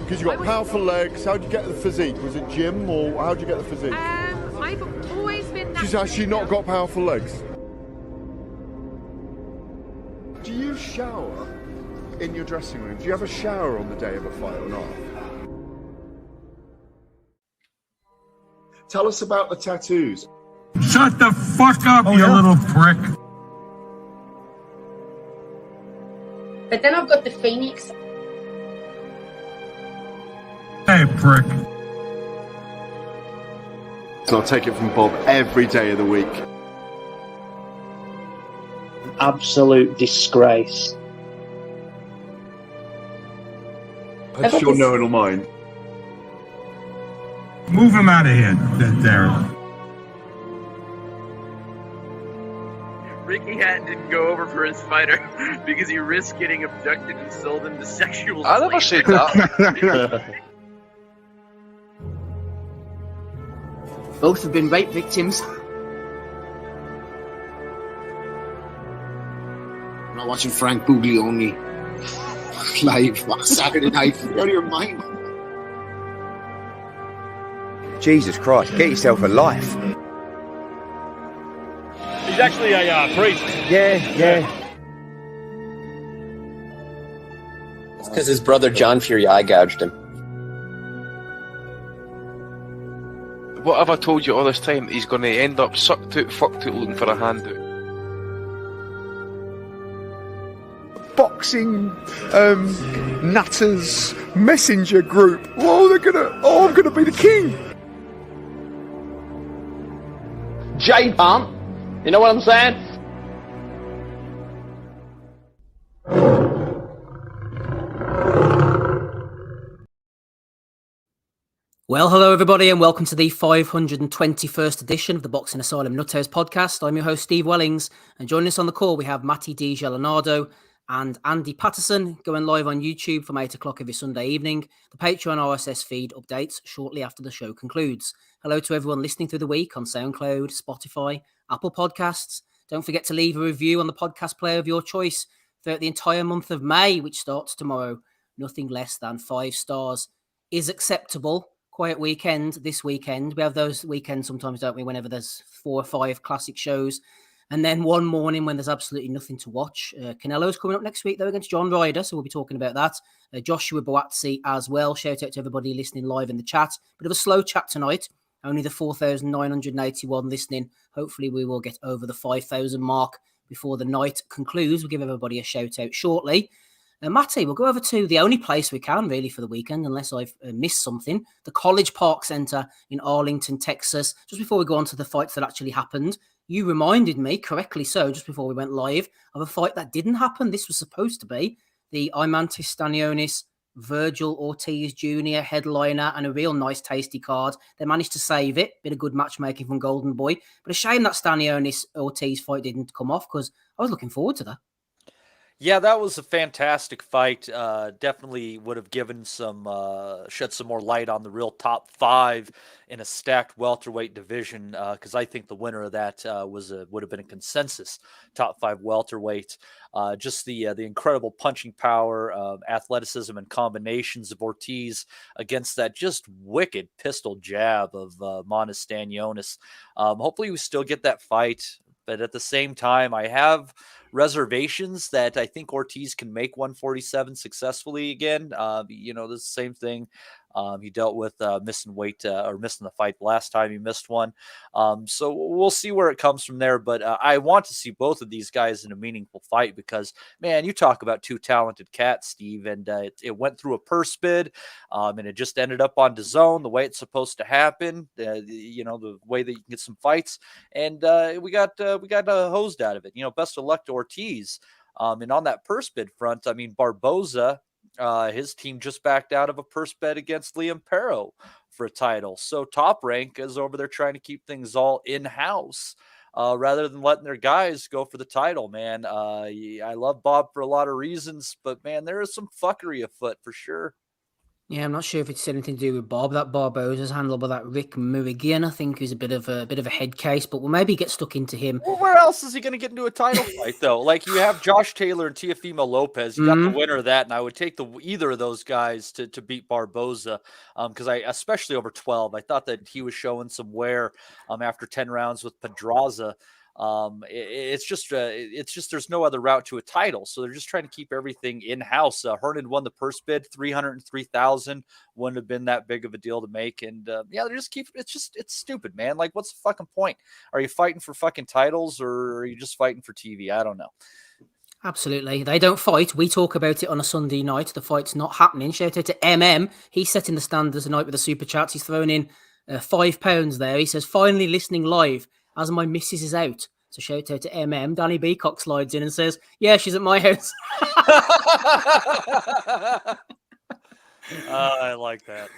Because you got powerful legs. How'd you get the physique? Was it gym or how'd you get the physique? I've always been. She's actually not got powerful legs. Do you shower in your dressing room? Do you have a shower on the day of a fight or not? Tell us about the tattoos. Shut the fuck up, you little prick. But then I've got the Phoenix. Hey, prick. So I'll take it from Bob every day of the week. Absolute disgrace. That's your knowing mind. Move him out of here, there. Ricky Hatton didn't go over for his fighter because he risked getting abducted and sold into sexual I never said that. Both have been rape victims. I'm not watching Frank Buglioni live on Saturday night. You're out of your mind. Jesus Christ, get yourself a life. He's actually a priest. Yeah. It's because his brother John Fury eye gouged him. What have I told you all this time? He's going to end up sucked out, fucked out, looking for a handout. Boxing, nutters, messenger group. I'm gonna be the king. J-Pump. You know what I'm saying? Well, hello everybody and welcome to the 521st edition of the Boxing Asylum NUTHOUSE podcast. I'm your host Steve Wellings, and joining us on the call we have Matty Di Gelinardo and Andy Patterson, going live on YouTube from 8 o'clock every Sunday evening. The Patreon RSS feed updates shortly after the show concludes. Hello to everyone listening through the week on SoundCloud, Spotify, Apple Podcasts. Don't forget to leave a review on the podcast player of your choice throughout the entire month of May, which starts tomorrow. Nothing less than 5 stars is acceptable. Quiet weekend this weekend. We have those weekends sometimes, don't we, whenever there's 4 or 5 classic shows. And then one morning when there's absolutely nothing to watch. CANELO's coming up next week, though, against John Ryder, so we'll be talking about that. Joshua Boazzi as well. Shout out to everybody listening live in the chat. Bit of a slow chat tonight. Only the 4,981 listening. Hopefully we will get over the 5,000 mark before the night concludes. We'll give everybody a shout out shortly. Matty, we'll go over to the only place we can really for the weekend, unless I've missed something. The College Park Center in Arlington, Texas. Just before we go on to the fights that actually happened, you reminded me, correctly so, just before we went live, of a fight that didn't happen. This was supposed to be the Imantis Stanionis, Virgil Ortiz Jr. headliner, and a real nice tasty card. They managed to save it. Bit of good matchmaking from Golden Boy. But a shame that Stanionis Ortiz fight didn't come off, because I was looking forward to that. Yeah, that was a fantastic fight. Definitely would have given shed some more light on the real top 5 in a stacked welterweight division. Because I think the winner of that would have been a consensus top 5 welterweight. Just the incredible punching power, athleticism, and combinations of Ortiz against that just wicked pistol jab of Manas Stanionis. Hopefully, we still get that fight. But at the same time, I have reservations that I think Ortiz can make 147 successfully again. The same thing. He dealt with missing weight or missing the fight last time he missed one. So we'll see where it comes from there. But I want to see both of these guys in a meaningful fight because, man, you talk about 2 talented cats, Steve, and it went through a purse bid, and it just ended up on DAZN the way it's supposed to happen. The way that you can get some fights, and we got hosed out of it. Best of luck to Ortiz. And on that purse bid front, I mean, Barboza. His team just backed out of a purse bet against Liam Perro for a title. So Top Rank is over there trying to keep things all in-house rather than letting their guys go for the title, man. I love Bob for a lot of reasons, but, man, there is some fuckery afoot for sure. Yeah, I'm not sure if it's anything to do with Bob. That Barbosa's handled by that Rick Murigian, I think, who's a bit of a head case, but we'll maybe get stuck into him. Well, where else is he going to get into a title fight, though? Like, you have Josh Taylor and Teofimo Lopez. You got the winner of that, and I would take either of those guys to beat Barboza, because especially over 12, I thought that he was showing some wear after 10 rounds with Pedraza. It's just there's no other route to a title, so they're just trying to keep everything in house. Hernan won the purse bid, $303,000. Wouldn't have been that big of a deal to make, and they're just it's stupid, man. Like, what's the fucking point? Are you fighting for fucking titles, or are you just fighting for TV? I don't know. Absolutely. They don't fight. We talk about it on a Sunday night. The fight's not happening. Shout out to MM. He's setting the standards tonight with the super chats. He's thrown in £5 there. He says, finally listening live as my missus is out. So shout out to MM. Danny Beacock slides in and says, yeah, she's at my house. I like that.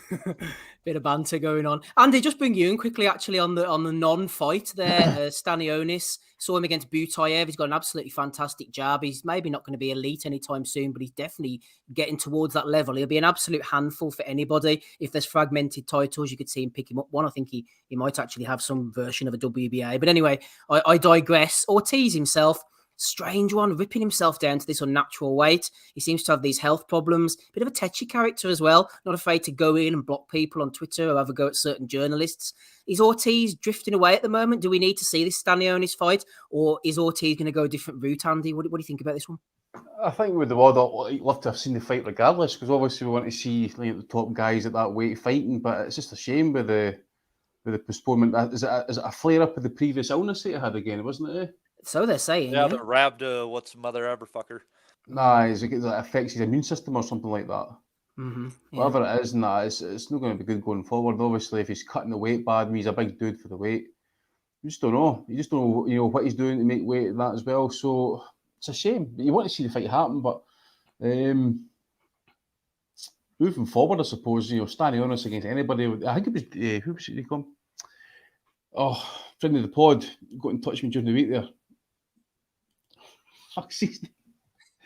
Bit of banter going on. Andy, just bring you in quickly, actually, on the non-fight there. Stanionis, saw him against Butayev. He's got an absolutely fantastic jab. He's maybe not going to be elite anytime soon, but he's definitely getting towards that level. He'll be an absolute handful for anybody. If there's fragmented titles, you could see him pick him up one. I think he might actually have some version of a WBA. But anyway, I digress. Ortiz himself, strange one, ripping himself down to this unnatural weight. He seems to have these health problems. Bit of a tetchy character as well. Not afraid to go in and block people on Twitter or have a go at certain journalists. Is Ortiz drifting away at the moment? Do we need to see this Stanionis fight, or is Ortiz going to go a different route, Andy? What do you think about this one? I think with the world, I'd love to have seen the fight regardless, because obviously we want to see the top guys at that weight fighting, but it's just a shame with the postponement. Is it a flare-up of the previous illness that he had again, wasn't it? So they're saying. Yeah, the Rabda, what's the mother ever fucker? Nah, it affects his immune system or something like that. Mm-hmm, yeah. Whatever it is, it's not going to be good going forward. Obviously, if he's cutting the weight bad, he's a big dude for the weight. You just don't know. You just don't know, what he's doing to make weight and that as well. So it's a shame. You want to see the fight happen, but moving forward, I suppose, Stanionis against anybody. I think it was who was it? Come? Oh, friend of the pod got in touch with me during the week there. Fuck's his name?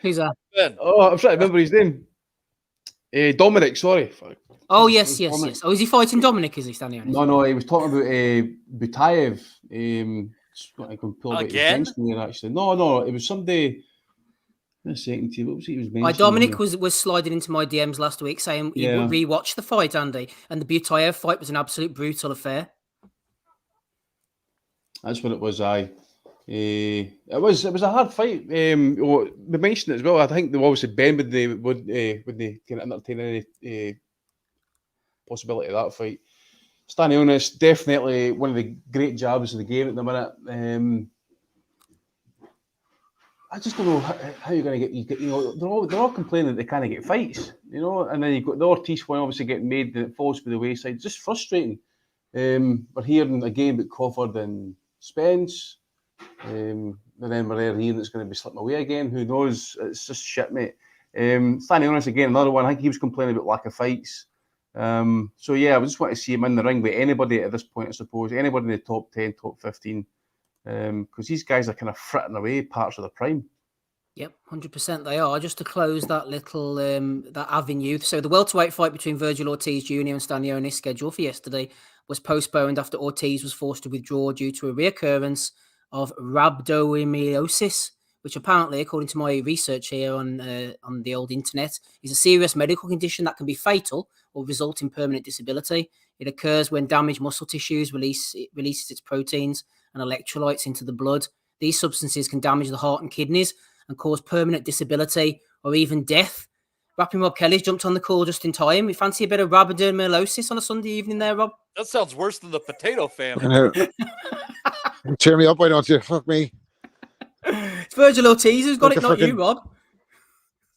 Who's that? Ben. Oh, I'm trying to remember his name. Dominic, sorry. Oh, yes. Oh, is he fighting Dominic, is he, Stanionis? No, he was talking about Butayev. I can pull out again? his there, actually. No, it was somebody. A second, what was he was mentioning? Dominic was sliding into my DMs last week saying he would rewatch the fight, Andy, and the Butayev fight was an absolute brutal affair. That's what it was, aye. It was a hard fight. We mentioned it as well. I think they obviously Ben would they entertain any possibility of that fight. Stanionis, definitely one of the great jabs of the game at the minute. I just don't know how you're going to get. They're all complaining that they can't get fights, and then you've got the Ortiz one obviously getting made and it falls by the wayside. It's just frustrating. We're hearing again about Crawford and Spence. And then we're there hearing it's going to be slipping away again. Who knows? It's just shit, mate. Stanionis again, another one. I think he was complaining about lack of fights. So yeah, I just want to see him in the ring with anybody at this point, I suppose. Anybody in the top 10, top 15. Because these guys are kind of fritting away parts of the prime. Yep, 100% they are. Just to close that little that avenue. So the welterweight fight between Virgil Ortiz Jr. and Stanionis, scheduled for yesterday, was postponed after Ortiz was forced to withdraw due to a reoccurrence of rhabdomyolysis, which apparently, according to my research here on the old internet, is a serious medical condition that can be fatal or result in permanent disability. It occurs when damaged muscle tissues releases its proteins and electrolytes into the blood. These substances can damage the heart and kidneys and cause permanent disability or even death. Rapping Rob Kelly's jumped on the call just in time. We fancy a bit of rhabdomyolysis on a Sunday evening there, Rob? That sounds worse than the potato famine. Cheer me up, why don't you? Fuck me. It's Virgil Ortiz who's got it, not you, Rob.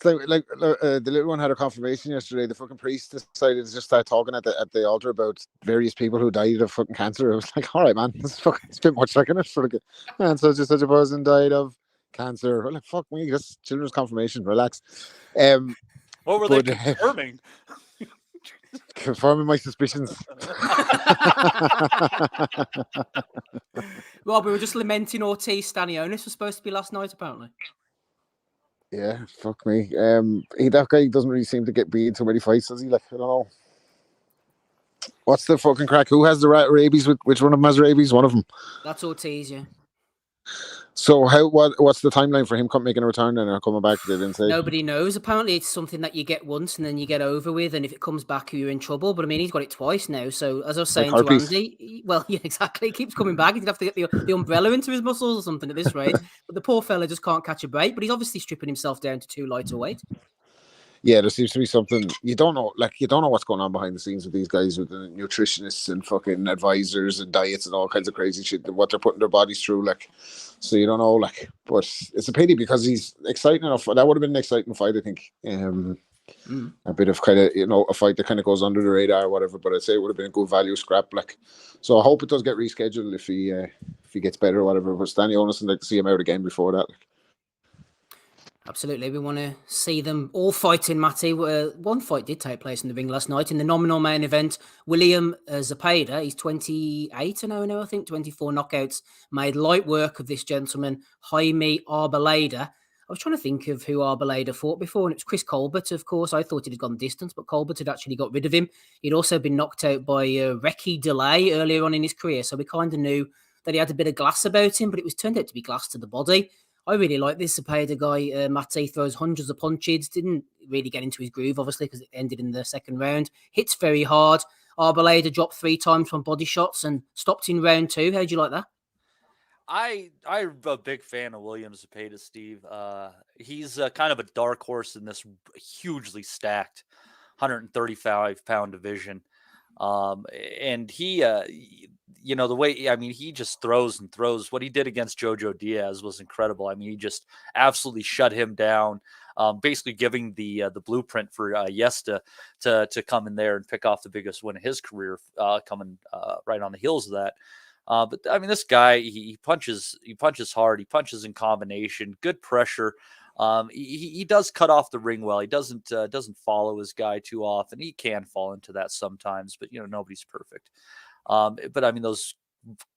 The little one had a confirmation yesterday. The fucking priest decided to just start talking at the altar about various people who died of fucking cancer. I was like, all right, man, it's a bit much like it. And so just such a person died of cancer. Well, like, fuck me, that's children's confirmation. Relax. What were they confirming? Confirming my suspicions. Rob, we were just lamenting Ortiz. Stanionis was supposed to be last night, apparently. Yeah, fuck me. That guy doesn't really seem to be in too many fights, does he? Like, I don't know. What's the fucking crack? Who has the rabies? Which one of them has rabies? One of them. That's Ortiz, yeah. So what's the timeline for him making a return and coming back? They didn't say. Nobody knows. Apparently, it's something that you get once and then you get over with, and if it comes back, you're in trouble. But I mean, he's got it twice now. So as I was saying to Andy, well, yeah, exactly. He keeps coming back. He's gonna have to get the umbrella into his muscles or something at this rate. But the poor fella just can't catch a break. But he's obviously stripping himself down to too light a weight. Yeah, there seems to be something you don't know. Like, you don't know what's going on behind the scenes with these guys, with the nutritionists and fucking advisors and diets and all kinds of crazy shit. What they're putting their bodies through, like, so you don't know. Like, but it's a pity because he's exciting enough. That would have been an exciting fight, I think. A bit of kind of, a fight that kind of goes under the radar or whatever. But I'd say it would have been a good value scrap. Like, so I hope it does get rescheduled if he gets better or whatever. But Stanley Onison, like to see him out again before that. Like. Absolutely. We want to see them all fighting, Matty. One fight did take place in the ring last night in the nominal main event. William Zepeda, he's 28-0 now, I think, 24 knockouts. Made light work of this gentleman, Jaime Arboleda. I was trying to think of who Arboleda fought before, and it was Chris Colbert, of course. I thought he'd had gone distance, but Colbert had actually got rid of him. He'd also been knocked out by Reki Delay earlier on in his career, so we kind of knew that he had a bit of glass about him, but it was turned out to be glass to the body. I really like this Zepeda guy. Matty throws hundreds of punches. Didn't really get into his groove, obviously, because it ended in the second round. Hits very hard. Arboleda dropped 3 times from body shots and stopped in round 2. How'd you like that? I'm a big fan of William Zepeda, Steve. He's kind of a dark horse in this hugely stacked 135-pound division. And he, the way, I mean, he just throws and throws. What he did against Jojo Diaz was incredible. I mean, he just absolutely shut him down, basically giving the blueprint for Yesta to come in there and pick off the biggest win of his career, coming right on the heels of that. But I mean, this guy, he punches hard. He punches in combination, good pressure. He does cut off the ring well. He doesn't follow his guy too often. He can fall into that sometimes, but nobody's perfect. But I mean,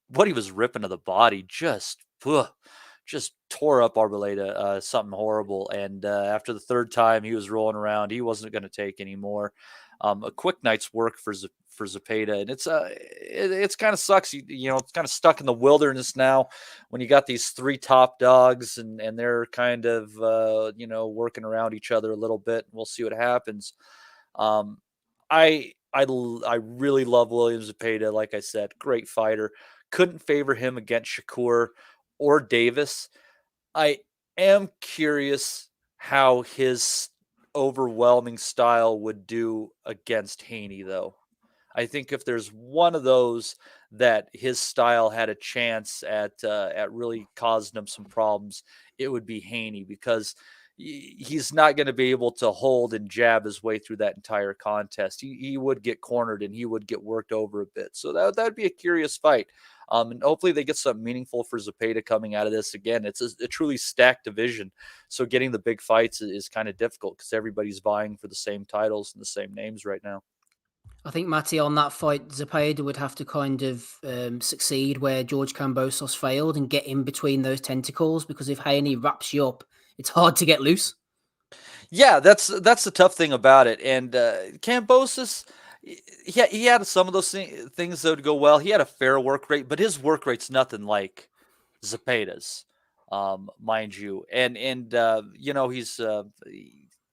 what he was ripping to the body just tore up Arboleda, something horrible. And after the third time he was rolling around, he wasn't going to take any more. A quick night's work for Zepeda, and it's kind of sucks. It's kind of stuck in the wilderness now when you got these 3 top dogs and they're kind of working around each other a little bit. We'll see what happens. I really love William Zepeda. Like I said, great fighter. Couldn't favor him against Shakur or Davis. I am curious how his overwhelming style would do against Haney, though. I think if there's one of those that his style had a chance at really causing him some problems, it would be Haney, because he's not going to be able to hold and jab his way through that entire contest. He would get cornered and he would get worked over a bit. So that'd be a curious fight. And hopefully they get something meaningful for Zepeda coming out of this. Again, it's a truly stacked division. So getting the big fights is kind of difficult because everybody's vying for the same titles and the same names right now. I think, Matty, on that fight, Zepeda would have to kind of succeed where George Kambosos failed and get in between those tentacles, because if Haney wraps you up, it's hard to get loose. Yeah, that's the tough thing about it. And Kambosos, he had some of those things that would go well. He had a fair work rate, but his work rate's nothing like Zepeda's, mind you. And he's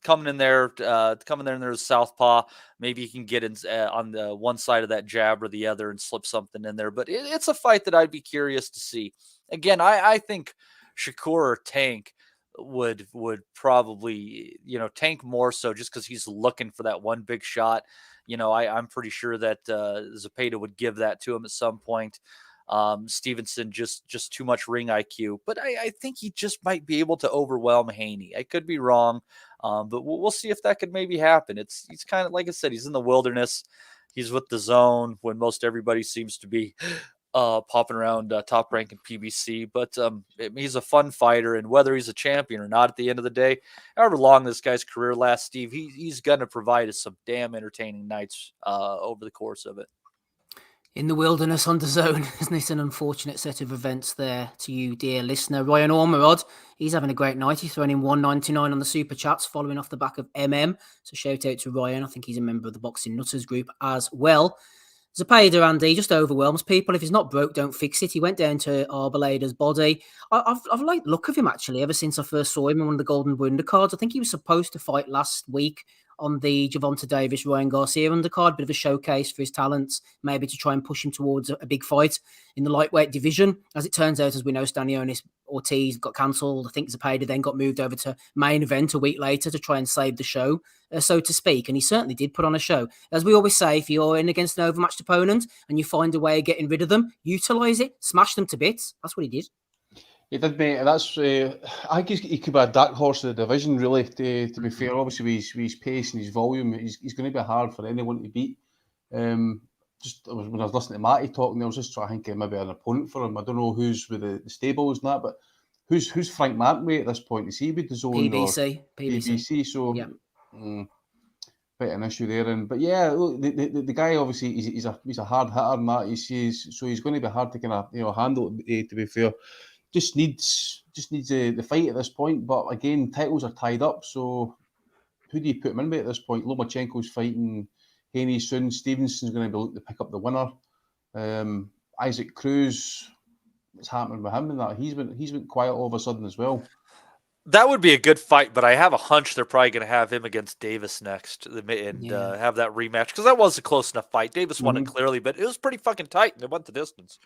coming in there in there as southpaw. Maybe he can get in on the one side of that jab or the other and slip something in there. But it's a fight that I'd be curious to see. Again, I think Shakur or Tank would probably, Tank more so just because he's looking for that one big shot. I'm pretty sure that Zepeda would give that to him at some point. Stevenson just too much ring IQ, but I think he just might be able to overwhelm Haney. I could be wrong, but we'll see if that could maybe happen. He's kind of, like I said, he's in the wilderness. He's with the zone when most everybody seems to be popping around top rank in PBC, but he's a fun fighter, and whether he's a champion or not at the end of the day, however long this guy's career lasts, Steve, he's going to provide us some damn entertaining nights over the course of it. In the wilderness on the zone, isn't it an unfortunate set of events there to you, dear listener? Ryan Ormerod, he's having a great night. He's thrown in 199 on the super chats, following off the back of MM. So shout out to Ryan. I think he's a member of the Boxing Nutters group as well. Zepeda, Andy, just overwhelms people. If he's not broke, don't fix it. He went down to Arboleda's body. I've liked the look of him, actually, ever since I first saw him on one of the Golden Boy undercards. I think he was supposed to fight last week on the Gervonta Davis, Ryan Garcia undercard, bit of a showcase for his talents, maybe to try and push him towards a big fight in the lightweight division. As it turns out, as we know, Stanionis Ortiz got cancelled. I think Zepeda then got moved over to main event a week later to try and save the show, so to speak. And he certainly did put on a show. As we always say, if you're in against an overmatched opponent and you find a way of getting rid of them, utilise it, smash them to bits. That's what he did. He did, mate. That's I think he could be a dark horse of the division, really. To be fair, obviously with his pace and his volume, he's going to be hard for anyone to beat. When I was listening to Matty talking, I was just trying to think of maybe an opponent for him. I don't know who's with the stables and that, but who's Frank Martinway at this point? Is he with the zone PBC? PBC. So bit an issue there. But yeah, look, the guy obviously he's a hard hitter and that so he's going to be hard to kind of handle. To be fair. Just needs the fight at this point. But again, titles are tied up. So who do you put him in with at this point? Lomachenko's fighting Haney soon. Stevenson's going to be looking to pick up the winner. Isaac Cruz, what's happening with him? And that he's been quiet all of a sudden as well. That would be a good fight, but I have a hunch they're probably going to have him against Davis next and have that rematch, because that was a close enough fight. Davis won it clearly, but it was pretty fucking tight and it went the distance.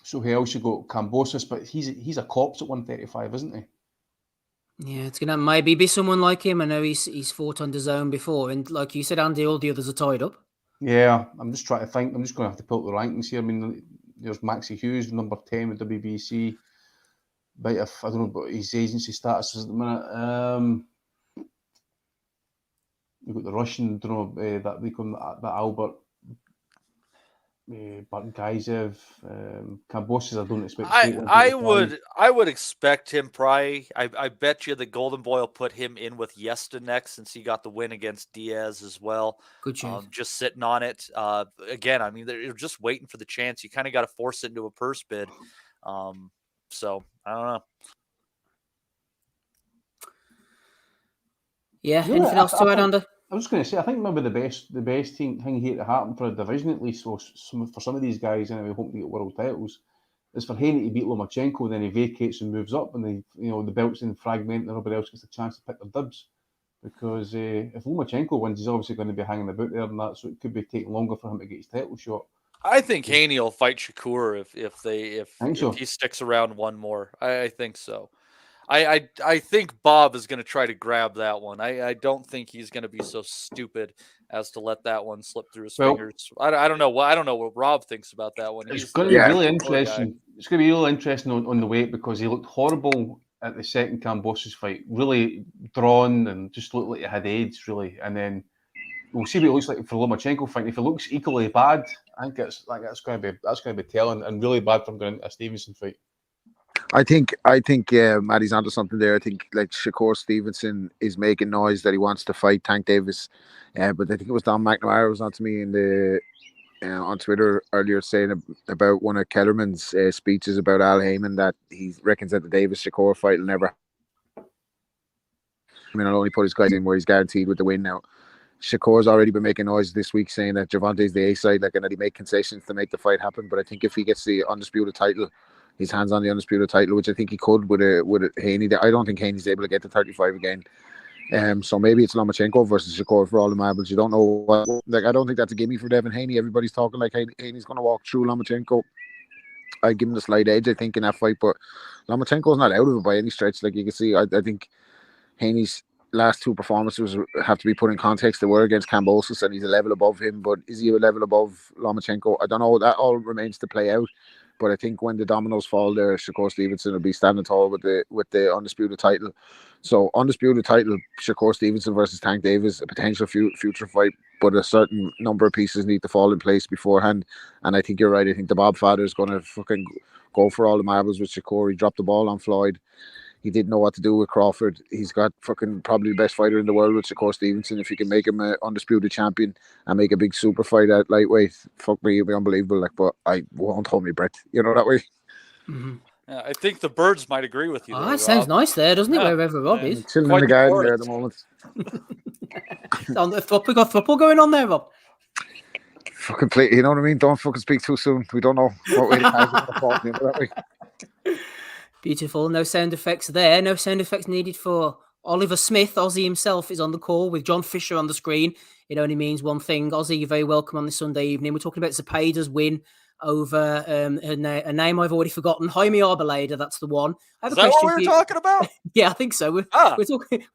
So who else? You got Kambosos, but he's a corpse at 135, isn't he? Yeah, it's gonna maybe be someone like him. I know he's fought under zone before, and like you said, Andy, all the others are tied up. Yeah, I'm just trying to think. I'm just going to have to pull up the rankings here. I mean, there's Maxie Hughes, number 10 with WBC. I don't know what his agency status is at the minute. We've got the Russian, don't know that they call that Albert. Bartgaisev, Kambosos, I don't expect. I would expect him probably. I bet you the Golden Boy will put him in with Yesta next, since he got the win against Diaz as well. Good chance. Just sitting on it. Again, I mean, they're just waiting for the chance. You kind of got to force it into a purse bid. So I don't know. Yeah. Anything else to add, Andy? I was going to say, I think maybe the best thing here to happen for a division, at least for some of these guys, anyway, hoping to get world titles, is for Haney to beat Lomachenko, then he vacates and moves up, and the belts then fragment, and everybody else gets a chance to pick their dibs. Because if Lomachenko wins, he's obviously going to be hanging about there and that, so it could be taking longer for him to get his title shot. I think Haney will fight Shakur if he sticks around one more. I think so. I think Bob is going to try to grab that one. I don't think he's going to be so stupid as to let that one slip through his fingers. I don't know. I don't know what Rob thinks about that one. It's going to be really interesting. It's going to be really interesting on the weight, because he looked horrible at the second Kambosos fight. Really drawn and just looked like he had AIDS, really. And then we'll see what it looks like for Lomachenko fight. If it looks equally bad, I think that's going to be telling, and really bad for him going into a Stevenson fight. I think Maddie's onto something there. I think like Shakur Stevenson is making noise that he wants to fight Tank Davis, but I think it was Don McNamara was on to me in the on Twitter earlier saying about one of Kellerman's speeches about Al Heyman that he reckons that the Davis Shakur fight will never. I mean, I'll only put his guys in where he's guaranteed with the win now. Shakur's already been making noise this week saying that Gervonta's the A side, like, and that he make concessions to make the fight happen. But I think if he gets the undisputed title, his hands on the undisputed title, which I think he could with Haney. I don't think Haney's able to get to 35 again. So maybe it's Lomachenko versus Shakur for all the marbles. You don't know what, like, I don't think that's a gimme for Devin Haney. Everybody's talking like Haney's going to walk through Lomachenko. I give him the slight edge, I think, in that fight, but Lomachenko's not out of it by any stretch. Like you can see, I think Haney's last two performances have to be put in context. They were against Kambosos, and he's a level above him, but is he a level above Lomachenko? I don't know. That all remains to play out. But I think when the dominoes fall there, Shakur Stevenson will be standing tall with the undisputed title. So undisputed title, Shakur Stevenson versus Tank Davis, a potential future fight, but a certain number of pieces need to fall in place beforehand. And I think you're right. I think the Bob Father is going to fucking go for all the marbles with Shakur. He dropped the ball on Floyd. He didn't know what to do with Crawford. He's got fucking probably the best fighter in the world, with Shakur Stevenson. If you can make him an undisputed champion and make a big super fight at lightweight, fuck me, it'd be unbelievable. Like, but I won't hold my breath, you know, that way. Mm-hmm. Yeah, I think the birds might agree with you. Oh, there, that sounds Rob. nice there, doesn't it? Yeah. Wherever Rob is. Chilling in the garden there at the moment. We got football going on there, Rob. Fucking play, you know what I mean? Don't fucking speak too soon. We don't know what way the cards are going to fall. You know, that way. Beautiful. No sound effects there. No sound effects needed for Oliver Smith. Ozzy himself is on the call with John Fisher on the screen. It only means one thing. Ozzy, you're very welcome on this Sunday evening. We're talking about Zepeda's win over a name I've already forgotten. Jaime Arboleda, that's the one. Is that what we were talking about? Yeah, I think so. We're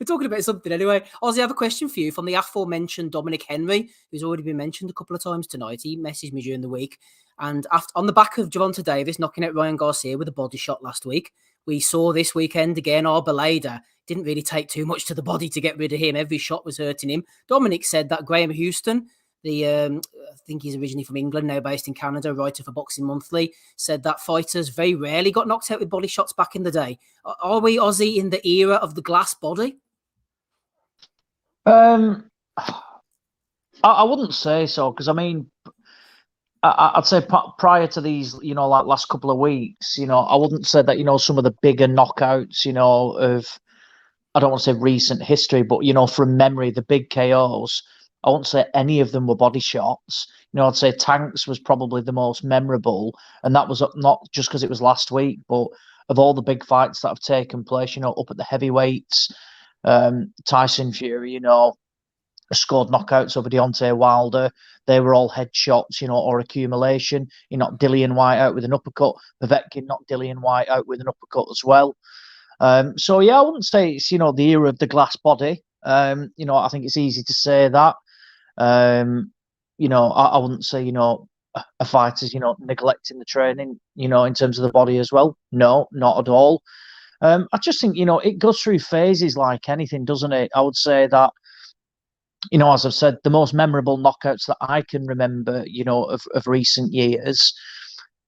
talking about something anyway. Ozzy, I have a question for you from the aforementioned Dominic Henry, who's already been mentioned a couple of times tonight. He messaged me during the week. And on the back of Gervonta Davis knocking out Ryan Garcia with a body shot last week, we saw this weekend again, Arboleda didn't really take too much to the body to get rid of him. Every shot was hurting him. Dominic said that Graham Houston, I think he's originally from England, now based in Canada, writer for Boxing Monthly, said that fighters very rarely got knocked out with body shots back in the day. Are we, Ozzy, in the era of the glass body? I wouldn't say so, because I mean, I'd say prior to these, like last couple of weeks, I wouldn't say that, some of the bigger knockouts, of, I don't want to say recent history, but, from memory, the big KOs, I won't say any of them were body shots. I'd say Tanks was probably the most memorable, and that was not just because it was last week, but of all the big fights that have taken place, up at the heavyweights, Tyson Fury, scored knockouts over Deontay Wilder. They were all headshots, or accumulation. He knocked Dillian White out with an uppercut. Povetkin knocked Dillian White out with an uppercut as well. So yeah, I wouldn't say it's, the era of the glass body. I think it's easy to say that. I wouldn't say, a fighter's, neglecting the training, in terms of the body as well. No, not at all. I just think, it goes through phases like anything, doesn't it? I would say that, as I've said, the most memorable knockouts that I can remember, of recent years,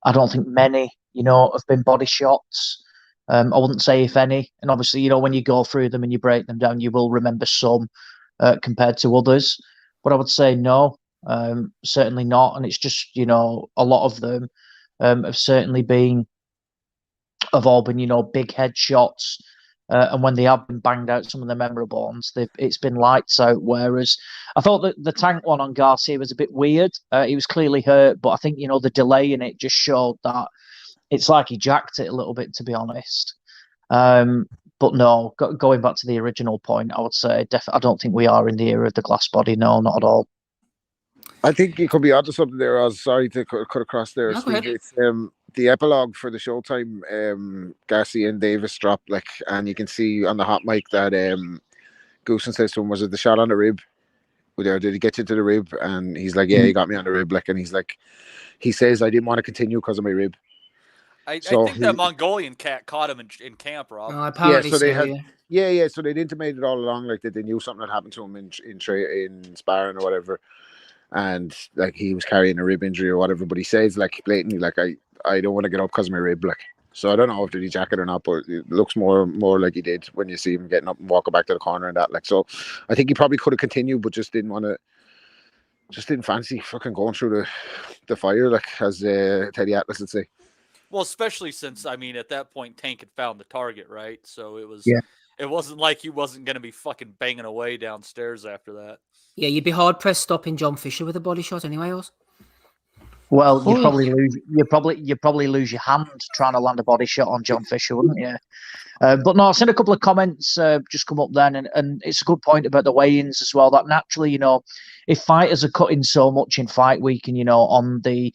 I don't think many, have been body shots. I wouldn't say if any. And obviously, when you go through them and you break them down, you will remember some compared to others. But I would say no, certainly not. And it's just, a lot of them have all been, big headshots. And when they have been banged out, some of the memorable ones, it's been lights out. Whereas I thought that the Tank one on Garcia was a bit weird. He was clearly hurt, but I think, the delay in it just showed that it's like he jacked it a little bit, to be honest. But no, going back to the original point, I would say I don't think we are in the era of the glass body. No, not at all. I think you could be onto something there. I was sorry to cut across there. No, Steve. It's the epilogue for the Showtime. Garcia and Davis drop, and you can see on the hot mic that Goosen says to him, "Was it the shot on the rib? Did he get you to the rib?" And he's like, "Yeah, he got me on the rib." And he's like, he says, "I didn't want to continue because of my rib." I think that Mongolian cat caught him in camp, Rob. Oh, apparently so they intimated all along that they knew something had happened to him in sparring or whatever, and he was carrying a rib injury or whatever. But he says blatantly, I don't want to get up because of my rib, So I don't know if did he jack it or not, but it looks more like he did when you see him getting up and walking back to the corner and that. So I think he probably could have continued, but just didn't want to. Just didn't fancy fucking going through the fire, as Teddy Atlas would say. Well, especially since, I mean, at that point, Tank had found the target, right? So it was, yeah. It wasn't like he wasn't going to be fucking banging away downstairs after that. Yeah, you'd be hard pressed stopping John Fisher with a body shot anyway, Oz. Well, you probably lose your hand trying to land a body shot on John Fisher, wouldn't you? But no, I've seen a couple of comments just come up then, and it's a good point about the weigh-ins as well. That naturally, if fighters are cutting so much in fight week, and on the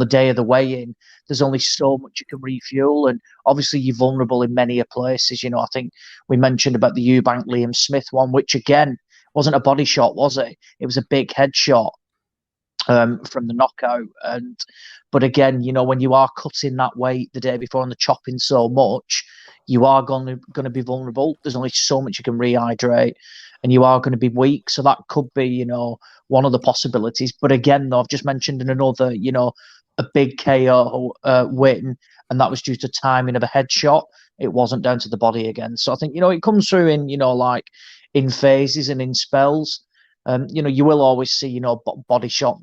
day of the weigh-in, there's only so much you can refuel, and obviously you're vulnerable in many places. I think we mentioned about the Eubank Liam Smith one, which again wasn't a body shot, was it? It was a big headshot. From the knockout, but again, when you are cutting that weight the day before and the chopping so much, you are going to be vulnerable. There's only so much you can rehydrate, and you are going to be weak. So that could be, one of the possibilities. But again, though, I've just mentioned in another, a big KO win, and that was due to timing of a headshot. it wasn't down to the body again. So I think, it comes through in, like in phases and in spells. You will always see, body shot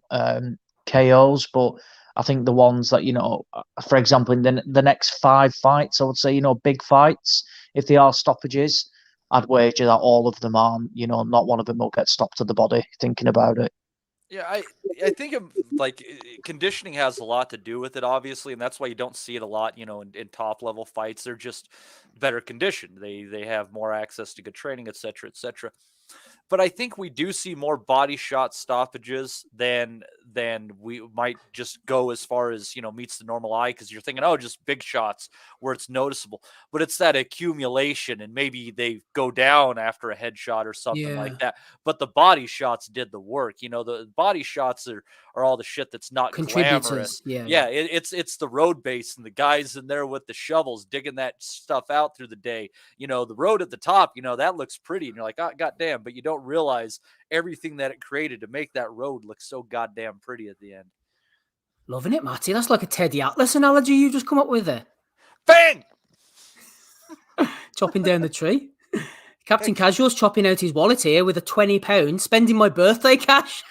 KOs, but I think the ones that, for example, in the next 5 fights, I would say, big fights, if they are stoppages, I'd wager that all of them aren't, not one of them will get stopped to the body, thinking about it. Yeah, I think like conditioning has a lot to do with it, obviously, and that's why you don't see it a lot, in top level fights. They're just better conditioned. They have more access to good training, et cetera, et cetera. But I think we do see more body shot stoppages than we might just go as far as, meets the normal eye, because you're thinking, oh, just big shots where it's noticeable. But it's that accumulation, and maybe they go down after a headshot or something like that. But the body shots did the work. The body shots are all the shit that's not glamorous. Yeah. It's the road base and the guys in there with the shovels digging that stuff out through the day. The road at the top, that looks pretty, and you're like, oh, goddamn, but you don't realize everything that it created to make that road look so goddamn pretty at the end. Loving it, Matty. That's like a Teddy Atlas analogy you just come up with there. Bang! Chopping down the tree. Captain Casual's chopping out his wallet here with a £20, spending my birthday cash.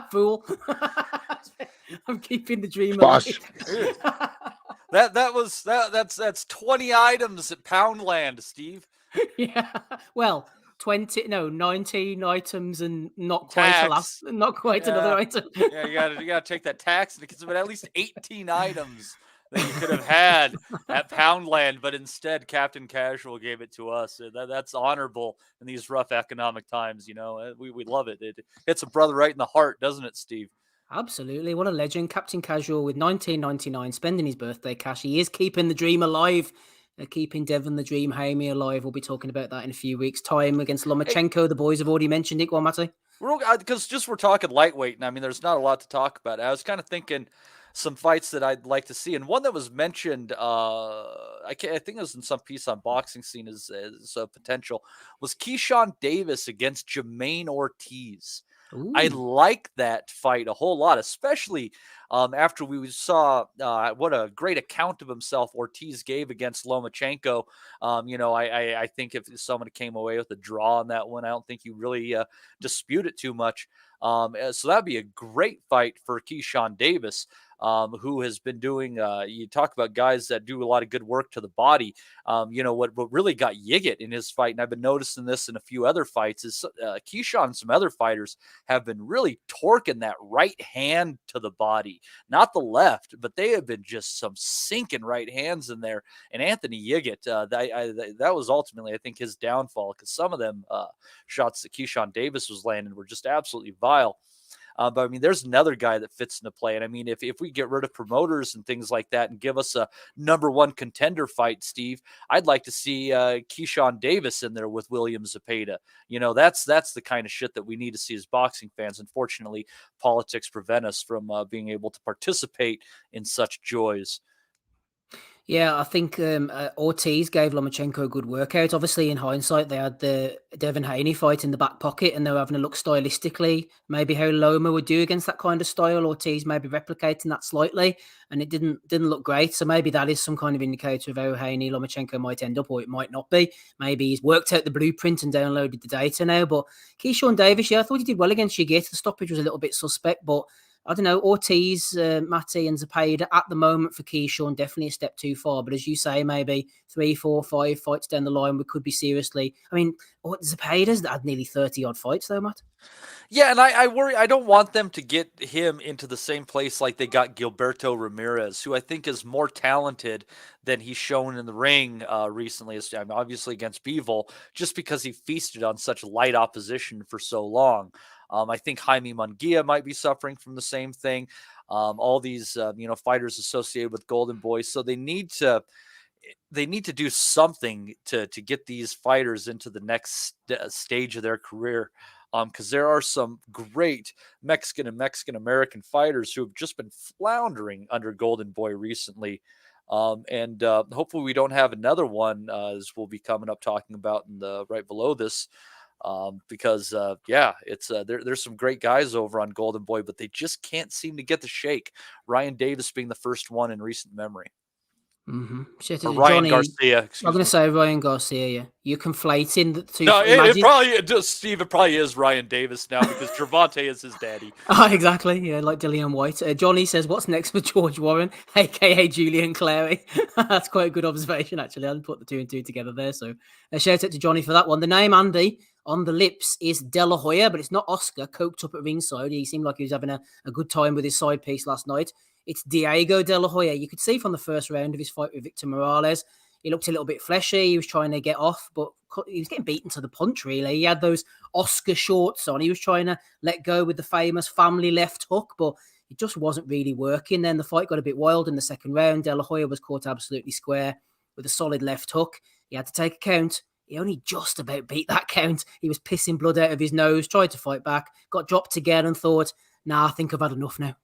Fool. I'm keeping the dream alive. That's 20 items at Poundland, Steve. Yeah. Well, 19 items and not quite another item. Yeah, you gotta take that tax into consideration, but at least 18 items that you could have had at Poundland, but instead Captain Casual gave it to us. That's honorable in these rough economic times. We love it. It hits a brother right in the heart, doesn't it, Steve? Absolutely. What a legend. Captain Casual with $19.99, spending his birthday cash. He is keeping the dream alive. Keeping Devon the Dream Hamey alive. We'll be talking about that in a few weeks' time against Lomachenko. The boys have already mentioned it. Go on, Matty. Because we're talking lightweight, and I mean, there's not a lot to talk about. I was kind of thinking some fights that I'd like to see, and one that was mentioned, I think it was in some piece on Boxing Scene as a potential, was Keyshawn Davis against Jermaine Ortiz. Ooh. I like that fight a whole lot, especially after we saw what a great account of himself Ortiz gave against Lomachenko. I think if someone came away with a draw on that one, I don't think you really dispute it too much. So that'd be a great fight for Keyshawn Davis, who has been doing, you talk about guys that do a lot of good work to the body. What really got Yiggit in his fight, and I've been noticing this in a few other fights, is Keyshawn and some other fighters have been really torquing that right hand to the body, not the left, but they have been just some sinking right hands in there. And Anthony Yiggit, that was ultimately, I think, his downfall, because some of them shots that Keyshawn Davis was landing were just absolutely vile. But I mean, there's another guy that fits into play. And I mean, if we get rid of promoters and things like that and give us a #1 contender fight, Steve, I'd like to see Keyshawn Davis in there with William Zepeda. That's the kind of shit that we need to see as boxing fans. Unfortunately, politics prevent us from being able to participate in such joys. Yeah, I think Ortiz gave Lomachenko a good workout. Obviously, in hindsight, they had the Devin Haney fight in the back pocket, and they were having a look stylistically, maybe how Loma would do against that kind of style. Ortiz maybe replicating that slightly, and it didn't look great. So maybe that is some kind of indicator of how Haney Lomachenko might end up, or it might not be. Maybe he's worked out the blueprint and downloaded the data now. But Keyshawn Davis, yeah, I thought he did well against Yiggit. The stoppage was a little bit suspect, but I don't know, Ortiz, Matty and Zepeda at the moment for Keyshawn, definitely a step too far. But as you say, maybe 3, 4, 5 fights down the line, we could be seriously... I mean, Zepeda's had nearly 30-odd fights though, Matt. Yeah, and I worry, I don't want them to get him into the same place like they got Gilberto Ramirez, who I think is more talented than he's shown in the ring recently, obviously against Bivol, just because he feasted on such light opposition for so long. I think Jaime Munguia might be suffering from the same thing. All these, fighters associated with Golden Boy. So they need to do something to get these fighters into the next stage of their career. Because there are some great Mexican and Mexican-American fighters who have just been floundering under Golden Boy recently. And hopefully we don't have another one, as we'll be coming up talking about in the right below this. Because it's there's some great guys over on Golden Boy, but they just can't seem to get the shake. Ryan Davis being the first one in recent memory. Shit, Or Ryan Johnny, Garcia. I'm going to say Ryan Garcia. Yeah, you're conflating the two. No, it probably does. Steve, it probably is Ryan Davis now because Gervonta is his daddy. Oh, exactly. Yeah, like Dillian White. Johnny says, "What's next for George Warren, aka Julian Clary?" That's quite a good observation, actually. I didn't put the two and two together there. So, a shout out to Johnny for that one. The name Andy on the lips is De La Hoya, but it's not Oscar. Coked up at ringside. He seemed like he was having a good time with his side piece last night. It's Diego De La Hoya. You could see from the first round of his fight with Victor Morales, he looked a little bit fleshy. He was trying to get off, but he was getting beaten to the punch, really. He had those Oscar shorts on. He was trying to let go with the famous family left hook, but it just wasn't really working. Then the fight got a bit wild in the second round. De La Hoya was caught absolutely square with a solid left hook. He had to take a count. He only just about beat that count. He was pissing blood out of his nose, tried to fight back, got dropped again and thought, nah, I think I've had enough now.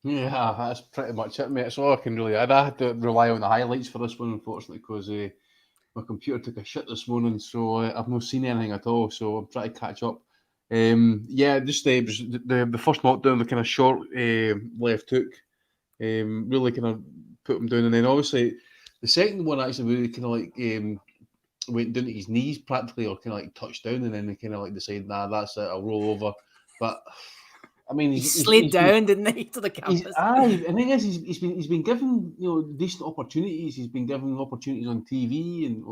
Yeah, that's pretty much it, mate. That's all I can really add. I had to rely on the highlights for this one, unfortunately, because my computer took a shit this morning, so I've not seen anything at all. So I'm trying to catch up. Yeah, just the first knockdown, the kind of short left hook, really kind of put him down, and then obviously the second one actually really kind of like went down to his knees practically, or kind of like touched down, and then they kind of like decided, nah, that's it, I'll roll over. But I mean, he slid down, didn't he, to the canvas? The thing is, he's been given decent opportunities. He's been given opportunities on TV and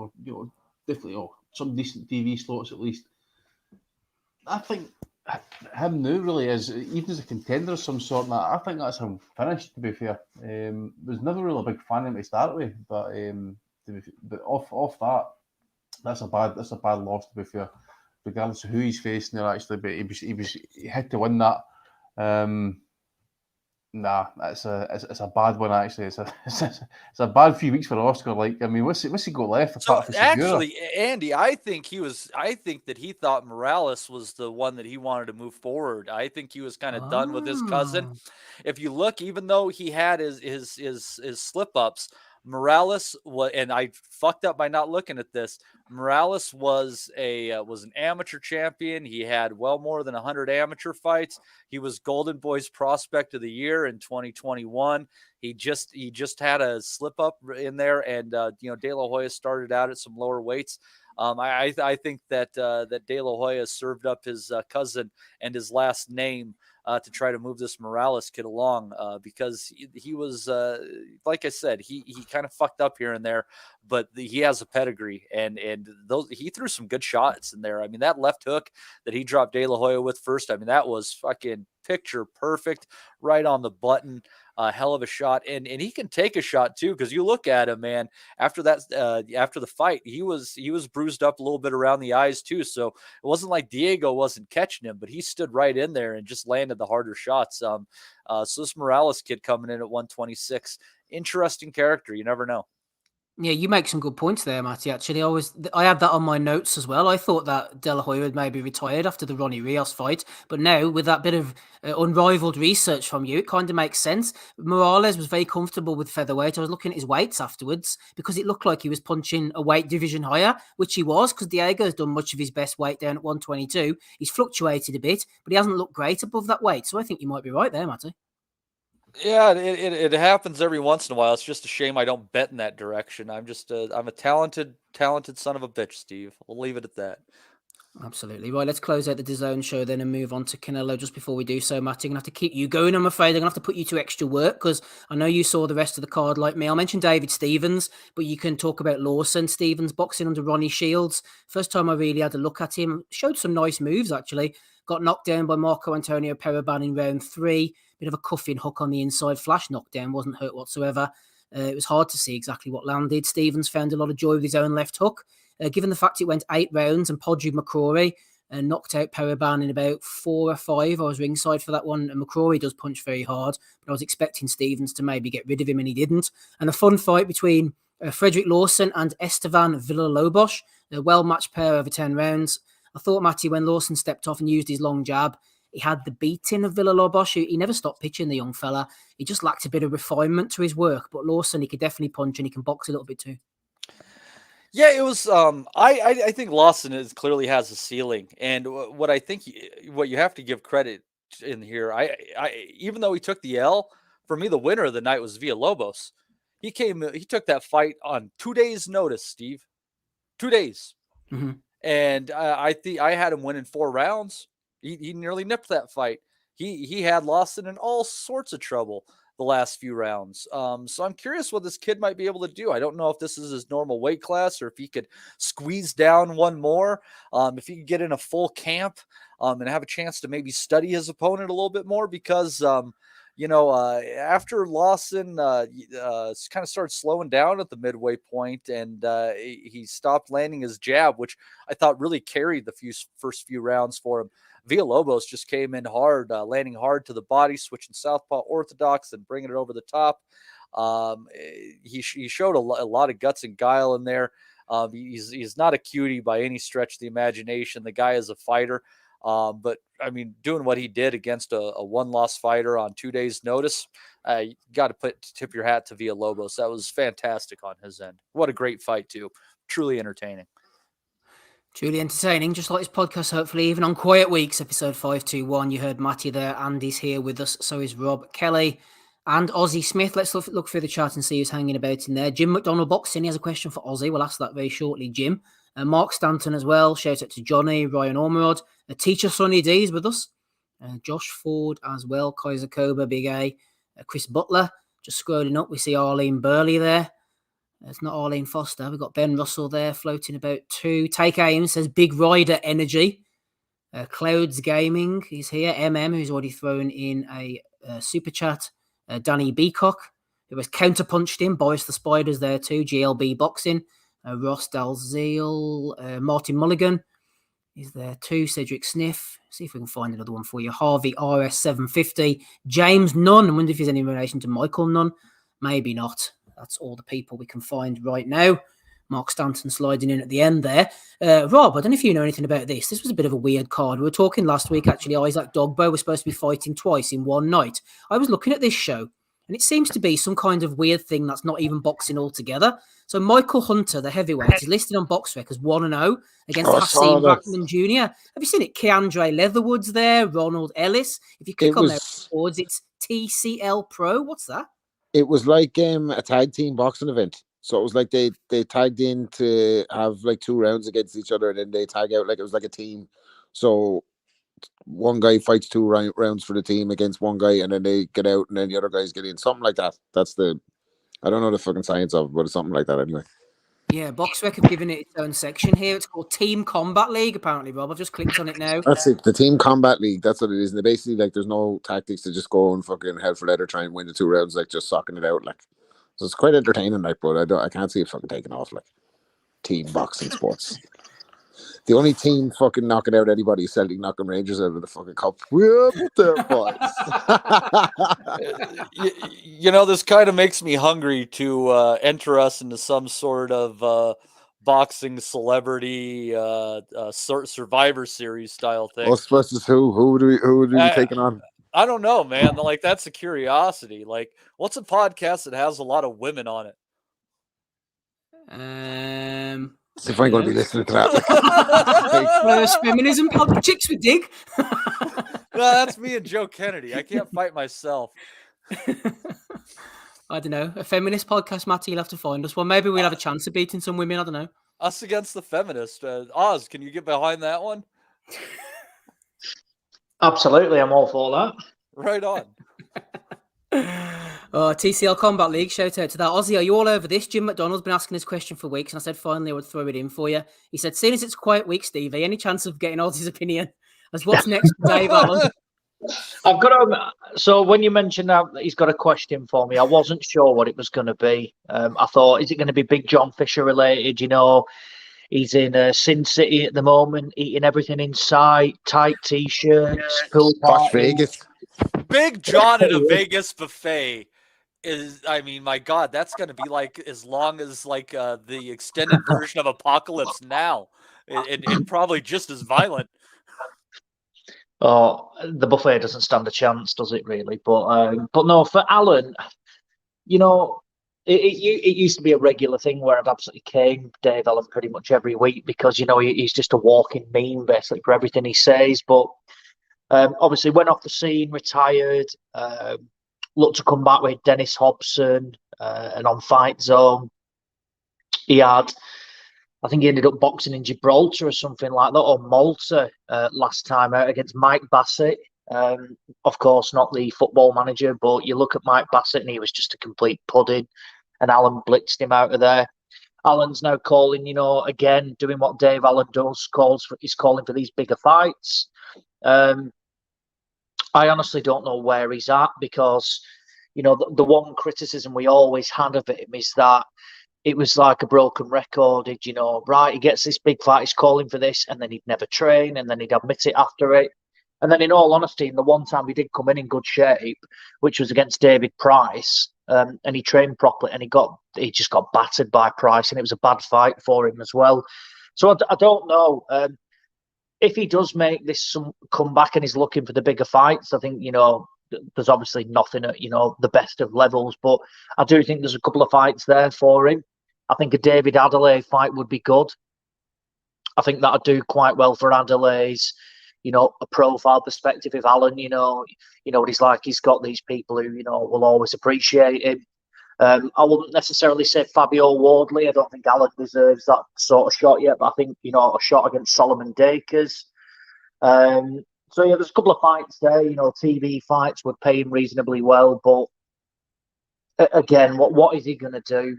definitely some decent TV slots at least. I think him now really is, even as a contender of some sort. I think that's him finished. To be fair, was never really a big fan of him to start with, but off that, that's a bad loss. To be fair, regardless of who he's facing there, actually, but he had to win that. Nah, it's a bad one actually. It's a bad few weeks for Oscar. Like, I mean, what's he got left apart from actually, Andy, I think that he thought Morales was the one that he wanted to move forward. I think he was kind of done with his cousin. If you look, even though he had his slip ups, Morales was, and I fucked up by not looking at this. Morales was an amateur champion. He had well more than 100 amateur fights. He was Golden Boy's Prospect of the Year in 2021. He just had a slip up in there, and De La Hoya started out at some lower weights. I think that De La Hoya served up his cousin and his last name to try to move this Morales kid along, because he was, like I said, he kind of fucked up here and there, but he has a pedigree, and he threw some good shots in there. I mean, that left hook that he dropped De La Hoya with first, I mean, that was fucking picture perfect, right on the button. Hell of a shot, and he can take a shot too, because you look at him, man. After that, after the fight, he was bruised up a little bit around the eyes too. So it wasn't like Diego wasn't catching him, but he stood right in there and just landed the harder shots. So this Morales kid coming in at 126, interesting character. You never know. Yeah, you make some good points there, Matty. Actually, I had that on my notes as well. I thought that De La Hoya had maybe retired after the Ronnie Rios fight, but now with that bit of unrivaled research from you, it kind of makes sense. Morales was very comfortable with featherweight. I was looking at his weights afterwards because it looked like he was punching a weight division higher, which he was, because Diego's done much of his best weight down at 122. He's fluctuated a bit, but he hasn't looked great above that weight. So I think you might be right there, Matty. Yeah, it happens every once in a while. It's just a shame I don't bet in that direction. I'm a talented son of a bitch, Steve. We'll leave it at that. Absolutely. Right, let's close out the DAZN show then and move on to Canelo. Just before we do so, Matty, I'm going to have to keep you going, I'm afraid. I'm going to have to put you to extra work because I know you saw the rest of the card like me. I'll mention David Stevens, but you can talk about Lawson. Stevens boxing under Ronnie Shields. First time I really had a look at him. Showed some nice moves, actually. Got knocked down by Marco Antonio Periban in round 3. Bit of a cuffing hook on the inside. Flash knockdown. Wasn't hurt whatsoever. It was hard to see exactly what landed. Stevens found a lot of joy with his own left hook. Given the fact it went 8 rounds and Podrick McCrory knocked out Periban in about 4 or 5. I was ringside for that one. And McCrory does punch very hard, but I was expecting Stevens to maybe get rid of him, and he didn't. And a fun fight between Frederick Lawson and Esteban Villalobos. A well-matched pair over 10 rounds. I thought, Matty, when Lawson stepped off and used his long jab, he had the beating of Villalobos. He never stopped pitching, the young fella. He just lacked a bit of refinement to his work. But Lawson, he could definitely punch, and he can box a little bit too. Yeah, it was. I think Lawson clearly has a ceiling, and what I think what you have to give credit in here, I even though he took the L, for me the winner of the night was Villalobos. He took that fight on 2 days' notice, Steve. 2 days. Mm-hmm. And I think I had him winning 4 rounds. He nearly nipped that fight. He had Lawson in all sorts of trouble the last few rounds. So I'm curious what this kid might be able to do. I don't know if this is his normal weight class or if he could squeeze down one more. If he could get in a full camp and have a chance to maybe study his opponent a little bit more, because after Lawson kind of started slowing down at the midway point, and he stopped landing his jab, which I thought really carried the first few rounds for him. Villalobos just came in hard, landing hard to the body, switching southpaw orthodox and bringing it over the top. He showed a lot of guts and guile in there. He's not a cutie by any stretch of the imagination. The guy is a fighter. But I mean, doing what he did against a one-loss fighter on 2 days' notice, you got to tip your hat to Villalobos. That was fantastic on his end. What a great fight too. Truly entertaining. Truly entertaining, just like this podcast, hopefully, even on quiet weeks, episode 521. You heard Matty there. Andy's here with us. So is Rob Kelly and Ozzy Smith. Let's look through the chat and see who's hanging about in there. Jim McDonald Boxing, he has a question for Ozzy. We'll ask that very shortly, Jim. Mark Stanton as well. Shout out to Johnny, Ryan Ormerod. Teacher Sonny D is with us. Josh Ford as well. Kaiser Koba, Big A. Chris Butler. Just scrolling up, we see Arlene Burley there. It's not Arlene Foster. We've got Ben Russell there floating about too. Take Aim says Big Rider Energy. Clouds Gaming is here. who's already thrown in a super chat. Danny Beacock, who has counterpunched him. Boris the Spiders there too. GLB Boxing. Ross Dalziel. Martin Mulligan is there too. Cedric Sniff. See if we can find another one for you. Harvey RS750. James Nunn. I wonder if there's any relation to Michael Nunn. Maybe not. That's all the people we can find right now. Mark Stanton sliding in at the end there. Rob, I don't know if you know anything about this. This was a bit of a weird card. We were talking last week, actually. Isaac Dogbo was supposed to be fighting twice in one night. I was looking at this show, and it seems to be some kind of weird thing that's not even boxing altogether. So Michael Hunter, the heavyweight, is listed on BoxRec as 1-0 against Hasim Rahman Jr. Have you seen it? Keandre Leatherwood's there, Ronald Ellis. If you click on their boards, it's TCL Pro. What's that? It was like a tag team boxing event. So it was like they tagged in to have like 2 rounds against each other, and then they tag out like it was like a team. So one guy fights 2 rounds for the team against one guy, and then they get out, and then the other guys get in. Something like that. I don't know the fucking science of it, but it's something like that anyway. Yeah, BoxRec have given it its own section here. It's called Team Combat League, apparently, Rob. I've just clicked on it now. That's it. The Team Combat League. That's what it is. And they basically, like, there's no tactics to just go and fucking hell for leather, try and win the 2 rounds, like, just socking it out, like. So it's quite entertaining, like, but I can't see it fucking taking off, like, team boxing sports. The only team fucking knocking out anybody is Celtic knocking Rangers out of the fucking cup. We're up there, boys. This kind of makes me hungry to enter us into some sort of boxing celebrity Survivor Series style thing. Us versus who? Who would we be taking on? I don't know, man. Like, that's a curiosity. Like, what's a podcast that has a lot of women on it? See if I'm going to be listening to that. Feminism pod, chicks with dig. No, that's me and Joe Kennedy. I can't fight myself. I don't know. A feminist podcast, Matty, you'll have to find us. Well, maybe we'll have a chance of beating some women. I don't know. Us against the feminist. Oz, can you get behind that one? Absolutely, I'm all for that. Right on. TCL Combat League, shout out to that. Ozzy, are you all over this? Jim McDonald's been asking this question for weeks, and I said finally I would throw it in for you. He said, seeing as it's quiet week, Stevie, any chance of getting Ozzy's opinion as what's next for Dave Allen? I've got to, so when you mentioned that he's got a question for me, I wasn't sure what it was going to be. I thought, is it going to be Big John Fisher related? He's in Sin City at the moment, eating everything in sight, tight t-shirts, pool Las Vegas. Big John at a Vegas buffet is, I mean, my God, that's going to be like as long as like the extended version of Apocalypse Now, and probably just as violent. Oh, the buffet doesn't stand a chance, does it really? But no, for Alan, it used to be a regular thing where I'd absolutely cane Dave Allen pretty much every week because, he's just a walking meme basically for everything he says. But obviously went off the scene, retired. looked to come back with Dennis Hobson and on Fight Zone. He had, I think he ended up boxing in Gibraltar or something like that, or Malta last time out against Mike Bassett. Of course, not the football manager, but you look at Mike Bassett and he was just a complete pudding, and Alan blitzed him out of there. Alan's now calling, again, doing what Dave Allen does, he's calling for these bigger fights. I honestly don't know where he's at because, the one criticism we always had of him is that it was like a broken record. He gets this big fight, he's calling for this, and then he'd never train, and then he'd admit it after it. And then in all honesty, in the one time he did come in good shape, which was against David Price, and he trained properly, and he just got battered by Price, and it was a bad fight for him as well. So I don't know. If he does make this some comeback and he's looking for the bigger fights, I think, there's obviously nothing at, the best of levels, but I do think there's a couple of fights there for him. I think a David Adelaide fight would be good. I think that would do quite well for Adelaide's, a profile perspective. If Alan, what he's like, he's got these people who, will always appreciate him. I wouldn't necessarily say Fabio Wardley. I don't think Alan deserves that sort of shot yet, but I think, a shot against Solomon Dakers. So, yeah, there's a couple of fights there. TV fights would pay him reasonably well, but again, what is he going to do?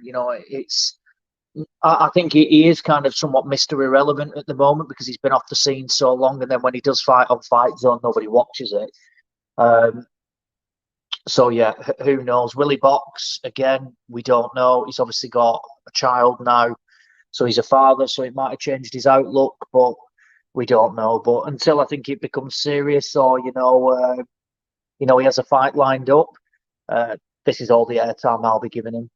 I think he is kind of somewhat Mr. Irrelevant at the moment because he's been off the scene so long, and then when he does fight on Fight Zone, nobody watches it. So, yeah, who knows? Will he box? Again, we don't know. He's obviously got a child now, so he's a father, so it might have changed his outlook, but we don't know. But until I think it becomes serious or, he has a fight lined up, this is all the airtime I'll be giving him.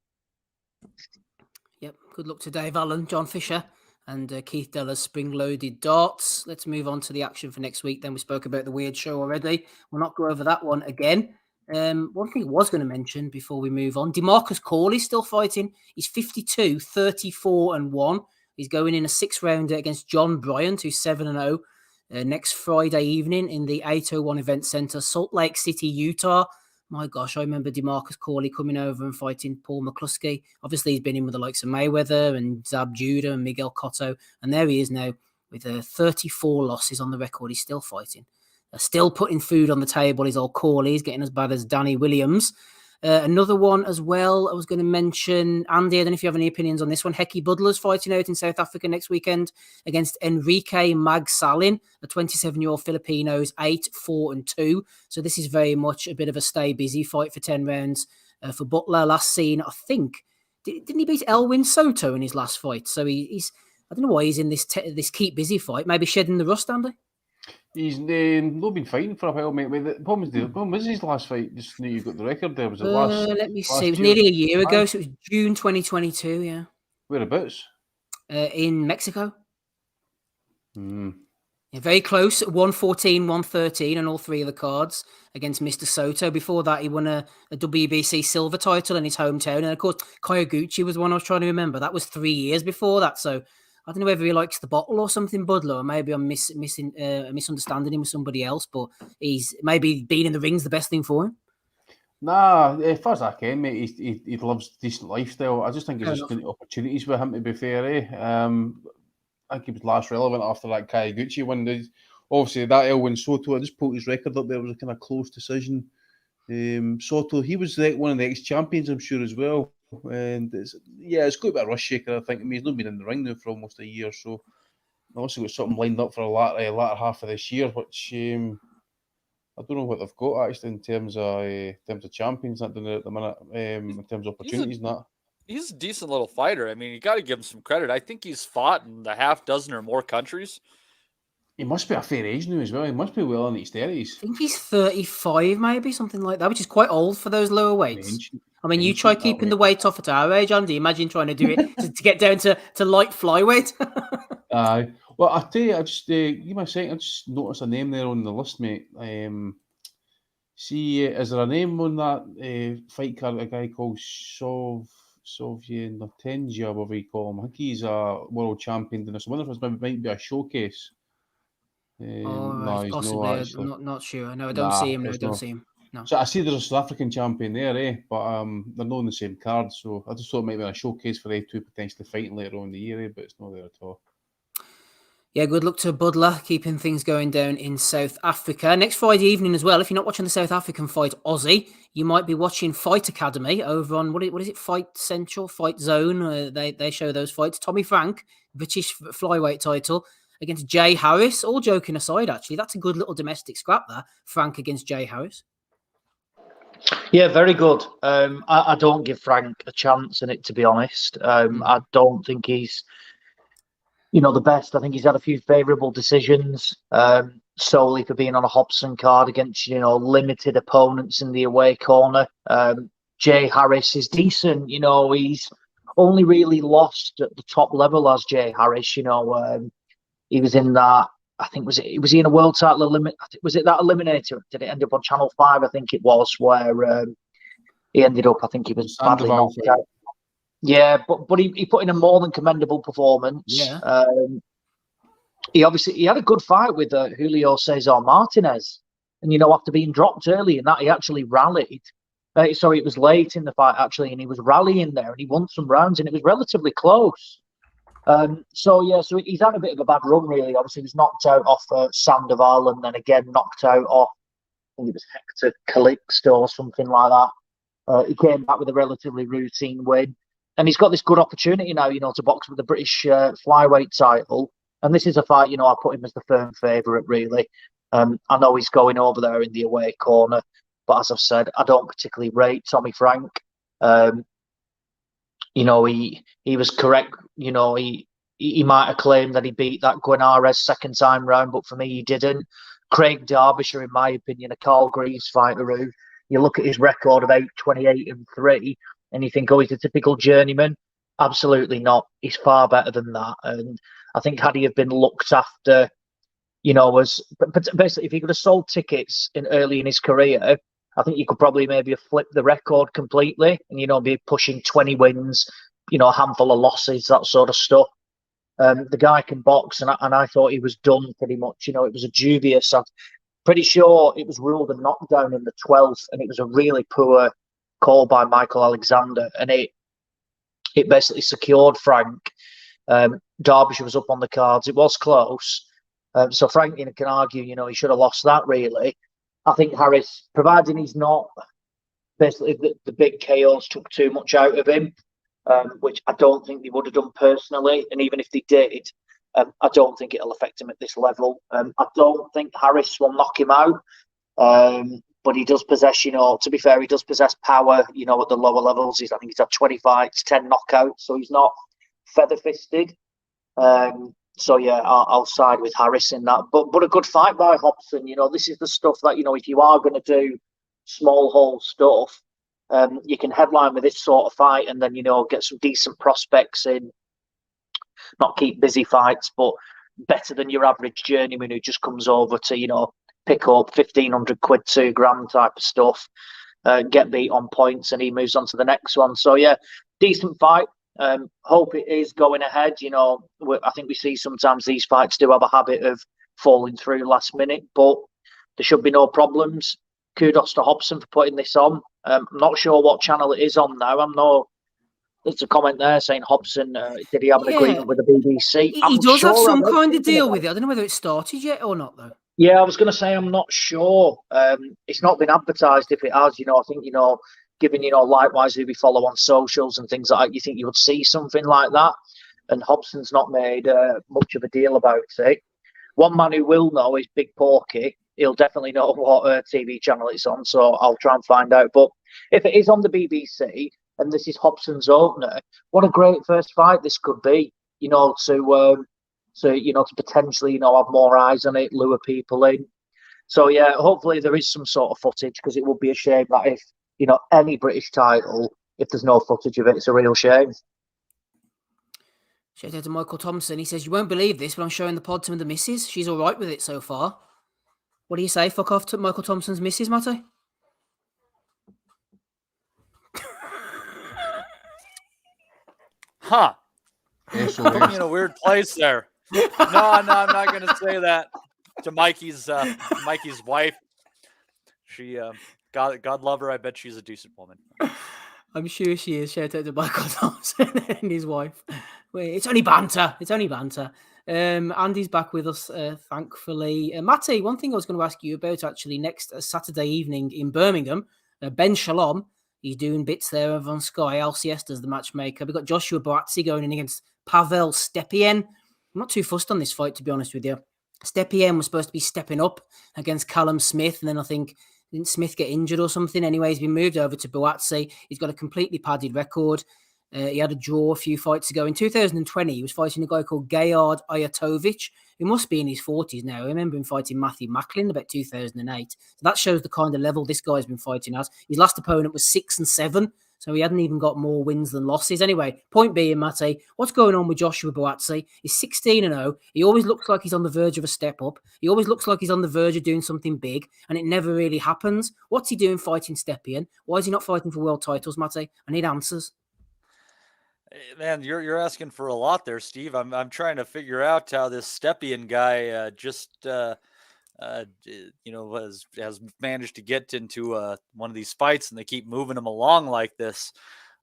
Yep, good luck to Dave Allen, John Fisher, and Keith Della's spring-loaded darts. Let's move on to the action for next week. Then we spoke about the weird show already. We'll not go over that one again. One thing I was going to mention before we move on, DeMarcus Corley's still fighting. He's 52, 34-1. He's going in a 6-rounder against John Bryant, who's 7-0, next Friday evening in the 801 Event Center, Salt Lake City, Utah. My gosh, I remember DeMarcus Corley coming over and fighting Paul McCluskey. Obviously, he's been in with the likes of Mayweather and Zab Judah and Miguel Cotto. And there he is now with 34 losses on the record. He's still fighting. Still putting food on the table. He's old Corley. He's getting as bad as Danny Williams. Another one as well, I was going to mention, Andy, I don't know if you have any opinions on this one. Heki Budler's fighting out in South Africa next weekend against Enrique Magsalin, the 27-year-old Filipino's 8-4-2. So this is very much a bit of a stay busy fight for 10 rounds for Butler. Last seen, I think, didn't he beat Elwin Soto in his last fight? So he's I don't know why he's in this keep busy fight. Maybe shedding the rust, Andy? He's not been fighting for a while, mate. The problem was his last fight. Just knew you got the record there. Was it last? Let me see. It was nearly a year ago, so it was June 2022. Yeah. Whereabouts? In Mexico. Hmm. Yeah, very close. 114, 113 on all three of the cards against Mr. Soto. Before that, he won a WBC silver title in his hometown, and of course, Kyoguchi was one I was trying to remember. That was 3 years before that, so. I don't know whether he likes the bottle or something, Budler, or maybe I'm misunderstanding him with somebody else, but he's maybe being in the ring's the best thing for him. Nah, as far as I can, mate, he loves decent lifestyle. I just think there's just opportunities with him, to be fair, I think he was last relevant after that Kyoguchi one. Obviously, that Elwin Soto, I just pulled his record up there. It was a kind of close decision. Soto, he was one of the ex-champions, I'm sure, as well. And it's got a bit of rush shaker, I think. I mean, he's not been in the ring now for almost a year, so I've also got something lined up for the latter half of this year, which I don't know what they've got actually in terms of champions at the minute, in terms of opportunities and that. He's a decent little fighter. I mean, you got to give him some credit. I think he's fought in the half dozen or more countries. He must be a fair age now as well. He must be well in his 30s. I think he's 35, maybe, something like that, which is quite old for those lower weights. I mean, you try keeping the weight off at our age, Andy. Imagine trying to do it to get down to light flyweight. Well, I'll tell you, I just give me a second. I just noticed a name there on the list, mate. See, is there a name on that fight card? A guy called Soviet Notenja, whatever you call him. I think he's a world champion in this. I wonder if it might be a showcase. No, possibly. I'm not sure. No, I don't see him. No, I don't see him. No. So I see there's a South African champion there, but they're not on the same card, so I just thought it might be a showcase for they two potentially fighting later on in the year, but it's not there at all. Yeah, good luck to Budler, keeping things going down in South Africa. Next Friday evening as well, if you're not watching the South African fight, Aussie, you might be watching Fight Academy over on, what is it, Fight Central, Fight Zone. They show those fights. Tommy Frank, British flyweight title, against Jay Harris. All joking aside, actually, that's a good little domestic scrap there. Frank against Jay Harris. Yeah, very good. I don't give Frank a chance in it, to be honest. I don't think he's, the best. I think he's had a few favourable decisions solely for being on a Hobson card against, limited opponents in the away corner. Jay Harris is decent. He's only really lost at the top level as Jay Harris. He was in that, I think, was he in a world title was it that Eliminator? Did it end up on Channel 5? I think it was, where he ended up, I think he was badly knocked out. Yeah, but he put in a more than commendable performance. Yeah. He had a good fight with Julio Cesar Martinez, and after being dropped early in that, he actually rallied. Sorry, it was late in the fight actually, and he was rallying there, and he won some rounds, and it was relatively close. So he's had a bit of a bad run really. Obviously, he was knocked out off Sandoval, and then again knocked out off, I think it was Hector Calixto or something like that. He came back with a relatively routine win. And he's got this good opportunity now, to box with the British flyweight title. And this is a fight, I put him as the firm favourite, really. I know he's going over there in the away corner. But as I've said, I don't particularly rate Tommy Frank. He was correct. He might have claimed that he beat that Guinares second time round, but for me, he didn't. Craig Derbyshire, in my opinion, a Carl Greaves fighter who, you look at his record of 8-28-3, and you think, oh, he's a typical journeyman. Absolutely not. He's far better than that. And I think had he have been looked after, but basically, if he could have sold tickets early in his career, I think you could probably maybe have flipped the record completely and, be pushing 20 wins, a handful of losses, that sort of stuff. The guy can box, and I thought he was done pretty much. It was a dubious. I'm pretty sure it was ruled a knockdown in the 12th, and it was a really poor call by Michael Alexander, and it basically secured Frank. Derbyshire was up on the cards. It was close. So Frank can argue, he should have lost that, really. I think Harris, providing he's not, basically the big KOs took too much out of him, which I don't think they would have done personally. And even if they did, I don't think it'll affect him at this level. I don't think Harris will knock him out. But he does possess, to be fair, he does possess power, at the lower levels. I think he's had 20 fights, 10 knockouts, so he's not feather-fisted. So, yeah, I'll side with Harris in that. But a good fight by Hobson. This is the stuff that, if you are going to do small hole stuff, you can headline with this sort of fight and then, get some decent prospects in. Not keep busy fights, but better than your average journeyman who just comes over to, pick up 1,500 quid, 2 grand type of stuff, get beat on points, and he moves on to the next one. So, yeah, decent fight. Hope it is going ahead. I think we see sometimes these fights do have a habit of falling through last minute, but there should be no problems. Kudos to Hobson for putting this on. I'm not sure what channel it is on now. There's a comment there saying Hobson, did he have an agreement with the BBC? He does have some kind of deal with it. I don't know whether it started yet or not, though. Yeah, I was going to say I'm not sure. It's not been advertised if it has. I think, given, likewise who we follow on socials and things like that, you think you would see something like that. And Hobson's not made much of a deal about it. One man who will know is Big Porky. He'll definitely know what TV channel it's on, so I'll try and find out. But if it is on the BBC and this is Hobson's opener, what a great first fight this could be, to potentially, have more eyes on it, lure people in. So, yeah, hopefully there is some sort of footage, because it would be a shame that if, any British title, if there's no footage of it, it's a real shame. Shout out to Michael Thompson. He says, you won't believe this, but I'm showing the pod to the missus. She's all right with it so far. What do you say? Fuck off to Michael Thompson's missus, Matty? Huh. Put me in a weird place there. No, I'm not going to say that to Mikey's wife. She God love her. I bet she's a decent woman. I'm sure she is. Shout out to Michael Thompson and his wife. Wait, it's only banter. It's only banter. Andy's back with us, thankfully. Matty, one thing I was going to ask you about actually next Saturday evening in Birmingham, Ben Shalom, he's doing bits there over on Sky. Alcesta's the matchmaker. We've got Joshua Boazzi going in against Pavel Stepien. I'm not too fussed on this fight, to be honest with you. Stepien was supposed to be stepping up against Callum Smith, and then I think didn't Smith get injured or something? Anyway, he's been moved over to Boazzi. He's got a completely padded record. He had a draw a few fights ago. In 2020, he was fighting a guy called Gayard Ajatovic, who must be in his 40s now. I remember him fighting Matthew Macklin about 2008. So that shows the kind of level this guy's been fighting at. His last opponent was 6-7, so he hadn't even got more wins than losses. Anyway, point being, Matty, what's going on with Joshua Boazzi? He's 16-0. He always looks like he's on the verge of a step up. He always looks like he's on the verge of doing something big, and it never really happens. What's he doing fighting Stepien? Why is he not fighting for world titles, Matty? I need answers. Man, you're asking for a lot there, Steve. I'm trying to figure out how this Stepien guy has managed to get into one of these fights, and they keep moving him along like this.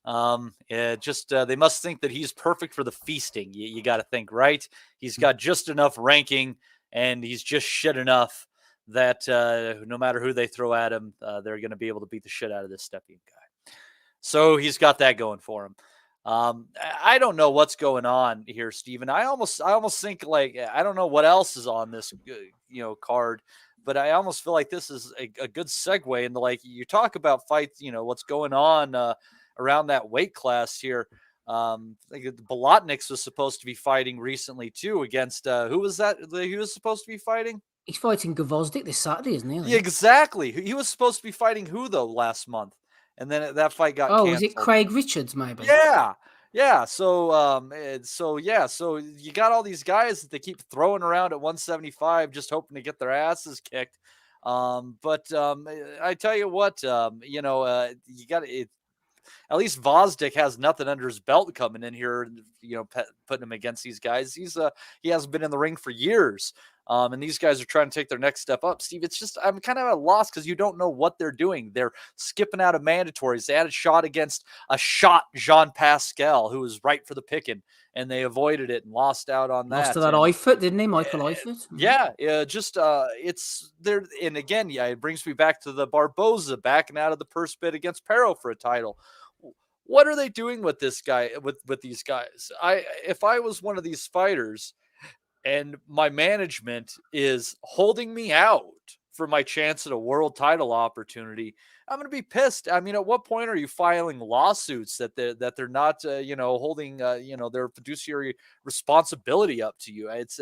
They must think that he's perfect for the feasting. You got to think, right? He's got just enough ranking, and he's just shit enough that no matter who they throw at him, they're going to be able to beat the shit out of this Stepien guy. So he's got that going for him. I don't know what's going on here, Steven. I almost think like, I don't know what else is on this, card, but I almost feel like this is a good segue into, like, you talk about fights, what's going on around that weight class here. Like Bolotniks was supposed to be fighting recently too against, who was that? He was supposed to be fighting? He's fighting Gvozdyk this Saturday, isn't he? Yeah, exactly. He was supposed to be fighting who though last month? And then that fight got canceled. Was it Craig Richards, maybe? Yeah. So you got all these guys that they keep throwing around at 175, just hoping to get their asses kicked. But I tell you what, you got it. At least Vosdick has nothing under his belt coming in here, putting him against these guys. He hasn't been in the ring for years. And these guys are trying to take their next step up. Steve, it's just, I'm kind of at a loss because you don't know what they're doing. They're skipping out of mandatories. They had a shot against Jean Pascal, who was right for the picking, and they avoided it and lost out on that. Lost to that Eifert, didn't he, Michael Eifert? Yeah, it's there. And again, it brings me back to the Barboza backing out of the purse bid against Pero for a title. What are they doing with this guy, with these guys? If I was one of these fighters and my management is holding me out for my chance at a world title opportunity, I'm going to be pissed. I mean, at what point are you filing lawsuits that they're not, holding, their fiduciary responsibility up to you? It's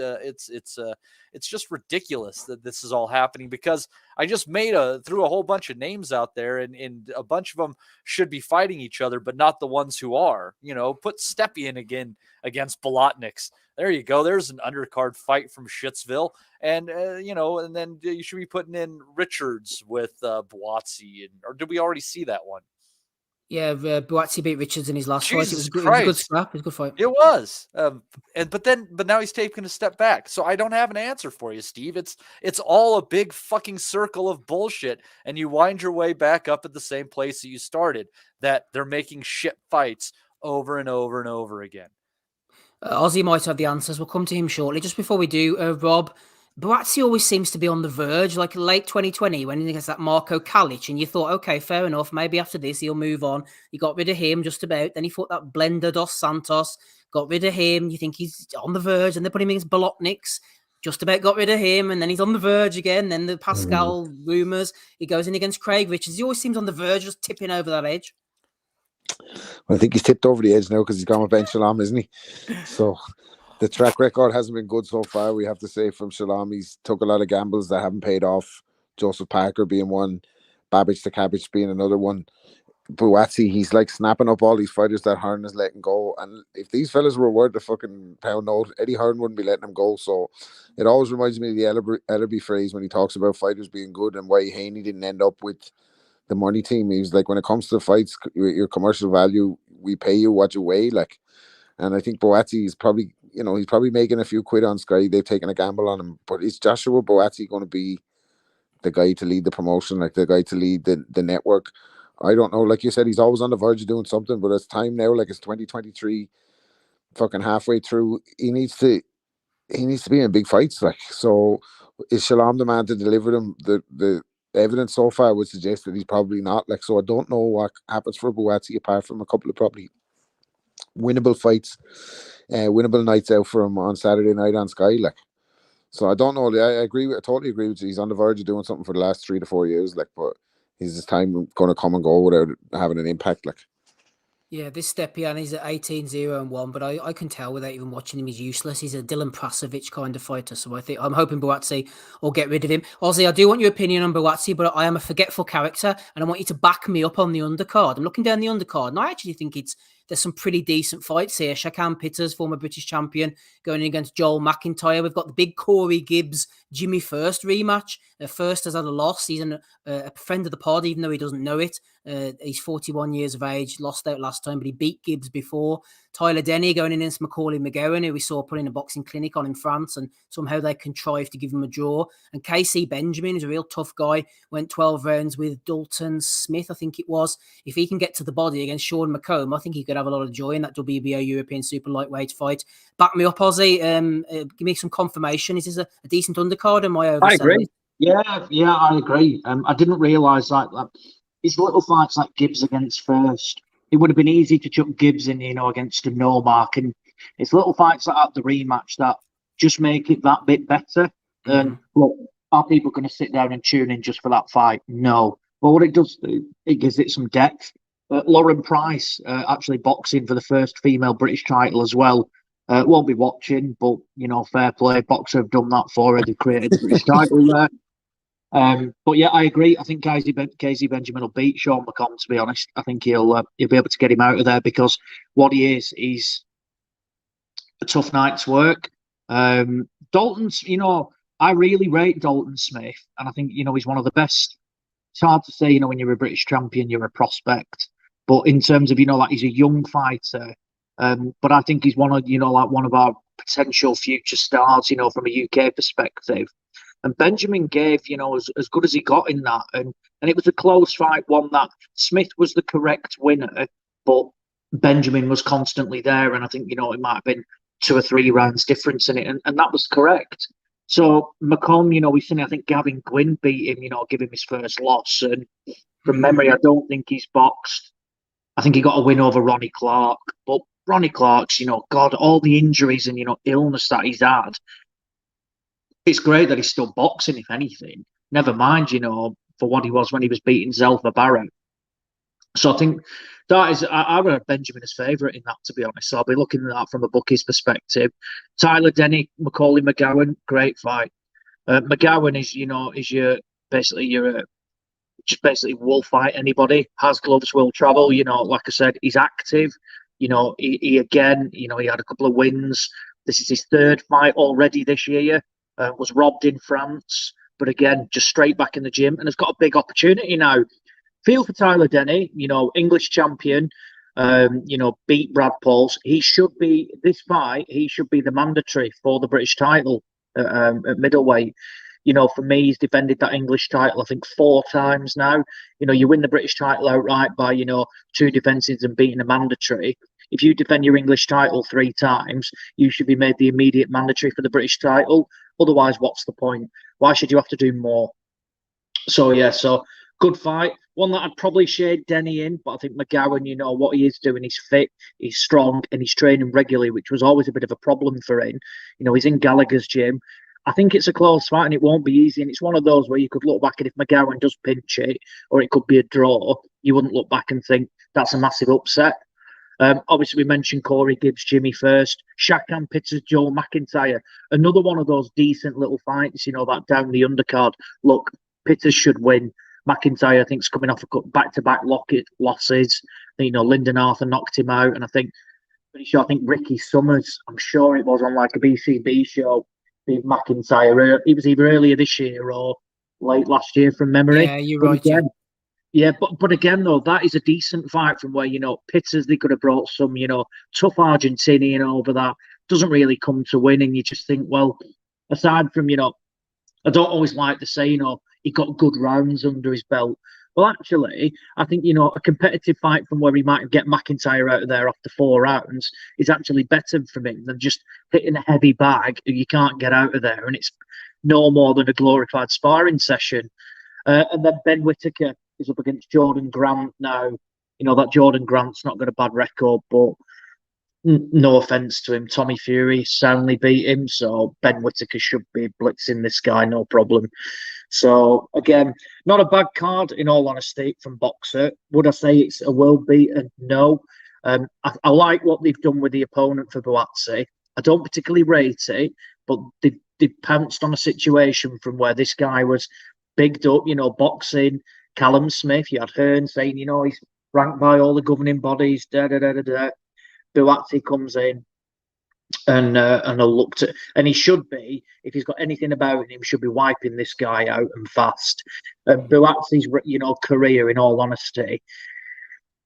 just ridiculous that this is all happening, because I just threw a whole bunch of names out there, and a bunch of them should be fighting each other, but not the ones who are. Put Stepien again against Bolotniks. There you go. There's an undercard fight from Shittsville. And, and then you should be putting in Richards with Boazzi. Or did we already see that one? Yeah, Boazzi beat Richards in his last fight. It was a good scrap. It was a good fight. It was. But now he's taking a step back. So I don't have an answer for you, Steve. It's all a big fucking circle of bullshit. And you wind your way back up at the same place that you started, that they're making shit fights over and over and over again. Ozzy might have the answers. We'll come to him shortly. Just before we do, Rob, Boazzi always seems to be on the verge, like late 2020 when he gets that Marco Kalic, and you thought, okay, fair enough, maybe after this he'll move on. You got rid of him just about. Then he fought that Blender dos Santos, got rid of him. You think he's on the verge, and they put him against Bolotniks, just about got rid of him, and then he's on the verge again. Then the Pascal rumours, he goes in against Craig Richards. He always seems on the verge, just tipping over that edge. Well, I think he's tipped over the edge now because he's gone with Ben Shalom, isn't he? So the track record hasn't been good so far, we have to say, from Shalom. He's took a lot of gambles that haven't paid off. Joseph Parker being one, Babbage to Cabbage being another one. Boazzi, he's like snapping up all these fighters that Hearn is letting go. And if these fellas were worth a fucking pound note, Eddie Hearn wouldn't be letting them go. So it always reminds me of the Ellerby phrase when he talks about fighters being good and why Haney didn't end up with the money team. He was like, when it comes to fights, your commercial value, we pay you what you weigh. Like, and I think Boazzi is probably, he's probably making a few quid on Sky. They've taken a gamble on him. But is Joshua Boazzi going to be the guy to lead the promotion, like the guy to lead the network. I don't know. Like you said, he's always on the verge of doing something, but it's time now. Like it's 2023, fucking halfway through. He needs to be in big fights. Like, so is Shalom the man to deliver them? The evidence so far would suggest that he's probably not. Like, so I don't know what happens for Buatsi apart from a couple of probably winnable fights, winnable nights out for him on Saturday night on Sky. Like, so I don't know. I totally agree with you. He's on the verge of doing something for the last 3 to 4 years. Like, but is his time going to come and go without having an impact? Like, yeah, this Stepian is at 18-0-1, but I can tell without even watching him, he's useless. He's a Dylan Prasovic kind of fighter, so I'm hoping Buatsi will get rid of him. Ozzy, I do want your opinion on Buatsi, but I am a forgetful character, and I want you to back me up on the undercard. I'm looking down the undercard, and I actually think there's some pretty decent fights here. Shakan Pitters, former British champion, going against Joel McIntyre. We've got the big Corey Gibbs, Jimmy First rematch. First has had a loss. He's a friend of the pod, even though he doesn't know it. He's 41 years of age, lost out last time, but he beat Gibbs before. Tyler Denny going in against Macaulay McGowan, who we saw put in a boxing clinic on in France, and somehow they contrived to give him a draw. And KC Benjamin is a real tough guy, went 12 rounds with Dalton Smith, I think it was. If he can get to the body against Sean McComb, I think he could have a lot of joy in that WBO European Super Lightweight fight. Back me up, Ozzy. Give me some confirmation. Is this a decent undercard? Am I overselling? I agree. Yeah, I agree. I didn't realise that it's little fights like Gibbs against First. It would have been easy to chuck Gibbs in, against a no mark, and it's little fights like the rematch that just make it that bit better. And look, are people going to sit down and tune in just for that fight? No. But what it does do, it gives it some depth. Lauren Price actually boxing for the first female British title as well. Won't be watching, but fair play. Boxer have done that for her. They created the British title there. But yeah, I agree. I think KZ Benjamin will beat Sean McComb. To be honest, I think he'll be able to get him out of there because what he is, he's a tough night's work. Dalton's, I really rate Dalton Smith, and I think he's one of the best. It's hard to say, when you're a British champion, you're a prospect. But in terms of, he's a young fighter. But I think he's one of our potential future stars, from a UK perspective. And Benjamin gave, as good as he got in that. And it was a close fight, one that Smith was the correct winner, but Benjamin was constantly there. And I think, it might have been 2 or 3 rounds difference in it. And that was correct. So McComb, we've seen, I think Gavin Gwynn beat him, give him his first loss. And from memory, I don't think he's boxed. I think he got a win over Ronnie Clark. But Ronnie Clark's, God, all the injuries and, illness that he's had. It's great that he's still boxing, if anything. Never mind, for what he was when he was beating Zelfa Barrett. So I think that is, I read Benjamin as favourite in that, to be honest. So I'll be looking at that from a bookie's perspective. Tyler Denny, Macaulay McGowan, great fight. McGowan is, just basically will fight anybody. Has gloves, will travel. Like I said, he's active. He again, he had a couple of wins. This is his 3rd fight already this year. Was robbed in France, but again, just straight back in the gym and has got a big opportunity now. Feel for Tyler Denny, English champion, beat Brad Pauls. He should be the mandatory for the British title at middleweight. For me, he's defended that English title, I think 4 times now. You win the British title outright by, 2 defences and beating a mandatory. If you defend your English title 3 times, you should be made the immediate mandatory for the British title. Otherwise, what's the point? Why should you have to do more? So good fight. One that I'd probably shade Denny in, but I think McGowan, what he is doing, he's fit, he's strong, and he's training regularly, which was always a bit of a problem for him. He's in Gallagher's gym. I think it's a close fight and it won't be easy. And it's one of those where you could look back and if McGowan does pinch it, or it could be a draw, you wouldn't look back and think that's a massive upset. Obviously, we mentioned Corey Gibbs, Jimmy First, Shakan Pitters, Joel McIntyre. Another one of those decent little fights, that down the undercard. Look, Pitters should win. McIntyre, I think, is coming off a back-to-back losses. Lyndon Arthur knocked him out. And I think Ricky Summers, I'm sure it was on like a BCB show, beat McIntyre. It was either earlier this year or late last year from memory. Yeah, you're right. Yeah, but again, though, that is a decent fight from where, Pitters, they could have brought some, tough Argentinian over that. Doesn't really come to win. And you just think, well, aside from, I don't always like to say, he got good rounds under his belt. Well, actually, I think, a competitive fight from where he might get McIntyre out of there after 4 rounds is actually better for him than just hitting a heavy bag and you can't get out of there. And it's no more than a glorified sparring session. And then Ben Whittaker is up against Jordan Grant now. That Jordan Grant's not got a bad record, but no offence to him, Tommy Fury soundly beat him, so Ben Whittaker should be blitzing this guy, no problem. So, again, not a bad card, in all honesty, from Boxer. Would I say it's a world beater? No. I like what they've done with the opponent for Buatsi. I don't particularly rate it, but they pounced on a situation from where this guy was bigged up, boxing, Callum Smith. You had Hearn saying, he's ranked by all the governing bodies, da-da-da-da-da. Buatsi comes in and looked at, and he should be, if he's got anything about him, should be wiping this guy out and fast. Buatsi's, career, in all honesty,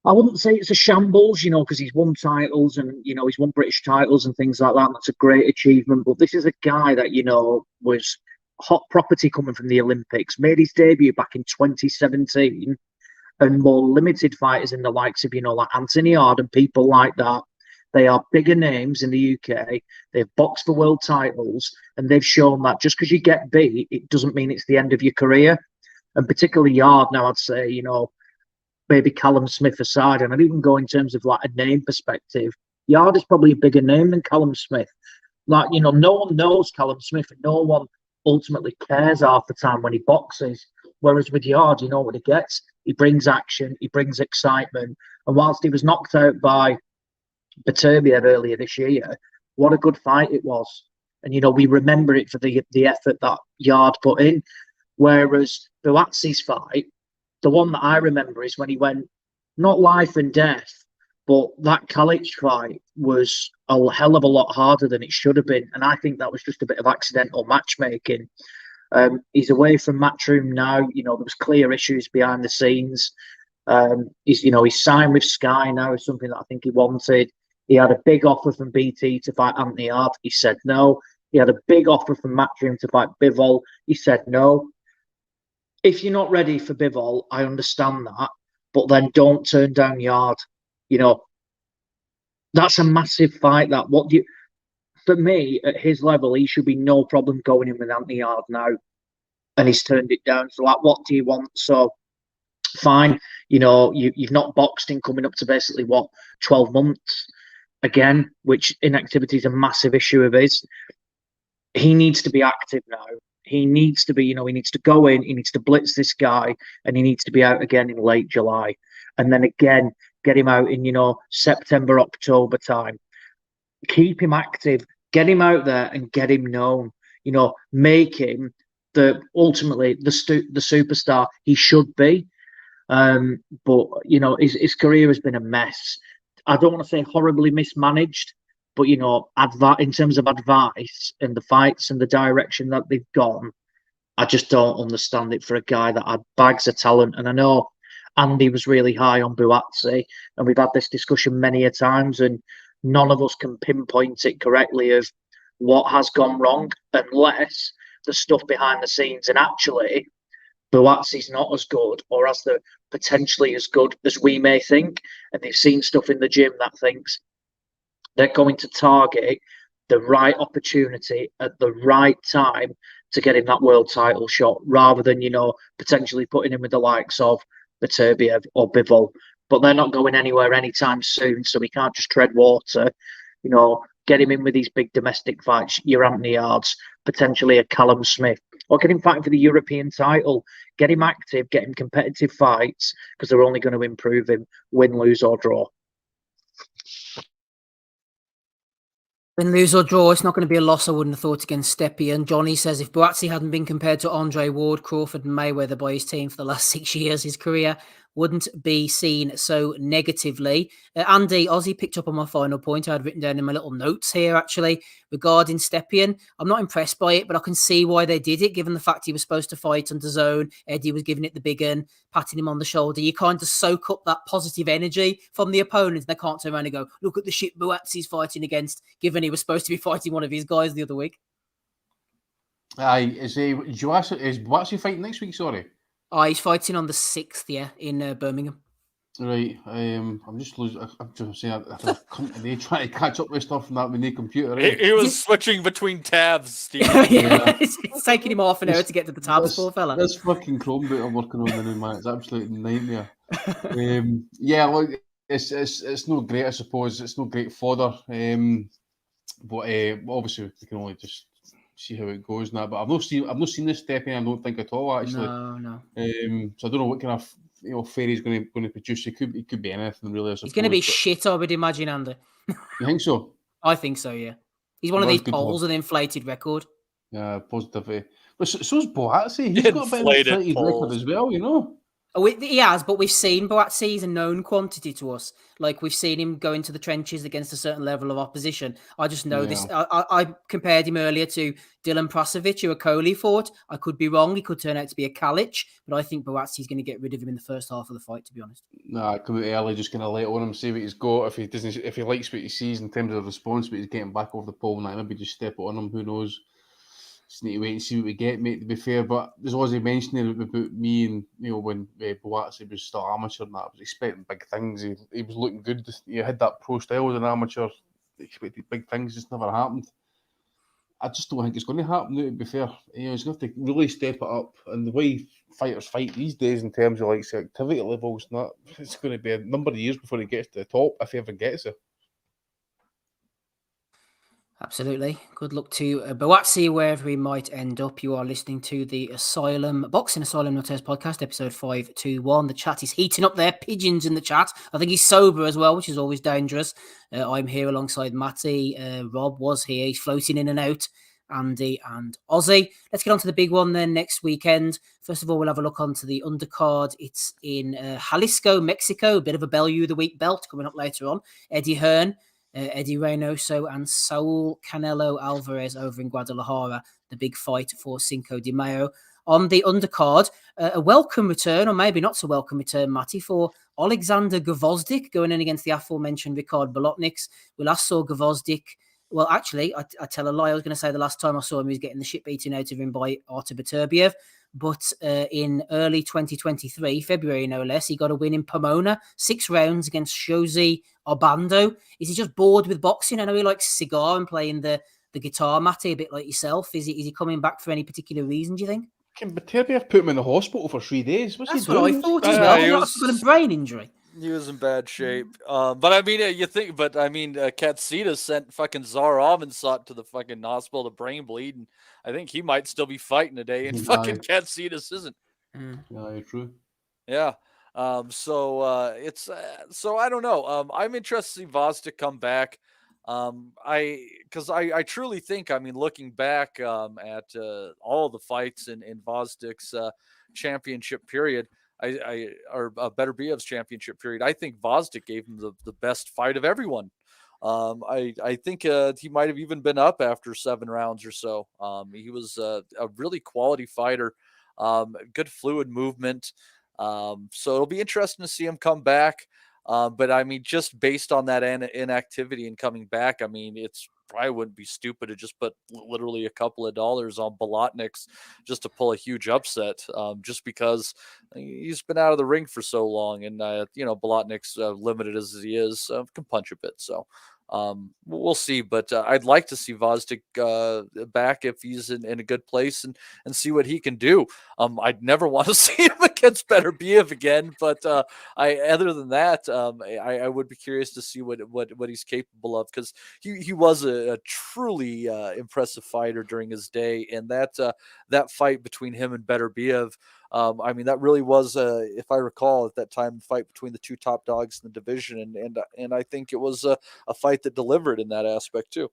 I wouldn't say it's a shambles, because he's won titles and, he's won British titles and things like that. And that's a great achievement. But this is a guy that, was hot property coming from the Olympics, made his debut back in 2017, and more limited fighters in the likes of, like Anthony Hard and people like that. They are bigger names in the UK. They've boxed for world titles, and they've shown that just because you get beat, it doesn't mean it's the end of your career. And particularly Yard now, I'd say, maybe Callum Smith aside, and I'd even go in terms of like a name perspective. Yard is probably a bigger name than Callum Smith. Like, no one knows Callum Smith, and no one ultimately cares half the time when he boxes. Whereas with Yard, you know what he gets. He brings action, he brings excitement. And whilst he was knocked out by Beterbiev earlier this year, what a good fight it was. And, we remember it for the effort that Yard put in. Whereas Buatsi's fight, the one that I remember is when he went, not life and death, but that Kalic fight was a hell of a lot harder than it should have been. And I think that was just a bit of accidental matchmaking. He's away from Matchroom now. There was clear issues behind the scenes. He's signed with Sky now, something that I think he wanted. He had a big offer from BT to fight Anthony Hart. He said no. He had a big offer from Matchroom to fight Bivol. He said no. If you're not ready for Bivol, I understand that, but then don't turn down Yard. That's a massive fight. For me, at his level, he should be no problem going in with Anthony Hard now, and he's turned it down. So, what do you want? So, fine. You've not boxed in coming up to basically 12 months again, which inactivity is a massive issue of his. He needs to be active now. He needs to be, he needs to go in, he needs to blitz this guy, and he needs to be out again in late July. And then again, get him out in, September, October time. Keep him active, get him out there and get him known. Make him ultimately the superstar he should be. But, his career has been a mess. I don't want to say horribly mismanaged, but, in terms of advice and the fights and the direction that they've gone, I just don't understand it for a guy that had bags of talent. And I know Andy was really high on Buatsi, and we've had this discussion many a times, and none of us can pinpoint it correctly of what has gone wrong, unless the stuff behind the scenes. And actually, Buatsi's not as good, or as the potentially as good as we may think. And they've seen stuff in the gym that thinks they're going to target the right opportunity at the right time to get him that world title shot, rather than, potentially putting him with the likes of Beterbiev or Bivol. But they're not going anywhere anytime soon, so we can't just tread water. Get him in with these big domestic fights, your Anthony Yards, potentially a Callum Smith, or get him fighting for the European title. Get him active, get him competitive fights, because they're only going to improve him, win, lose or draw. Win, lose or draw, it's not going to be a loss, I wouldn't have thought, against Stepien. Johnny says if Buatsi hadn't been compared to Andre Ward, Crawford and Mayweather by his team for the last 6 years, his career wouldn't be seen so negatively. Andy, Ozzy picked up on my final point I had written down in my little notes here, actually, regarding Stepien. I'm not impressed by it, but I can see why they did it, given the fact he was supposed to fight under zone. Eddie was giving it the big un, patting him on the shoulder. You kind of soak up that positive energy from the opponent. They can't turn around and go, look at the shit Buatsi's fighting against, given he was supposed to be fighting one of his guys the other week. Aye, is Boatsy fighting next week? Sorry. He's fighting on the 6th, in Birmingham. Right. I'm just losing. I'm just saying, they trying to catch up with stuff from that with the computer. He was switching between tabs, Steve. Yeah. It's taking him half an hour to get to the tabs, poor fella. This fucking Chrome boot I'm working on now, man. It's absolute nightmare. Yeah, look, it's no great, I suppose. It's no great fodder. But obviously we can only just see how it goes now. But I've not seen this stepping. I don't think at all actually. No. So I don't know what kind of fairy's going to produce. It could be anything really. He's going to be shit, I would imagine, Andy. You think so? I think so. Yeah. He's one of these polls with an inflated record. Yeah, positive. But so's Boatsy. He's got a bit of an inflated record as well, you know. He has, but we've seen Boatsy. He's a known quantity to us. Like, we've seen him go into the trenches against a certain level of opposition. I just know this. I compared him earlier to Dylan Prasovic, who Okoli fought. I could be wrong. He could turn out to be a Kalic, but I think Boatsy's going to get rid of him in the first half of the fight, to be honest. Nah, come out early, just going to let on him, see what he's got. If he likes what he sees in terms of the response, but he's getting back over the pole, now maybe just step on him. Who knows? Just need to wait and see what we get, mate, to be fair. But there's always a mention about me and, when Boatsy was still amateur and that, I was expecting big things. He was looking good. He had that pro style as an amateur. Expected big things, just never happened. I just don't think it's going to happen now, to be fair. He's going to have to really step it up. And the way fighters fight these days in terms of like activity levels, it's going to be a number of years before he gets to the top, if he ever gets it. Absolutely. Good luck to Boatsy, wherever he might end up. You are listening to the Boxing Asylum NUTHOUSE podcast, episode 521. The chat is heating up there. Pigeons in the chat. I think he's sober as well, which is always dangerous. I'm here alongside Matty. Rob was here. He's floating in and out. Andy and Ozzy. Let's get on to the big one then next weekend. First of all, we'll have a look onto the undercard. It's in Jalisco, Mexico. A bit of a Bellew of the Week belt coming up later on. Eddie Hearn, Eddie Reynoso and Saul Canelo Alvarez over in Guadalajara, the big fight for Cinco de Mayo. On the undercard, a welcome return, or maybe not so welcome return, Matty, for Alexander Gvozdyk going in against the aforementioned Ricard Bolotniks. We last saw Gvozdyk. Well, actually, I tell a lie. I was going to say the last time I saw him, he was getting the shit beaten out of him by Artur Beterbiev. But in early 2023, February no less, he got a win in Pomona, 6 rounds against Jose Obando. Is he just bored with boxing? I know he likes a cigar and playing the guitar, Matty, a bit like yourself. Is he coming back for any particular reason, do you think? Can Beterbiev put him in the hospital for 3 days? That's what I thought as well. He was got a brain injury. He was in bad shape. But I mean, Katsita sent fucking Zarov and sought to the fucking hospital to brain bleed, and I think he might still be fighting today, and fucking Katsitas isn't. Yeah, true. Yeah. So I don't know. I'm interested to see Gvozdyk come back. Because I truly think, I mean, looking back at all the fights in Gvozdyk's championship period, or Beterbiev's championship period, I think Gvozdyk gave him the best fight of everyone. I think he might have even been up after 7 rounds or so. He was a really quality fighter, good fluid movement. So it'll be interesting to see him come back. But I mean, just based on that inactivity and coming back, I mean, it's probably wouldn't be stupid to just put literally a couple of dollars on Bolotniks just to pull a huge upset, just because he's been out of the ring for so long, and Bolotniks, limited as he is, can punch a bit. So we'll see, but I'd like to see Gvozdyk back if he's in a good place and see what he can do. I'd never want to see him against Beterbiev again, but other than that, I would be curious to see what he's capable of, because he was a truly impressive fighter during his day, and that fight between him and Beterbiev, I mean, that really was, if I recall at that time, the fight between the 2 top dogs in the division, and I think it was a fight that delivered in that aspect too.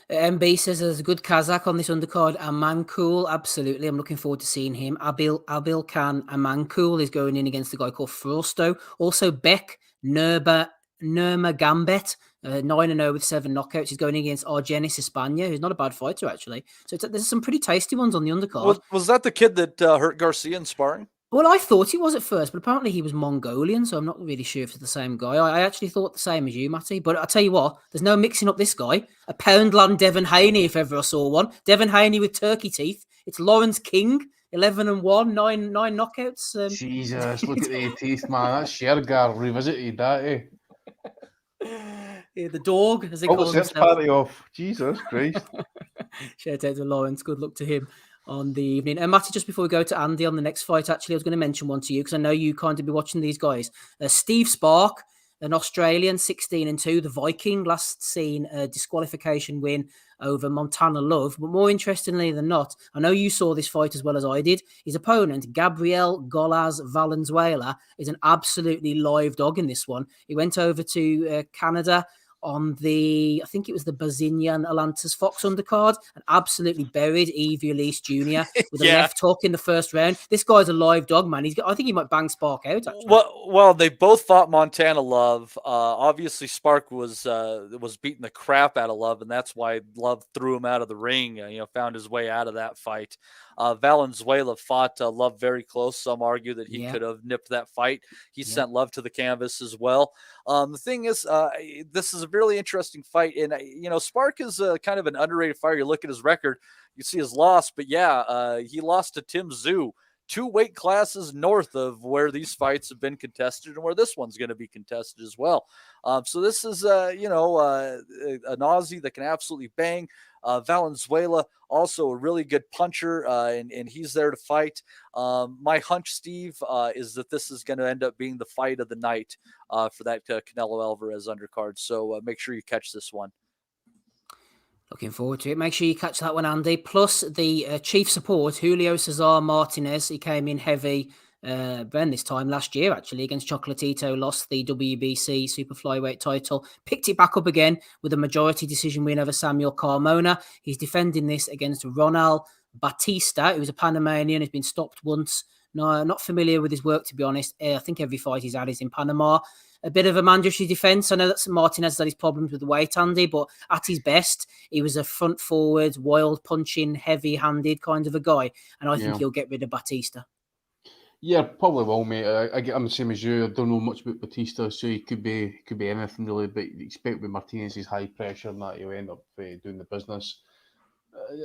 MB says there's a good Kazakh on this undercard. Amankul, absolutely. I'm looking forward to seeing him. Abilkan Amankul is going in against a guy called Frosto. Also, Beck Nurmagomedov, 9-0 with 7 knockouts. He's going against Argenis Espana, who's not a bad fighter, actually. So there's some pretty tasty ones on the undercard. Was that the kid that hurt Garcia in sparring? Well, I thought he was at first, but apparently he was Mongolian, so I'm not really sure if it's the same guy. I actually thought the same as you, Matty. But I'll tell you what, there's no mixing up this guy. A Poundland Devon Haney, if ever I saw one. Devon Haney with turkey teeth. It's Lawrence King, 11-1, nine knockouts. Jesus, look at the teeth, man. That's Shergar revisited that, eh? Yeah, the dog, as they What call was this himself. party off? Jesus Christ. Shout out to Lawrence. Good luck to him on the evening. And Matty, just before we go to Andy on the next fight, actually, I was going to mention one to you because I know you kind of be watching these guys. Steve Spark, an Australian, 16-2, the Viking, last seen a disqualification win over Montana Love. But more interestingly than not, I know you saw this fight as well as I did. His opponent, Gabriel Golaz Valenzuela, is an absolutely live dog in this one. He went over to Canada on the, I think it was the Bazinian Alantas Fox undercard, and absolutely buried Evie Elise Jr. with a left hook in the first round. This guy's a live dog, man. I think he might bang Spark out, actually. Well, they both fought Montana Love. Obviously, Spark was beating the crap out of Love, and that's why Love threw him out of the ring. Found his way out of that fight. Valenzuela fought Love very close. Some argue that he could have nipped that fight. He sent Love to the canvas as well. The thing is, this is a really interesting fight. And, Spark is kind of an underrated fighter. You look at his record, you see his loss. But, he lost to Tim Zhu, 2 weight classes north of where these fights have been contested and where this one's going to be contested as well. So this is, an Aussie that can absolutely bang. Valenzuela, also a really good puncher, and he's there to fight. My hunch, Steve, is that this is going to end up being the fight of the night for that Canelo Alvarez undercard. So make sure you catch this one. Looking forward to it. Make sure you catch that one, Andy. Plus the chief support, Julio Cesar Martinez. He came in heavy around this time last year, actually, against Chocolatito, lost the WBC super flyweight title, picked it back up again with a majority decision win over Samuel Carmona. He's defending this against Ronald Batista, who's a Panamanian. He's been stopped once. No, not familiar with his work, to be honest. I think every fight he's had is in Panama. A bit of a mandatory defense. I know that Martinez had his problems with the weight, Andy, but at his best, he was a front forward, wild punching, heavy-handed kind of a guy. And I think he'll get rid of Batista. Yeah, probably will, mate. I'm the same as you. I don't know much about Batista, so he could be anything really. But you expect with Martinez's high pressure and that he'll end up doing the business.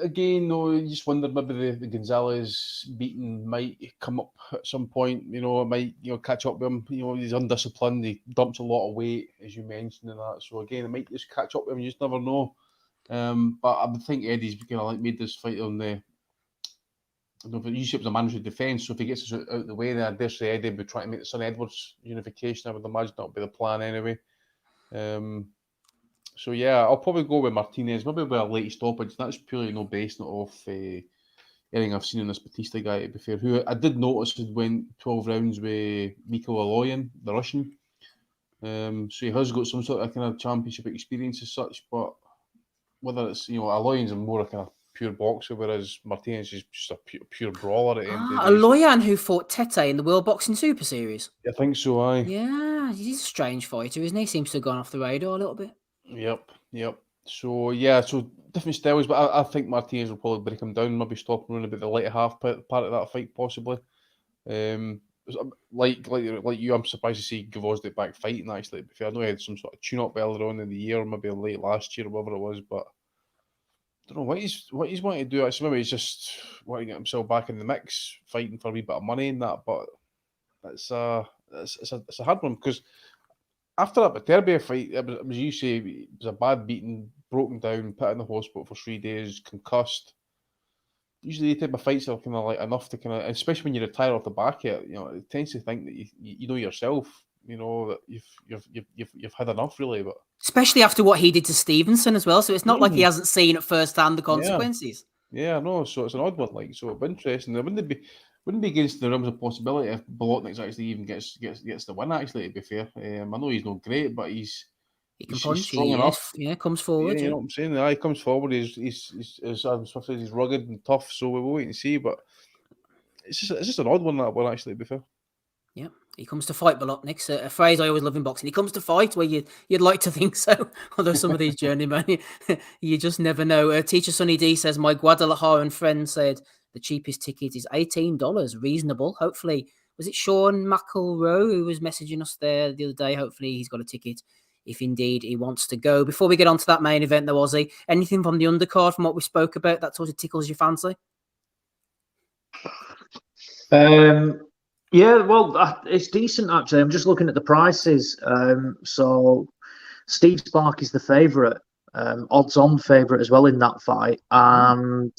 Again, no, you just wonder maybe the Gonzalez beating might come up at some point. It might catch up with him. He's undisciplined. He dumps a lot of weight, as you mentioned, and that. So again, it might just catch up with him. You just never know. But I would think Eddie's kind of made this fight on the. I don't know if it was a mandatory defence, so if he gets us out of the way, then I dare say Eddie would be trying to make the Son Edwards unification. I would imagine that would be the plan anyway. So yeah, I'll probably go with Martinez, maybe with a late stoppage. That's purely basing it off anything I've seen in this Batista guy, to be fair, who I did notice had went 12 rounds with Mikko Aloyan, the Russian. So he has got some sort of kind of championship experience as such, but whether it's, Aloyan's a more kind of pure boxer, whereas Martinez is just a pure brawler at the end of the day. Aloyan, who fought Tete in the World Boxing Super Series. I think so, aye. Yeah, he's a strange fighter, isn't he? Seems to have gone off the radar a little bit. Yep. So different styles, but I think Martinez will probably break him down, maybe stop him around about the later half part of that fight, possibly. Like you, I'm surprised to see Gvozdyk back fighting, actually. I know he had some sort of tune-up earlier on in the year, maybe late last year or whatever it was, but I don't know what he's wanting to do. Actually, maybe he's just wanting to get himself back in the mix, fighting for a wee bit of money and that, but it's a hard one, because after that Viterbi fight, it was you say, it was a bad beating, broken down, put in the hospital for 3 days, concussed. Usually, the type of fights are kind of like enough to kind of, especially when you retire off the back of it, it tends to think that you know yourself, that you've had enough, really. But especially after what he did to Stevenson as well, so it's not like he hasn't seen at first hand the consequences. Yeah, no. So it's an odd one, so it'd be interesting. It wouldn't be against the realms of possibility if Bolotnik's actually even gets the win. Actually, to be fair, I know he's not great, but he can punch. Strong enough. Yeah, comes forward. Yeah, you know what I'm saying. He comes forward. He's Adam Smith says, he's rugged and tough. So we'll wait and see. But it's just an odd one, that one, actually, to be fair. Yeah, he comes to fight, Bolotnik's a phrase I always love in boxing. He comes to fight, where you'd like to think so. Although some of these journeymen, you just never know. Teacher Sonny D says, my Guadalajaran friend said The cheapest ticket is $18, reasonable. Hopefully, was it Sean McElroy who was messaging us there the other day? Hopefully, he's got a ticket if indeed he wants to go. Before we get on to that main event, though, Ozzy, anything from the undercard from what we spoke about that sort of tickles your fancy? Yeah, well, it's decent actually. I'm just looking at the prices. So Steve Spark is the favourite, odds-on favourite as well in that fight, and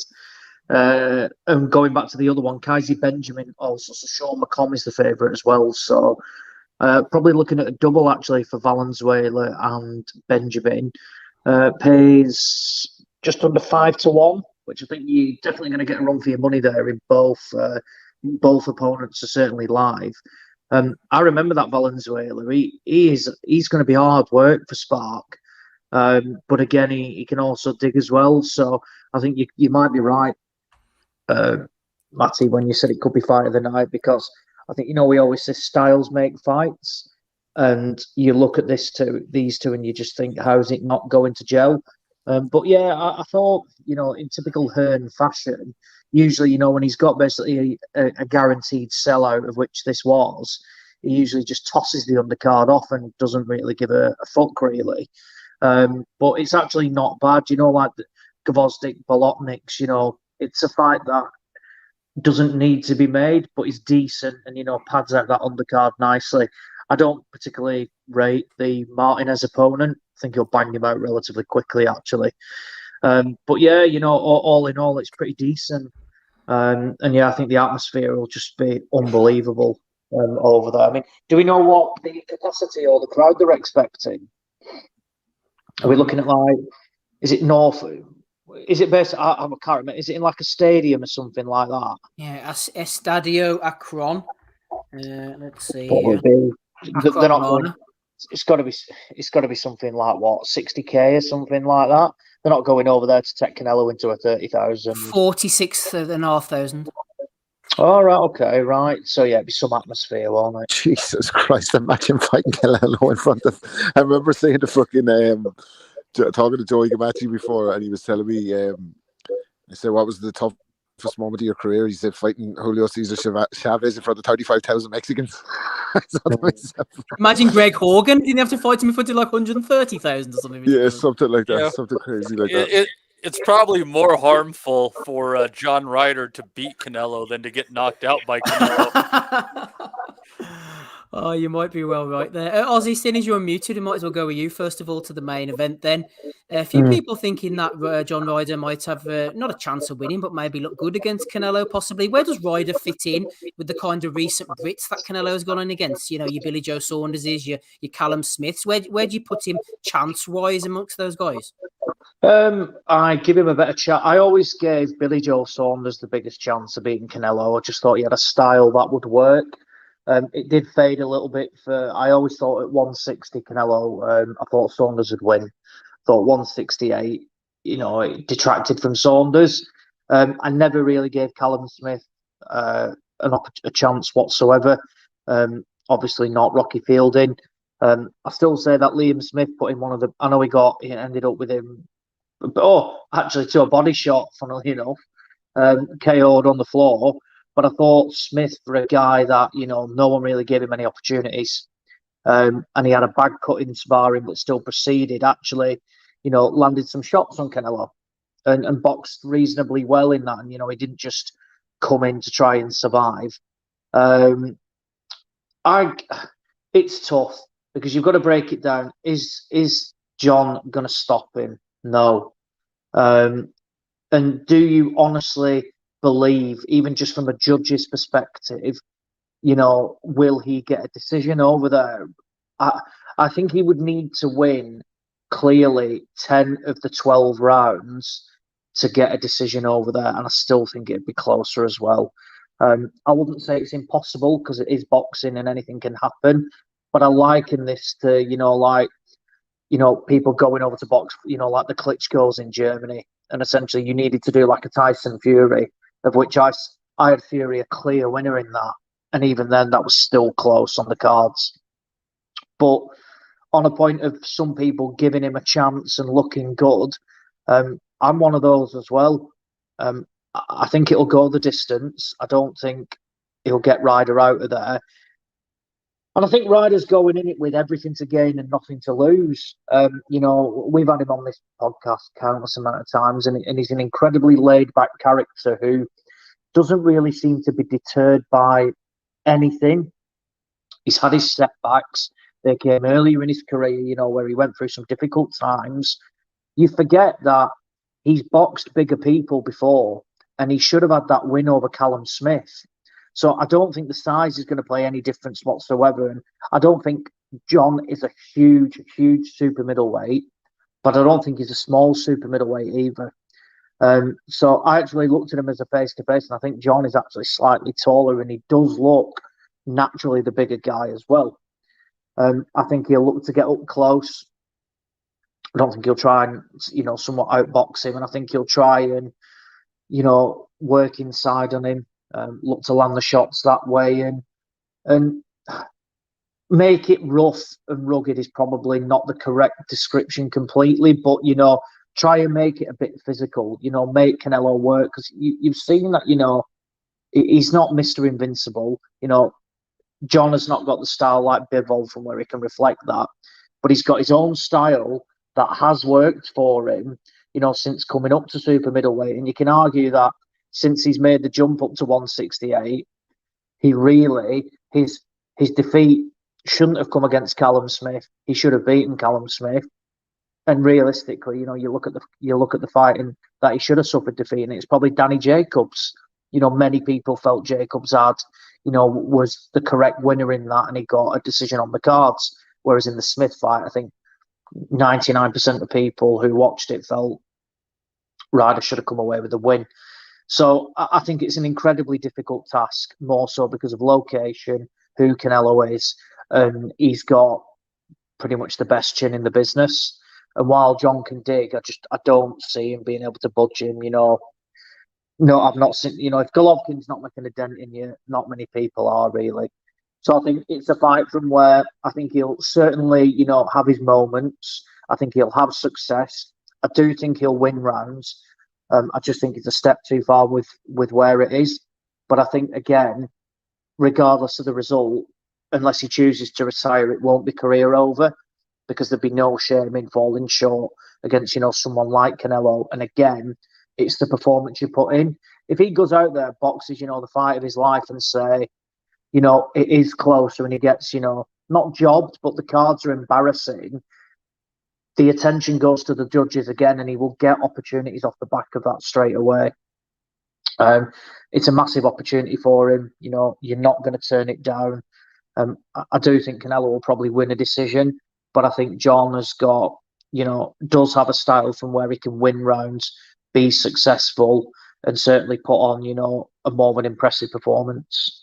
going back to the other one, Kaisi Benjamin also. So Sean McComb is the favourite as well. So probably looking at a double actually for Valenzuela and Benjamin. Pays just under 5-1, which I think you're definitely going to get a run for your money there in both. Both opponents are certainly live. I remember that Valenzuela. He's going to be hard work for Spark, but again, he can also dig as well. So I think you might be right, Matty, when you said it could be fight of the night, because I think we always say styles make fights, and you look at these two, and you just think, how's it not going to gel? But yeah, I thought, in typical Hearn fashion, usually, when he's got basically a guaranteed sellout, of which this was, he usually just tosses the undercard off and doesn't really give a fuck, really. But it's actually not bad, like the Gvozdyk Bolotniks, it's a fight that doesn't need to be made, but is decent and, pads out that undercard nicely. I don't particularly rate the Martinez opponent. I think he'll bang him out relatively quickly, actually. But yeah, all in all, it's pretty decent. And yeah, I think the atmosphere will just be unbelievable over there. I mean, do we know what the capacity or the crowd they're expecting? Are we looking at is it North? Is it based? I can't remember. Is it in like a stadium or something like that? Yeah, Estadio Akron. Let's see. What would be? They're not going. It's got to be something like what, 60K or something like that. They're not going over there to take Canelo into a 30,000. 46,500. Oh, right, okay, right. So, yeah, it'd be some atmosphere, won't it? Jesus Christ, imagine fighting Canelo in front of... I remember saying to fucking... talking to Joey Gamachi before, and he was telling me... I said, what was the toughest moment of your career? He said, fighting Julio Cesar Chavez in front of 35,000 Mexicans. Imagine Greg Hogan. Didn't have to fight him in front of like 130,000 or something. Yeah, something like that. Yeah. Something crazy like that. It's probably more harmful for John Ryder to beat Canelo than to get knocked out by Canelo. Oh, you might be well right there. Ozzy, seeing as you're unmuted, we might as well go with you first of all to the main event then. A few people thinking that John Ryder might have not a chance of winning, but maybe look good against Canelo possibly. Where does Ryder fit in with the kind of recent Brits that Canelo has gone on against? Your Billy Joe Saunderses, your Callum Smiths. Where do you put him chance-wise amongst those guys? I give him a better chance. I always gave Billy Joe Saunders the biggest chance of beating Canelo. I just thought he had a style that would work. It did fade a little bit. I always thought at 160 Canelo, I thought Saunders would win. Thought 168, it detracted from Saunders. I never really gave Callum Smith a chance whatsoever. Obviously not Rocky Fielding. I still say that Liam Smith put in one of the... I know he ended up with him... actually to a body shot, funnily enough. KO'd on the floor. But I thought Smith, for a guy that, no one really gave him any opportunities, and he had a bag cut in sparring, but still proceeded, actually, landed some shots on Canelo and boxed reasonably well in that. And, he didn't just come in to try and survive. It's tough because you've got to break it down. Is John going to stop him? No. And do you honestly believe, even just from a judge's perspective, will he get a decision over there? I think he would need to win clearly 10 of the 12 rounds to get a decision over there, and I still think it'd be closer as well. I wouldn't say it's impossible because it is boxing and anything can happen, but I liken this to, people going over to box, like the Klitschko's in Germany, and essentially you needed to do like a Tyson Fury, of which I had Fury a clear winner in that. And even then, that was still close on the cards. But on a point of some people giving him a chance and looking good, I'm one of those as well. I think it'll go the distance. I don't think he'll get Ryder out of there. And I think Ryder's going in it with everything to gain and nothing to lose. We've had him on this podcast countless amount of times, and he's an incredibly laid-back character who doesn't really seem to be deterred by anything. He's had his setbacks. They came earlier in his career, where he went through some difficult times. You forget that he's boxed bigger people before, and he should have had that win over Callum Smith. So I don't think the size is going to play any difference whatsoever. And I don't think John is a huge, huge super middleweight, but I don't think he's a small super middleweight either. So I actually looked at him as a face-to-face, and I think John is actually slightly taller, and he does look naturally the bigger guy as well. I think he'll look to get up close. I don't think he'll try and, somewhat outbox him, and I think he'll try and, work inside on him. Look to land the shots that way and make it rough and rugged is probably not the correct description completely, but try and make it a bit physical. Make Canelo work, because you've seen that he's not Mr. Invincible. John has not got the style like Bivol from where he can reflect that, but he's got his own style that has worked for him. Since coming up to super middleweight, and you can argue that since he's made the jump up to 168, he really his defeat shouldn't have come against Callum Smith. He should have beaten Callum Smith. And realistically, you look at the fighting that he should have suffered defeat, and it's probably Danny Jacobs. Many people felt Jacobs was the correct winner in that, and he got a decision on the cards. Whereas in the Smith fight, I think 99% of people who watched it felt Ryder should have come away with a win. So I think it's an incredibly difficult task, more so because of location, who Canelo is, and he's got pretty much the best chin in the business. And while John can dig, I don't see him being able to budge him. No, I've not seen. If Golovkin's not making a dent in you, not many people are really. So I think it's a fight from where I think he'll certainly, have his moments. I think he'll have success. I do think he'll win rounds. I just think it's a step too far with where it is. But I think, again, regardless of the result, unless he chooses to retire, it won't be career over, because there'd be no shame in falling short against, someone like Canelo. And again, it's the performance you put in. If he goes out there, boxes, the fight of his life, and say, it is closer, and he gets, not jobbed, but the cards are embarrassing, the attention goes to the judges again, and he will get opportunities off the back of that straight away. It's a massive opportunity for him. You're not going to turn it down. I do think Canelo will probably win a decision, but I think John has got, does have a style from where he can win rounds, be successful, and certainly put on, a more of an impressive performance.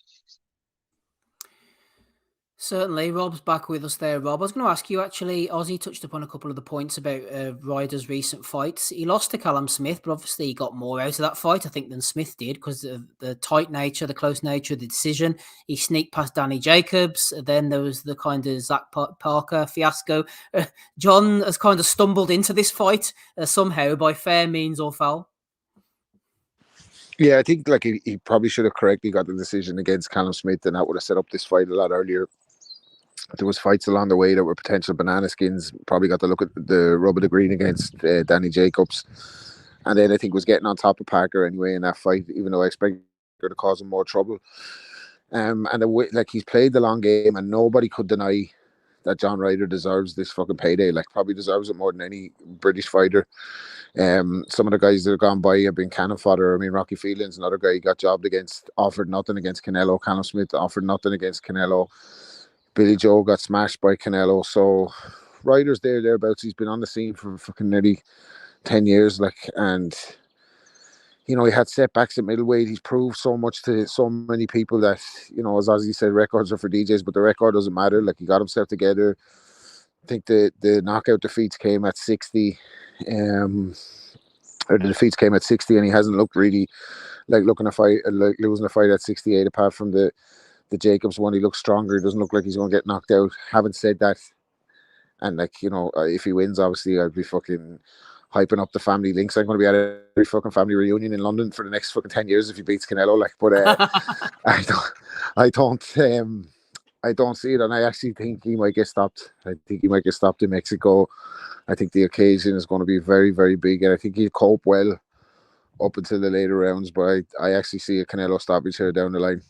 Certainly. Rob's back with us there, Rob. I was going to ask you, actually, Ozzy touched upon a couple of the points about Ryder's recent fights. He lost to Callum Smith, but obviously he got more out of that fight, I think, than Smith did, because of the tight nature, the close nature of the decision. He sneaked past Danny Jacobs. Then there was the kind of Zach Parker fiasco. John has kind of stumbled into this fight somehow, by fair means or foul. Yeah, I think he probably should have correctly got the decision against Callum Smith, and that would have set up this fight a lot earlier. There was fights along the way that were potential banana skins. Probably got to look at the rub of the green against Danny Jacobs, and then I think was getting on top of Parker anyway in that fight, even though I expected her to cause him more trouble. And he's played the long game, and nobody could deny that John Ryder deserves this fucking payday. Probably deserves it more than any British fighter. Some of the guys that have gone by have been cannon fodder. I mean, Rocky Fielding's another guy he got jobbed against, offered nothing against Canelo. Callum Smith offered nothing against Canelo. Billy Joe got smashed by Canelo. So Ryder's thereabouts. He's been on the scene for fucking nearly 10 years, and he had setbacks at middleweight. He's proved so much to so many people that, as Ozzy said, records are for DJs, but the record doesn't matter. He got himself together. I think the knockout defeats came at 60. Or the defeats came at 60, and he hasn't looked really like losing a fight at 68, apart from the Jacobs one. He looks stronger. He doesn't look like he's going to get knocked out. Having said that, and if he wins, obviously I'd be fucking hyping up the family links. I'm going to be at every fucking family reunion in London for the next fucking 10 years if he beats Canelo. Like, but I don't see it, and I actually think he might get stopped. I think he might get stopped in Mexico. I think the occasion is going to be very, very big, and I think he'll cope well up until the later rounds. But I actually see a Canelo stoppage here down the line.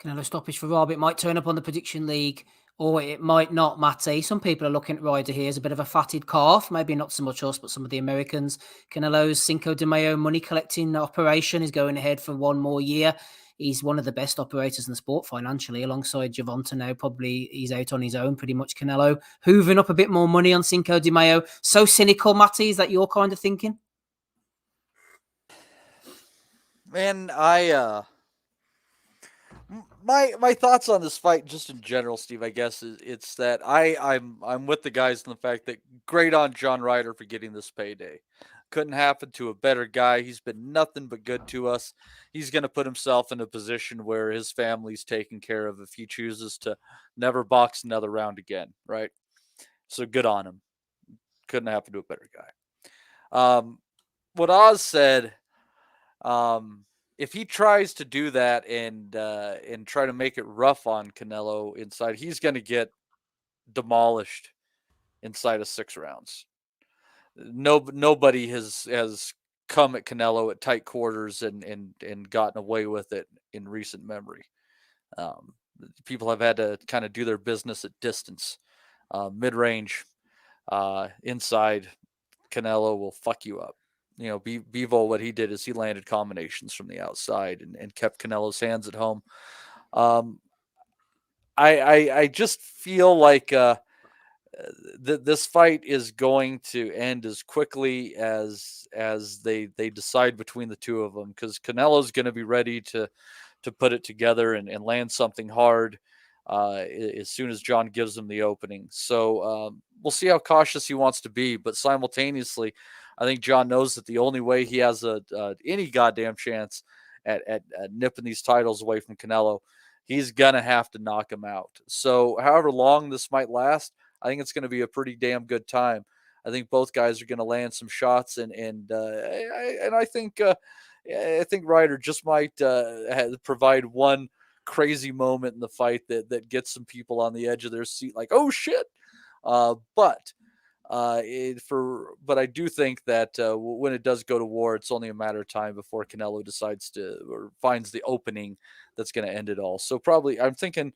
Canelo stoppage for Rob. It might turn up on the prediction league, or it might not, Matty. Some people are looking at Ryder here as a bit of a fatted calf. Maybe not so much us, but some of the Americans. Canelo's Cinco de Mayo money collecting operation is going ahead for one more year. He's one of the best operators in the sport financially, alongside Gervonta now. Probably he's out on his own pretty much, Canelo. Hoovering up a bit more money on Cinco de Mayo. So cynical, Matty. Is that your kind of thinking? Man, my thoughts on this fight, just in general, Steve, I guess it's that I'm with the guys in the fact that great on John Ryder for getting this payday. Couldn't happen to a better guy. He's been nothing but good to us. He's going to put himself in a position where his family's taken care of if he chooses to never box another round again, right? So good on him. Couldn't happen to a better guy. What Oz said, if he tries to do that and try to make it rough on Canelo inside, he's going to get demolished inside of 6 rounds. Nobody has come at Canelo at tight quarters and gotten away with it in recent memory. People have had to kind of do their business at distance. Mid-range, inside, Canelo will fuck you up. You know, Bivol, what he did is he landed combinations from the outside and kept Canelo's hands at home. I just feel like this fight is going to end as quickly as they decide between the two of them, because Canelo's going to be ready to put it together and land something hard as soon as John gives him the opening. So we'll see how cautious he wants to be, but simultaneously, I think John knows that the only way he has any goddamn chance at nipping these titles away from Canelo, he's gonna have to knock him out. So however long this might last, I think it's going to be a pretty damn good time. I think both guys are going to land some shots, and I think Ryder just might provide one crazy moment in the fight that gets some people on the edge of their seat, like, oh shit. But I do think that when it does go to war, it's only a matter of time before Canelo decides to or finds the opening that's going to end it all. So I'm thinking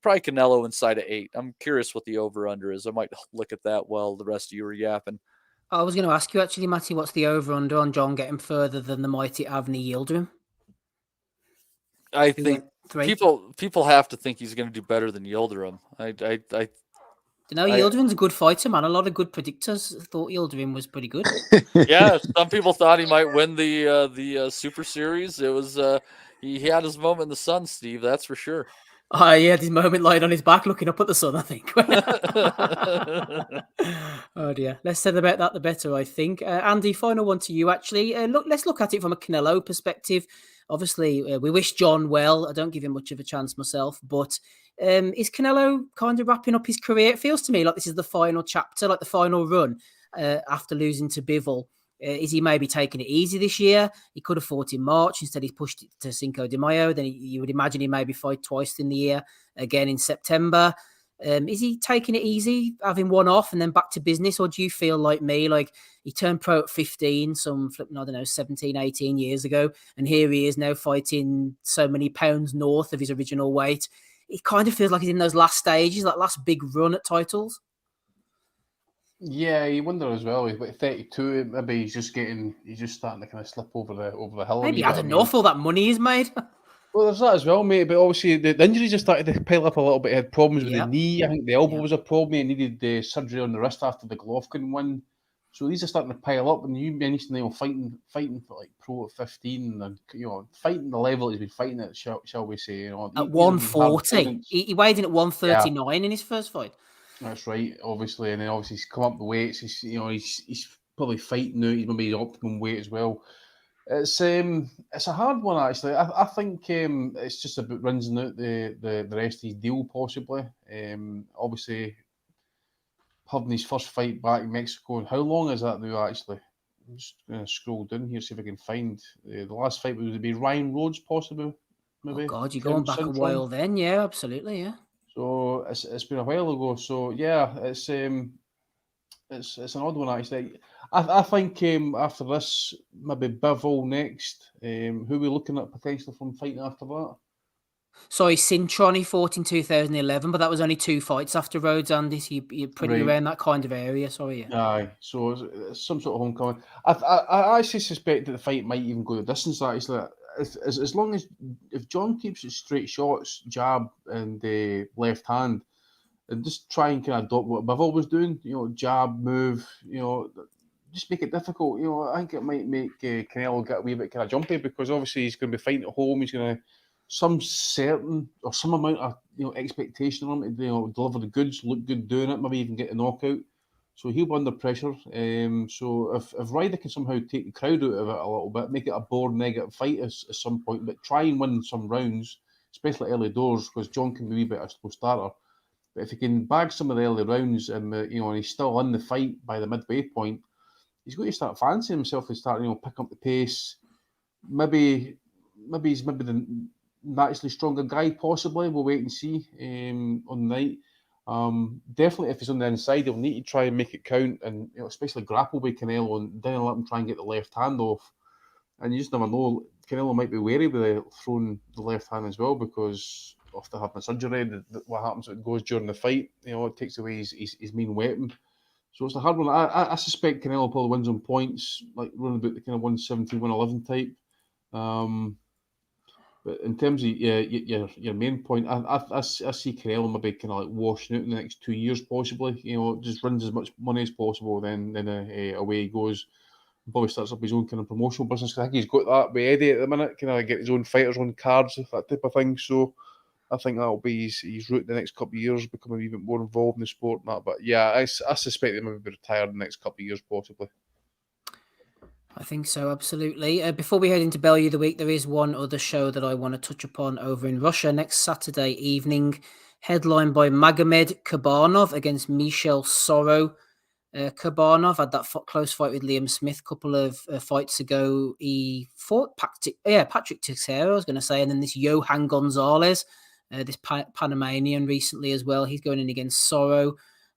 probably Canelo inside of 8. I'm curious what the over-under is. I might look at that while the rest of you are yapping. I was going to ask you actually, Matty, what's the over-under on John getting further than the mighty Avni Yildirim? I think people have to think he's going to do better than Yildirim. Yildirim's a good fighter, man. A lot of good predictors thought Yildirim was pretty good. Yeah, some people thought he might win the Super Series. It was he had his moment in the sun, Steve. That's for sure. He had his moment lying on his back looking up at the sun, I think. Oh, dear. Less said about that, the better, I think. Andy, final one to you, actually. Let's look at it from a Canelo perspective. Obviously, we wish John well. I don't give him much of a chance myself. But is Canelo kind of wrapping up his career? It feels to me like this is the final chapter, like the final run after losing to Bivol. Is he maybe taking it easy this year? He could have fought in March. Instead, he's pushed it to Cinco de Mayo. Then you would imagine he maybe fight twice in the year, again in September. Is he taking it easy, having one off and then back to business? Or do you feel like me, like he turned pro at 15, 17, 18 years ago, and here he is now fighting so many pounds north of his original weight? It kind of feels like he's in those last stages, that last big run at titles. Yeah, you wonder as well. He's about 32. Maybe he's just starting to kind of slip over the hill. Maybe he had enough. All that money he's made. Well, there's that as well, mate. But obviously, the injuries have started to pile up a little bit. He had problems with the knee. I think the elbow was a problem. He needed surgery on the wrist after the Golovkin win. So these are starting to pile up. And you mentioned, fighting for like pro at 15, and fighting the level he's been fighting at, shall we say? At 140, he weighed in at 139 in his first fight. That's right, obviously, and then obviously he's come up the weights. He's probably fighting now. He's maybe his optimum weight as well. It's a hard one actually. I think it's just about rinsing out the rest of his deal possibly. Obviously, having his first fight back in Mexico. And how long is that now, actually? I'm just going to scroll down here, see if I can find the last fight. Would it be Ryan Rhodes, possibly? Maybe. Oh God, you're going back a while then. Yeah, absolutely. Yeah. So it's been a while ago. So yeah, it's an odd one actually. I think after this, maybe Bivol next. Who are we looking at potentially from fighting after that? Sorry, Cintron, he fought in 2011, but that was only 2 fights after Rhodes, Andy. So you're pretty Right. around that kind of area. Sorry, yeah. Aye, so it's some sort of homecoming. I actually suspect that the fight might even go the distance. Actually, as long as if John keeps it straight shots, jab and left hand, and just try and kind of adopt what Bivol was doing, jab, move, just make it difficult. I think it might make Canelo get a wee bit kind of jumpy because obviously he's going to be fighting at home. He's going to some certain or some amount of expectation on him to deliver the goods, look good doing it, maybe even get a knockout. So he'll be under pressure. So if Ryder can somehow take the crowd out of it a little bit, make it a bored negative fight at some point, but try and win some rounds, especially early doors, because John can be a wee bit a slow starter. But if he can bag some of the early rounds and and he's still in the fight by the midway point, he's going to start fancying himself and start pick up the pace. Maybe he's the naturally stronger guy, possibly. We'll wait and see on the night. Definitely, if he's on the inside, he'll need to try and make it count, and especially grapple with Canelo and then let him try and get the left hand off. And you just never know. Canelo might be wary with throwing the left hand as well because after having surgery, what happens if it goes during the fight? It takes away his main weapon. So it's a hard one. I suspect Canelo probably wins on points, like running about the kind of 117, 111 type. But in terms of your main point, I see Canelo maybe kind of like washing out in the next 2 years, possibly. Just runs as much money as possible, then away he goes. Probably starts up his own kind of promotional business. I think he's got that with Eddie at the minute, kind of get his own fighters, own cards, that type of thing. So I think that'll be his route the next couple of years, become a wee bit more involved in the sport and that. But yeah, I suspect he may be retired in the next couple of years, possibly. I think so, absolutely. Before we head into Bellew of the Week, there is one other show that I want to touch upon over in Russia next Saturday evening, headlined by Magomed Kurbanov against Michel Soro. Kurbanov had that close fight with Liam Smith a couple of fights ago. He fought Patrick Teixeira, I was going to say, and then this Johan Gonzalez, this Panamanian recently as well. He's going in against Soro.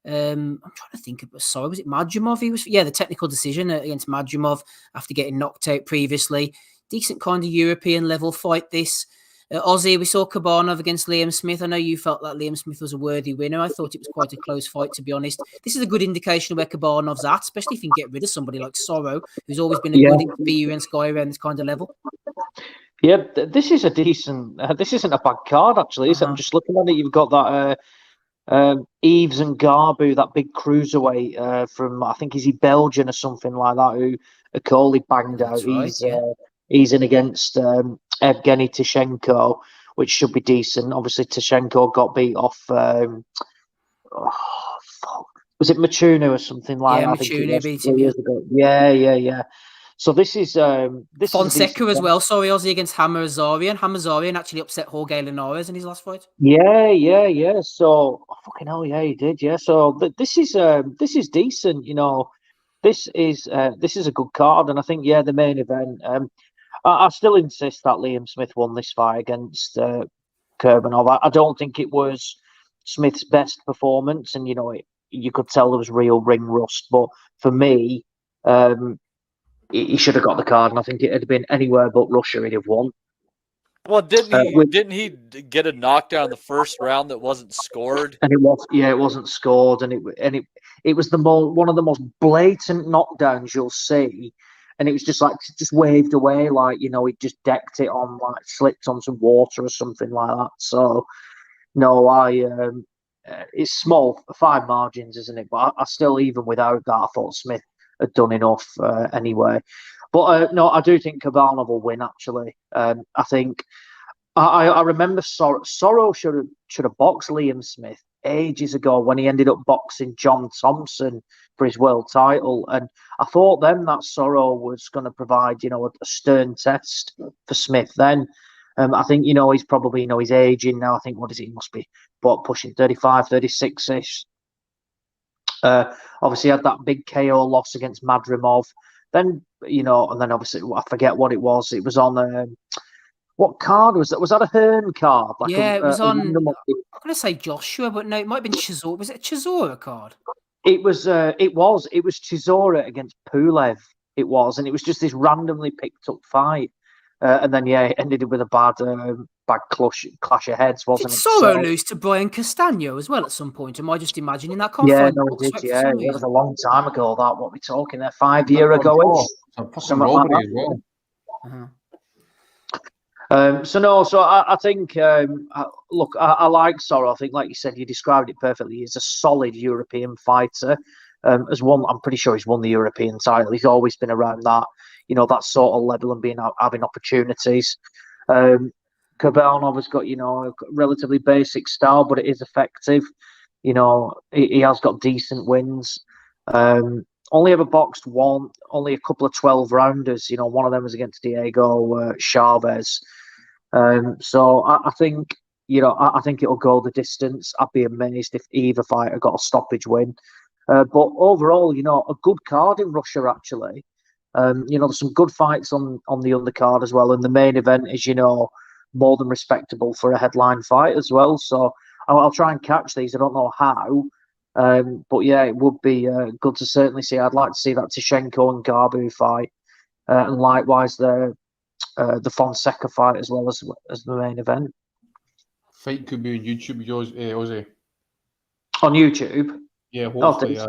I'm trying to think of Soro. Was it Madjumov? The technical decision against Madjumov after getting knocked out previously. Decent kind of European level fight this. Aussie, we saw Kurbanov against Liam Smith. I know you felt that Liam Smith was a worthy winner. I thought it was quite a close fight, to be honest. This is a good indication of where Kurbanov's at, especially if you can get rid of somebody like Soro, who's always been a good experienced guy around this kind of level. Yeah, this is a decent. This isn't a bad card, actually. I'm just looking at it. You've got that Eves and Garbu, that big cruiserweight from, I think, is he Belgian or something like that, who Akoli banged out. He's in against Evgeny Tishenko, which should be decent. Obviously, Tishenko got beat off. Was it Machunu or something like that? Machunu beat him. Yeah. So this is Fonseca as well. Sorry, Aussie against Hammer Azarian. Hammer Azarian actually upset Jorge Linares in his last fight. Yeah. So fucking hell, yeah, he did. Yeah. So this is decent. This is a good card, and I think the main event. I still insist that Liam Smith won this fight against Kurbanov. I don't think it was Smith's best performance, and you could tell there was real ring rust. But for me, he should have got the card, and I think it had been anywhere but Russia he'd have won. Well, didn't he get a knockdown in the first round that wasn't scored? And it wasn't scored, and it was one of the most blatant knockdowns you'll see. And it was just waved away, like, he just decked it on, like slipped on some water or something like that. So, no, it's small, fine margins, isn't it? But I still, even without that, I thought Smith had done enough anyway. But no, I do think Kurbanov will win, actually. I think, I remember Soro should have boxed Liam Smith ages ago when he ended up boxing John Thompson for his world title, and I thought then that Soro was going to provide a stern test for Smith. Then I think he's probably he's aging now. I think, what is it? He must be pushing 35, 36ish. Obviously had that big KO loss against Madrimov. Then, and then obviously I forget what it was. It was on what card was that? Was that a Hearn card? It was on. I'm going to say Joshua, but no, it might have been Chisora. Was it a Chisora card? It was Chisora against Pulev. It was, and it was just this randomly picked up fight. And then, it ended with a bad clash of heads, wasn't Did it? Sorrow lose to Brian Castano as well at some point? Am I just imagining that? Can't Yeah, find no, the books it right did. for some It reason. was a long time ago. That what we talking there? 5 year ago. Something like that. As well. So I think, look, I like Sorrow. I think, like you said, you described it perfectly. He's a solid European fighter. I'm pretty sure he's won the European title. He's always been around that, that sort of level and having opportunities. Kabanov has got, a relatively basic style, but it is effective. He has got decent wins. Only ever boxed one, only a couple of 12 rounders. One of them was against Diego Chavez. So I think, I think it'll go the distance. I'd be amazed if either fighter got a stoppage win. But overall, a good card in Russia, actually. There's some good fights on the undercard as well. And the main event is, more than respectable for a headline fight as well. So I'll try and catch these. I don't know how. But yeah, it would be good to certainly see. I'd like to see that Tishenko and Garbu fight. And likewise, the Fonseca fight as well as the main event. Fight could be on YouTube, Ozzy. On YouTube? Yeah, hopefully.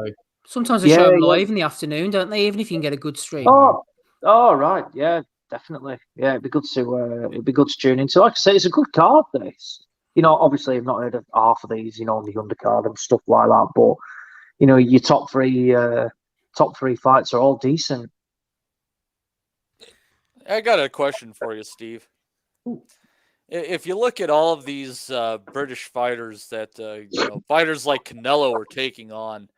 Sometimes they show them live in the afternoon, don't they? Even if you can get a good stream. Oh, right, yeah, definitely. Yeah, it'd be good to tune into. Like I say, it's a good card. This, obviously, I've not heard of half of these, on the undercard and stuff like that. But your top three fights are all decent. I got a question for you, Steve. If you look at all of these British fighters that fighters like Canelo are taking on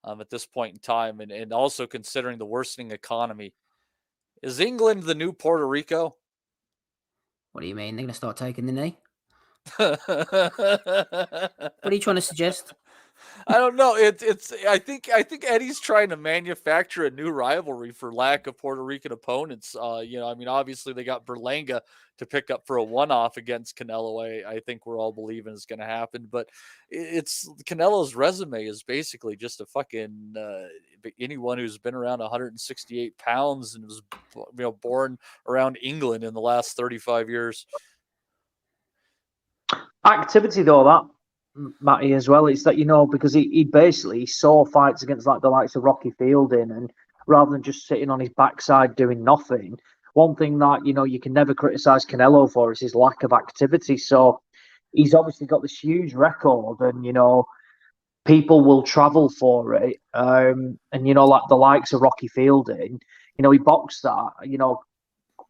at this point in time, and also considering the worsening economy, is England the new Puerto Rico? What do you mean? They're going to start taking the knee? What are you trying to suggest? I don't know. I think Eddie's trying to manufacture a new rivalry for lack of Puerto Rican opponents. Obviously they got Berlanga to pick up for a one-off against Canelo. I think we're all believing it's going to happen, but it's Canelo's resume is basically just a fucking anyone who's been around 168 pounds and was born around England in the last 35 years. Activity though, that Matty, as well, it's that because he basically saw fights against the likes of Rocky Fielding, and rather than just sitting on his backside doing nothing, one thing that you can never criticize Canelo for is his lack of activity. So he's obviously got this huge record, and people will travel for it. And like the likes of Rocky Fielding, he boxed that a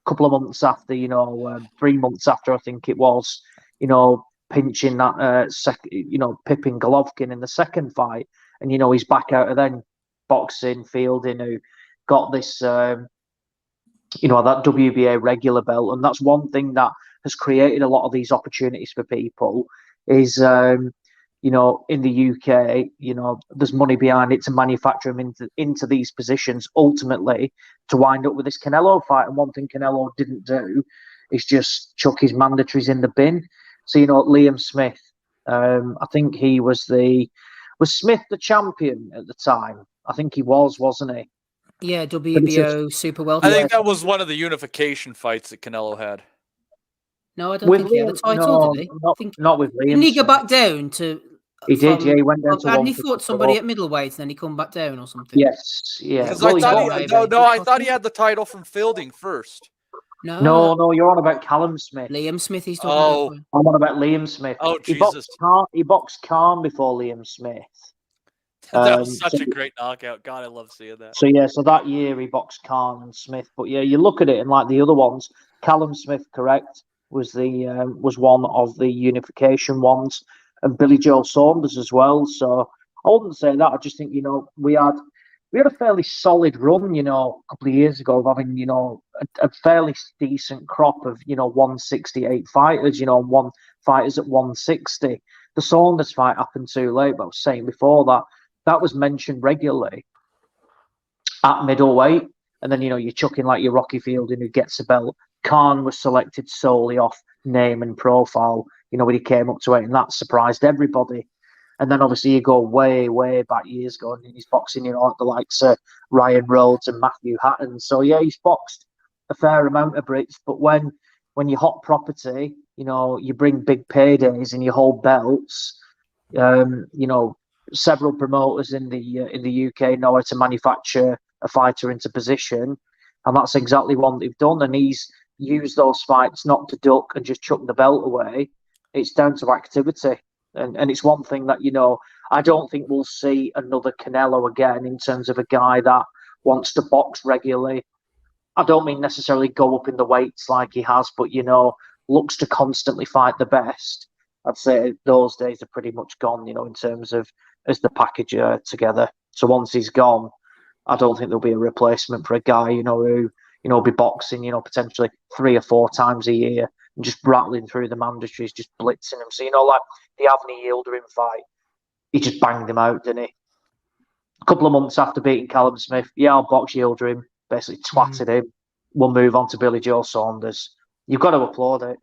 couple of months after, 3 months after I think it was, pinching that Pippin Golovkin in the second fight, and he's back out of then boxing Fielding, who got this that WBA regular belt, and that's one thing that has created a lot of these opportunities for people is in the UK there's money behind it to manufacture them into these positions ultimately to wind up with this Canelo fight. And one thing Canelo didn't do is just chuck his mandatories in the bin. So, Liam Smith, I think he was Smith the champion at the time? I think he was, wasn't he? Yeah, WBO Super Welterweight. I think that was one of the unification fights that Canelo had. No, I don't think he had a title, did he? Not with Liam. Didn't he go back down to... He did, yeah, he went down to... Hadn't he fought somebody at middleweight and then he come back down or something? Yes, yeah. Because I thought he had the title from Fielding first. No, you're on about Callum Smith. Liam Smith, he's talking about. I'm on about Liam Smith. Oh, Jesus. He boxed Khan before Liam Smith. That was such a great knockout. God, I love seeing that. So that year he boxed Khan and Smith. But yeah, you look at it and like the other ones, Callum Smith, correct, was one of the unification ones, and Billy Joe Saunders as well. So I wouldn't say that. I just think we had a fairly solid run, a couple of years ago of having, a fairly decent crop of, 168 fighters, fighters at 160. The Saunders fight happened too late, but I was saying before that that was mentioned regularly at middleweight. And then, you chuck in like your Rocky Fielding who gets a belt. Khan was selected solely off name and profile, when he came up to it, and that surprised everybody. And then obviously you go way, way back years ago, and he's boxing, like the likes of Ryan Rhodes and Matthew Hatton. So yeah, he's boxed a fair amount of Brits. But when you hot property, you bring big paydays and you hold belts, several promoters in the UK know how to manufacture a fighter into position, and that's exactly what they've done. And he's used those fights not to duck and just chuck the belt away. It's down to activity, and it's one thing that I don't think we'll see another Canelo again in terms of a guy that wants to box regularly. I don't mean necessarily go up in the weights like he has, but looks to constantly fight the best. I'd say those days are pretty much gone, in terms of as the package together. So once he's gone, I don't think there'll be a replacement for a guy, who, will be boxing, potentially 3 or 4 times a year and just rattling through the mandatories, just blitzing them. So, like the Avni Yildirim fight, he just banged him out, didn't he? A couple of months after beating Callum Smith, I'll box Yildirim, basically twatted him. We'll move on to Billy Joe Saunders. You've got to applaud it.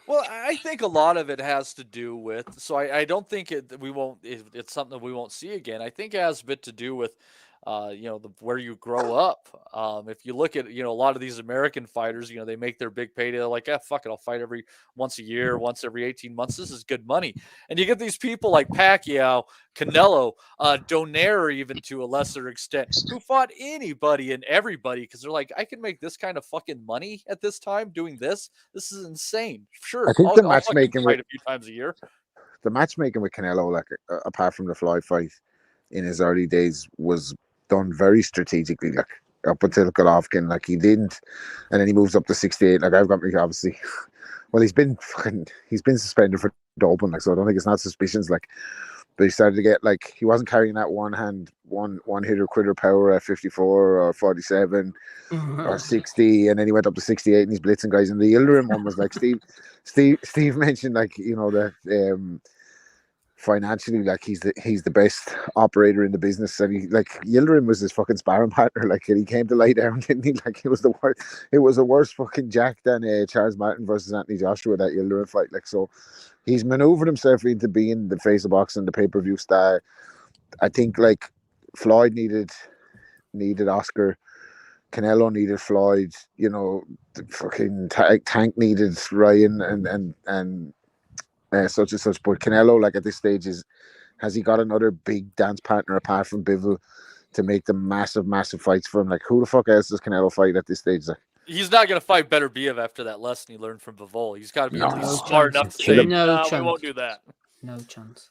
Well, I think a lot of it has to do with, so I don't think it's something that we won't see again. I think it has a bit to do with, where you grow up. If you look at, a lot of these American fighters, they make their big payday. They're like, fuck it, I'll fight once a year, once every 18 months. This is good money. And you get these people like Pacquiao, Canelo, Donaire, even to a lesser extent, who fought anybody and everybody because they're like, I can make this kind of fucking money at this time doing this. This is insane. Sure, I think the matchmaking fight a few times a year. The matchmaking with Canelo, like apart from the Floyd fight in his early days, was done very strategically. Like up until Golovkin, like he didn't, and then he moves up to 68. Like I've got me obviously. Well, he's been suspended for doping. Like so, I don't think it's not suspicions. Like, but he started to get like he wasn't carrying that one hitter quitter power at 54 or 47 or 60, and then he went up to 68 and he's blitzing guys. And the Yildirim one was like Steve mentioned, like that financially, like he's the best operator in the business, and he like Yildirim was his fucking sparring partner. Like he came to lay down, didn't he? Like it was a worse fucking jack than Charles Martin versus Anthony Joshua, that Yildirim fight. Like so, he's maneuvered himself into being the face of boxing, the pay-per-view star. I think like Floyd needed Oscar, Canelo needed Floyd, the fucking Tank needed Ryan and such and such. But Canelo, like at this stage, has he got another big dance partner apart from Bivol to make the massive fights for him? Like who the fuck else does Canelo fight at this stage? Like, he's not going to fight Beterbiev after that lesson he learned from Bivol. He's got to be at least smart enough to say, we won't do that. No chance.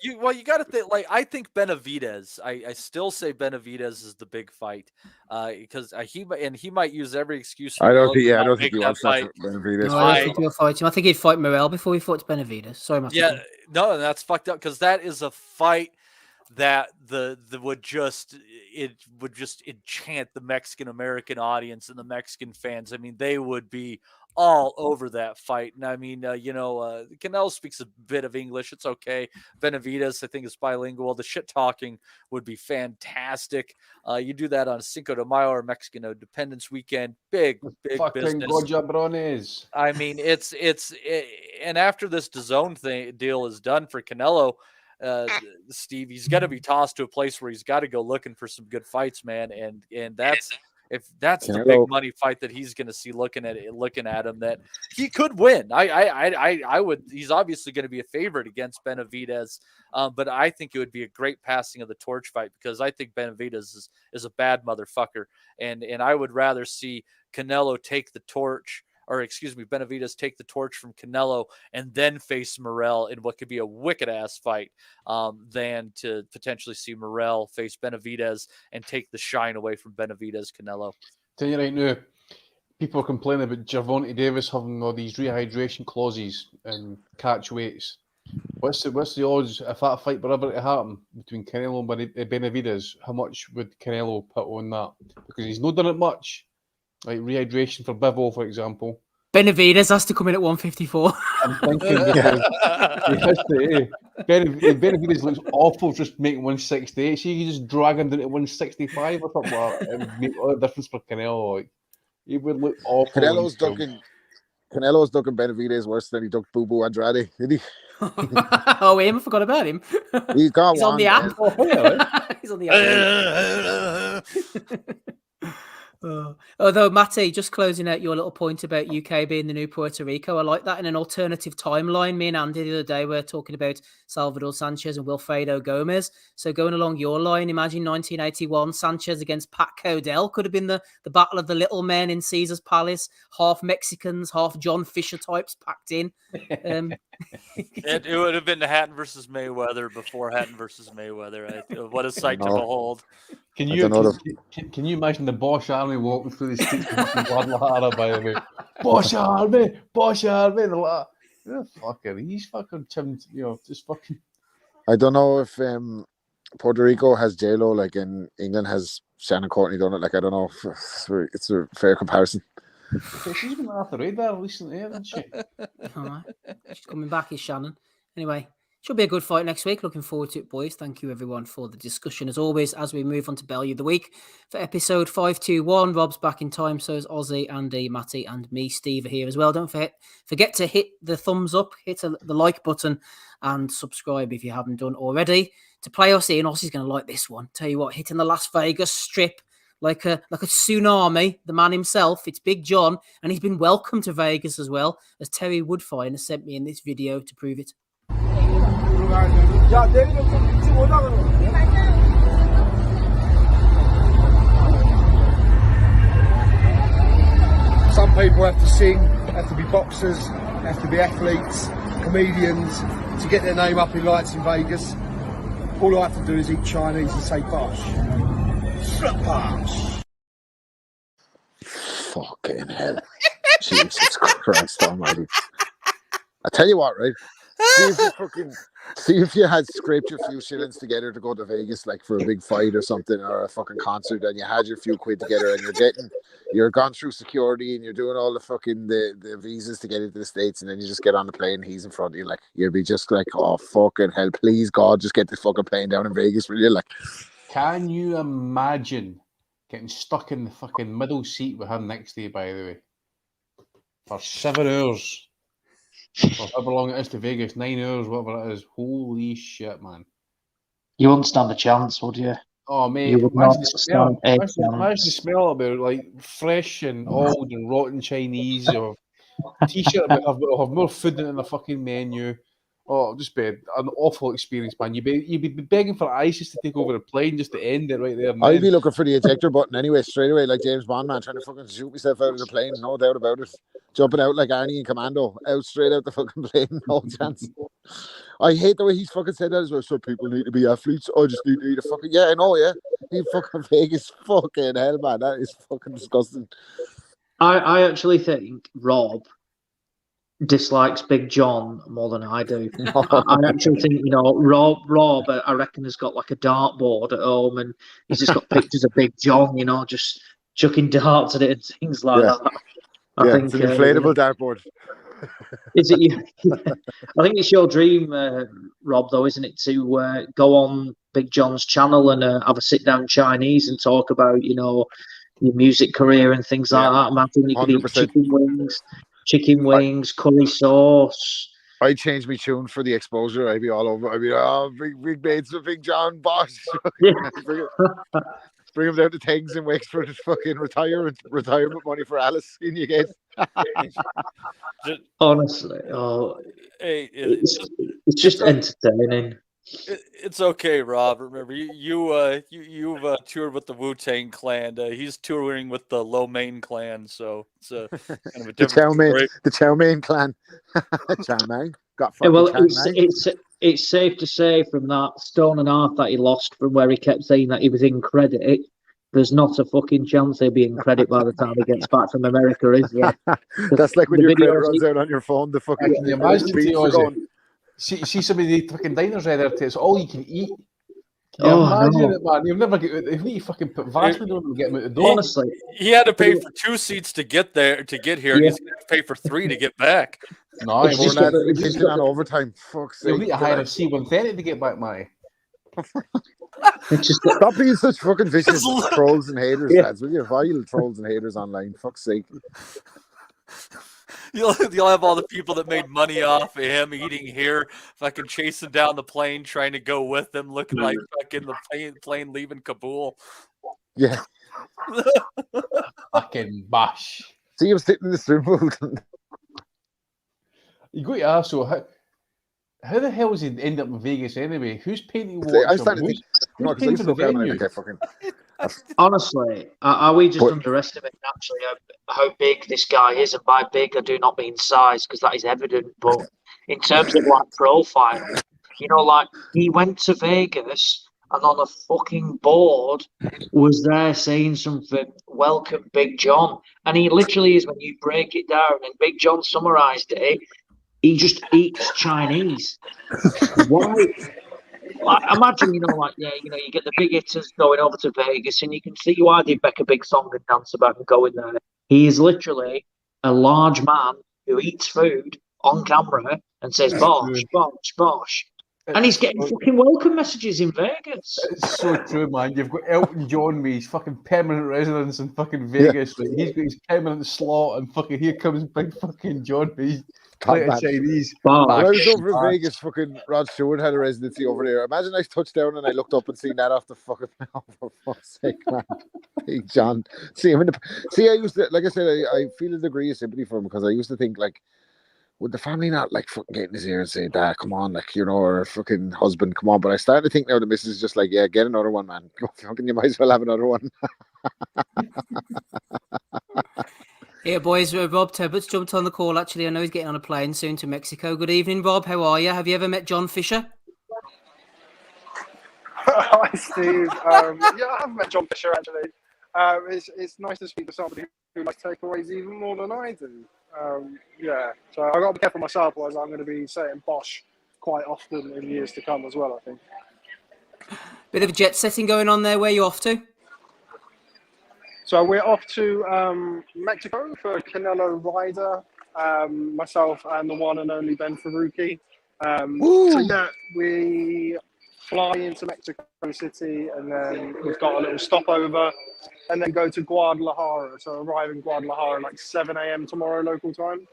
You got to think. Like I think Benavidez. I still say Benavidez is the big fight because he might use every excuse. I don't think he wants that Benavidez. No, I don't think he'll fight him. I think he'd fight Morel before he fought Benavidez. Sorry, Master. Yeah, no, that's fucked up because that is a fight that would just enchant the Mexican American audience and the Mexican fans. I mean, they would be all over that fight. And I mean, Canelo speaks a bit of English. It's okay. Benavidez, I think, is bilingual. The shit talking would be fantastic. You do that on Cinco de Mayo or Mexican Independence Weekend. Big fucking business. Gojabrones. I mean, and after this DAZN deal is done for Canelo, Steve, he's got to be tossed to a place where he's got to go looking for some good fights, man. And that's the big money fight that he's going to see looking at him, that he could win. I would. He's obviously going to be a favorite against Benavidez, but I think it would be a great passing of the torch fight because I think Benavidez is a bad motherfucker, and I would rather see Canelo take the torch. Or excuse me, Benavidez take the torch from Canelo and then face Morel in what could be a wicked-ass fight than to potentially see Morel face Benavidez and take the shine away from Benavidez Canelo. Tell you right now, people are complaining about Gervonta Davis having all these rehydration clauses and catch weights. What's the odds if that fight were ever to happen between Canelo and Benavidez? How much would Canelo put on that? Because he's not done it much. Like rehydration for Bivol, for example. Benavides has to come in at 154. I'm thinking Benavides looks awful just making 168. So you can just drag him down to 165 or something like that. It would make all the difference for Canelo. Like, he would look awful. Canelo's ducking Benavides worse than he ducked Boo Boo Andrade, did he? Oh, I forgot about him. He's on the app. He's on the app. Although, Matty, just closing out your little point about UK being the new Puerto Rico, I like that in an alternative timeline. Me and Andy the other day were talking about Salvador Sanchez and Wilfredo Gomez. So going along your line, imagine 1981, Sanchez against Pat Codell could have been the battle of the little men in Caesar's Palace, half Mexicans, half John Fisher types packed in. It would have been the Hatton versus Mayweather before Hatton versus Mayweather. What a sight to behold. Can you imagine the Bosch Army walking through the streets of Guadalajara, by the way? Bosch Army! And like, he's fucking chimned, just fucking. I don't know if Puerto Rico has J-Lo like in England has Shannon Courtney done it. Like, I don't know if it's a fair comparison. She's been after RYDER recently, hasn't she? All right. She's coming back, is Shannon. Anyway. Should be a good fight next week. Looking forward to it, boys. Thank you, everyone, for the discussion. As always, as we move on to Bellew of the Week for episode 521, Rob's back in time. So is Ozzy, Andy, Matty, and me, Steve, are here as well. Don't forget to hit the thumbs up, hit the like button, and subscribe if you haven't done already. To play us in, Ozzy's going to like this one. Tell you what, hitting the Las Vegas Strip like a tsunami, the man himself. It's Big John, and he's been welcomed to Vegas as well, as Terry Woodfine has sent me in this video to prove it. Some people have to sing, have to be boxers, have to be athletes, comedians to get their name up in lights in Vegas. All I have to do is eat Chinese and say bosh. Bosh. Fucking hell. Jesus Christ almighty. I tell you what, right? See if you had scraped your few shillings together to go to Vegas, like for a big fight or something, or a fucking concert, and you had your few quid together, and you're gone through security, and you're doing all the fucking the visas to get into the States, and then you just get on the plane, he's in front of you, like, you'd be just like, oh fucking hell, please God, just get the fucking plane down in Vegas, will you? Like, can you imagine getting stuck in the fucking middle seat with him next to you, by the way, for 7 hours? Or however long it is to Vegas, 9 hours, whatever it is. Holy shit, man. You wouldn't stand a chance, would you? Oh, mate. You would not stand a chance. Imagine the smell of it, like fresh and old and rotten Chinese, or t-shirt that will have more food than the fucking menu. Oh, just be an awful experience, man. You'd be begging for ISIS to take over the plane just to end it right there. I'd be looking for the ejector button anyway, straight away, like James Bond, man, trying to fucking shoot myself out of the plane, no doubt about it. Jumping out like Arnie in Commando, out straight out the fucking plane, no chance. I hate the way he's fucking said that as well. Some people need to be athletes. I just need to eat a fucking... Yeah, I know, yeah. He fucking Vegas, fucking hell, man. That is fucking disgusting. I actually think Rob dislikes Big John more than I do. I actually think, Rob, I reckon, has got like a dartboard at home, and he's just got pictures of Big John, just chucking darts at it and things like that. I think it's an inflatable dartboard. Is it? I think it's your dream, Rob, though, isn't it, to go on Big John's channel and have a sit-down Chinese and talk about, your music career and things like that. I think you could eat chicken wings, curry sauce. I'd change my tune for the exposure. I'd be all over. I'd be, big mates with Big John, boss. Bring him down to Things and Wakes for his fucking retirement money for Alice. In you get. Honestly, it's just entertaining. It's okay, Rob. Remember, you've toured with the Wu-Tang Clan. He's touring with the Lo Mein Clan, so it's kind of a different story. The Chow Mein Clan. Chow Mein. It's safe to say from that stone and a half that he lost, from where he kept saying that he was in credit, there's not a fucking chance he'll be in credit by the time he gets back from America, is there? That's like when your credit runs out on your phone. The fucking can you imagine see some of the fucking diners right there. It's all you can eat. Yeah, Oh, imagine no. it, man. You'll never get. If you fucking put Vaseline on them and get them out the door. Honestly, He had to pay for 2 seats to get there to get here. Yeah. He's going to pay for 3 to get back. No, It's he'll just Poor lad, it's pinching just- on overtime. Fuck's need sake. to hire a C-130 to get back, Matty. it's just Stop being such fucking vicious It's- trolls and haters, Yeah. lads. Will you? Vile trolls and haters online. Fuck's sake. You'll have all the people that made money off of him eating here, fucking chasing down the plane, trying to go with him, looking like fucking the plane leaving Kabul. Yeah. Fucking bash. See, he was sitting in the swimming pool. You got to ask, so how the hell is he end up in Vegas anyway? Who's paying to watch I him? started to think, no, because I paying used for to the look at him and venue? I think I fucking. honestly, are we just But- underestimating actually how big this guy is? And by big, I do not mean size, because that is evident. But in terms of like profile, like he went to Vegas and on a fucking board was there saying something, "Welcome, Big John," and he literally is, when you break it down, and Big John summarized it. He just eats Chinese. Why? Like, imagine, you get the big hitters going over to Vegas, and you can see why they make a big song and dance about going there. He is literally a large man who eats food on camera and says bosh, bosh, bosh. And he's getting fucking welcome messages in Vegas. It's so true, man. You've got Elton John with his fucking permanent residence in fucking Vegas. Right? He's got his permanent slot, and fucking here comes big fucking John with his plate of Chinese. When I was over in Vegas, fucking Rod Stewart had a residency over there. Imagine I touched down and I looked up and seen that off the fucking for fuck's sake, man. Big John. See, I used to, like I said, I feel a degree of sympathy for him, because I used to think, like, would the family not like fucking get in his ear and say, "Dad, come on," like, or fucking husband, come on? But I started to think now the missus is just like, yeah, get another one, man. Fucking, you might as well have another one. Yeah, boys, Rob Tebbett's jumped on the call. Actually, I know he's getting on a plane soon to Mexico. Good evening, Rob. How are you? Have you ever met John Fisher? Hi, Steve. Yeah, I have met John Fisher, actually. It's nice to speak to somebody who likes takeaways even more than I do. Yeah, so I've got to be careful myself, otherwise I'm going to be saying Bosch quite often in years to come as well, I think. Bit of jet setting going on there. Where are you off to? So we're off to Mexico for CANELO RYDER, myself and the one and only Ben Faruqi. So yeah, we fly into Mexico City, and then we've got a little stopover, and then go to Guadalajara. So arrive in Guadalajara like 7 a.m. tomorrow local time.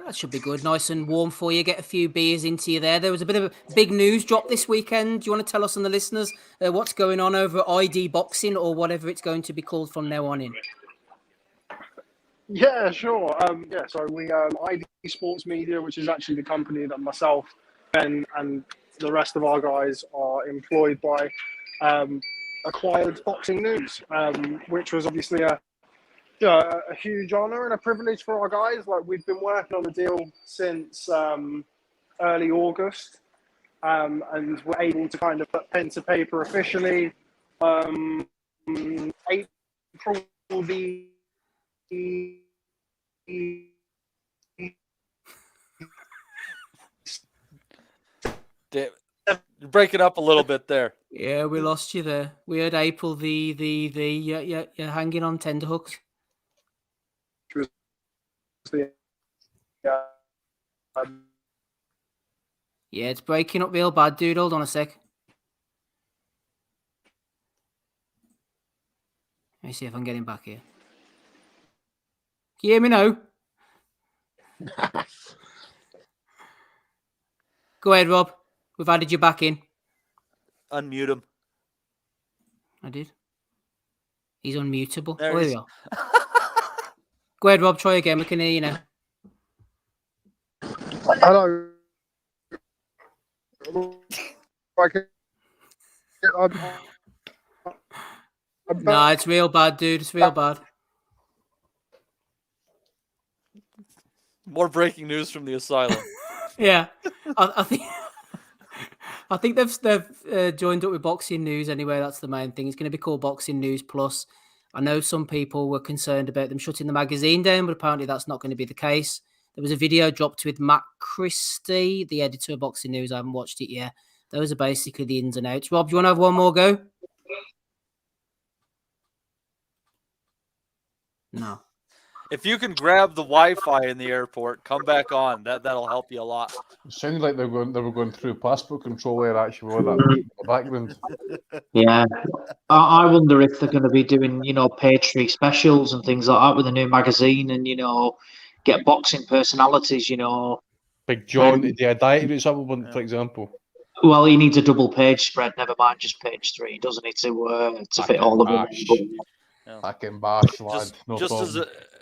That should be good. Nice and warm for you. Get a few beers into you there. There was a bit of a big news drop this weekend. Do you want to tell us and the listeners what's going on over ID Boxing, or whatever it's going to be called from now on in? Yeah, sure. Yeah, so we ID Sports Media, which is actually the company that myself, Ben, and the rest of our guys are employed by, acquired Boxing News, which was obviously a huge honour and a privilege for our guys. Like, we've been working on the deal since early August, and we're able to kind of put pen to paper officially. April the You're breaking up a little bit there. Yeah, we lost you there. We heard April you're hanging on tenterhooks. Yeah, it's breaking up real bad, dude. Hold on a sec. Let me see if I can get him back here. Can you hear me now? Go ahead, Rob. We've added you back in. Unmute him. I did. He's unmutable. There There he we is. go. Go ahead, Rob. Try again. We can hear you now. Hello. No, it's real bad, dude. It's real bad. More breaking news from the Asylum. Yeah, I think they've joined up with Boxing News anyway. That's the main thing. It's going to be called Boxing News Plus. I know some people were concerned about them shutting the magazine down, but apparently that's not going to be the case. There was a video dropped with Matt Christie, the editor of Boxing News. I haven't watched it yet. those are basically the ins and outs. Rob, do you want to have one more go? No. If you can grab the Wi-Fi in the airport, come back on. That'll help you a lot. It sounded like they were going through passport control there, actually, with that beat in the background. Yeah, I wonder if they're going to be doing, Patreon specials and things like that with a new magazine, and get boxing personalities. Big John, the dietary supplement, for example. Well, he needs a double page spread. Never mind, just page 3, doesn't he, to fit all of them. I can bash, lad.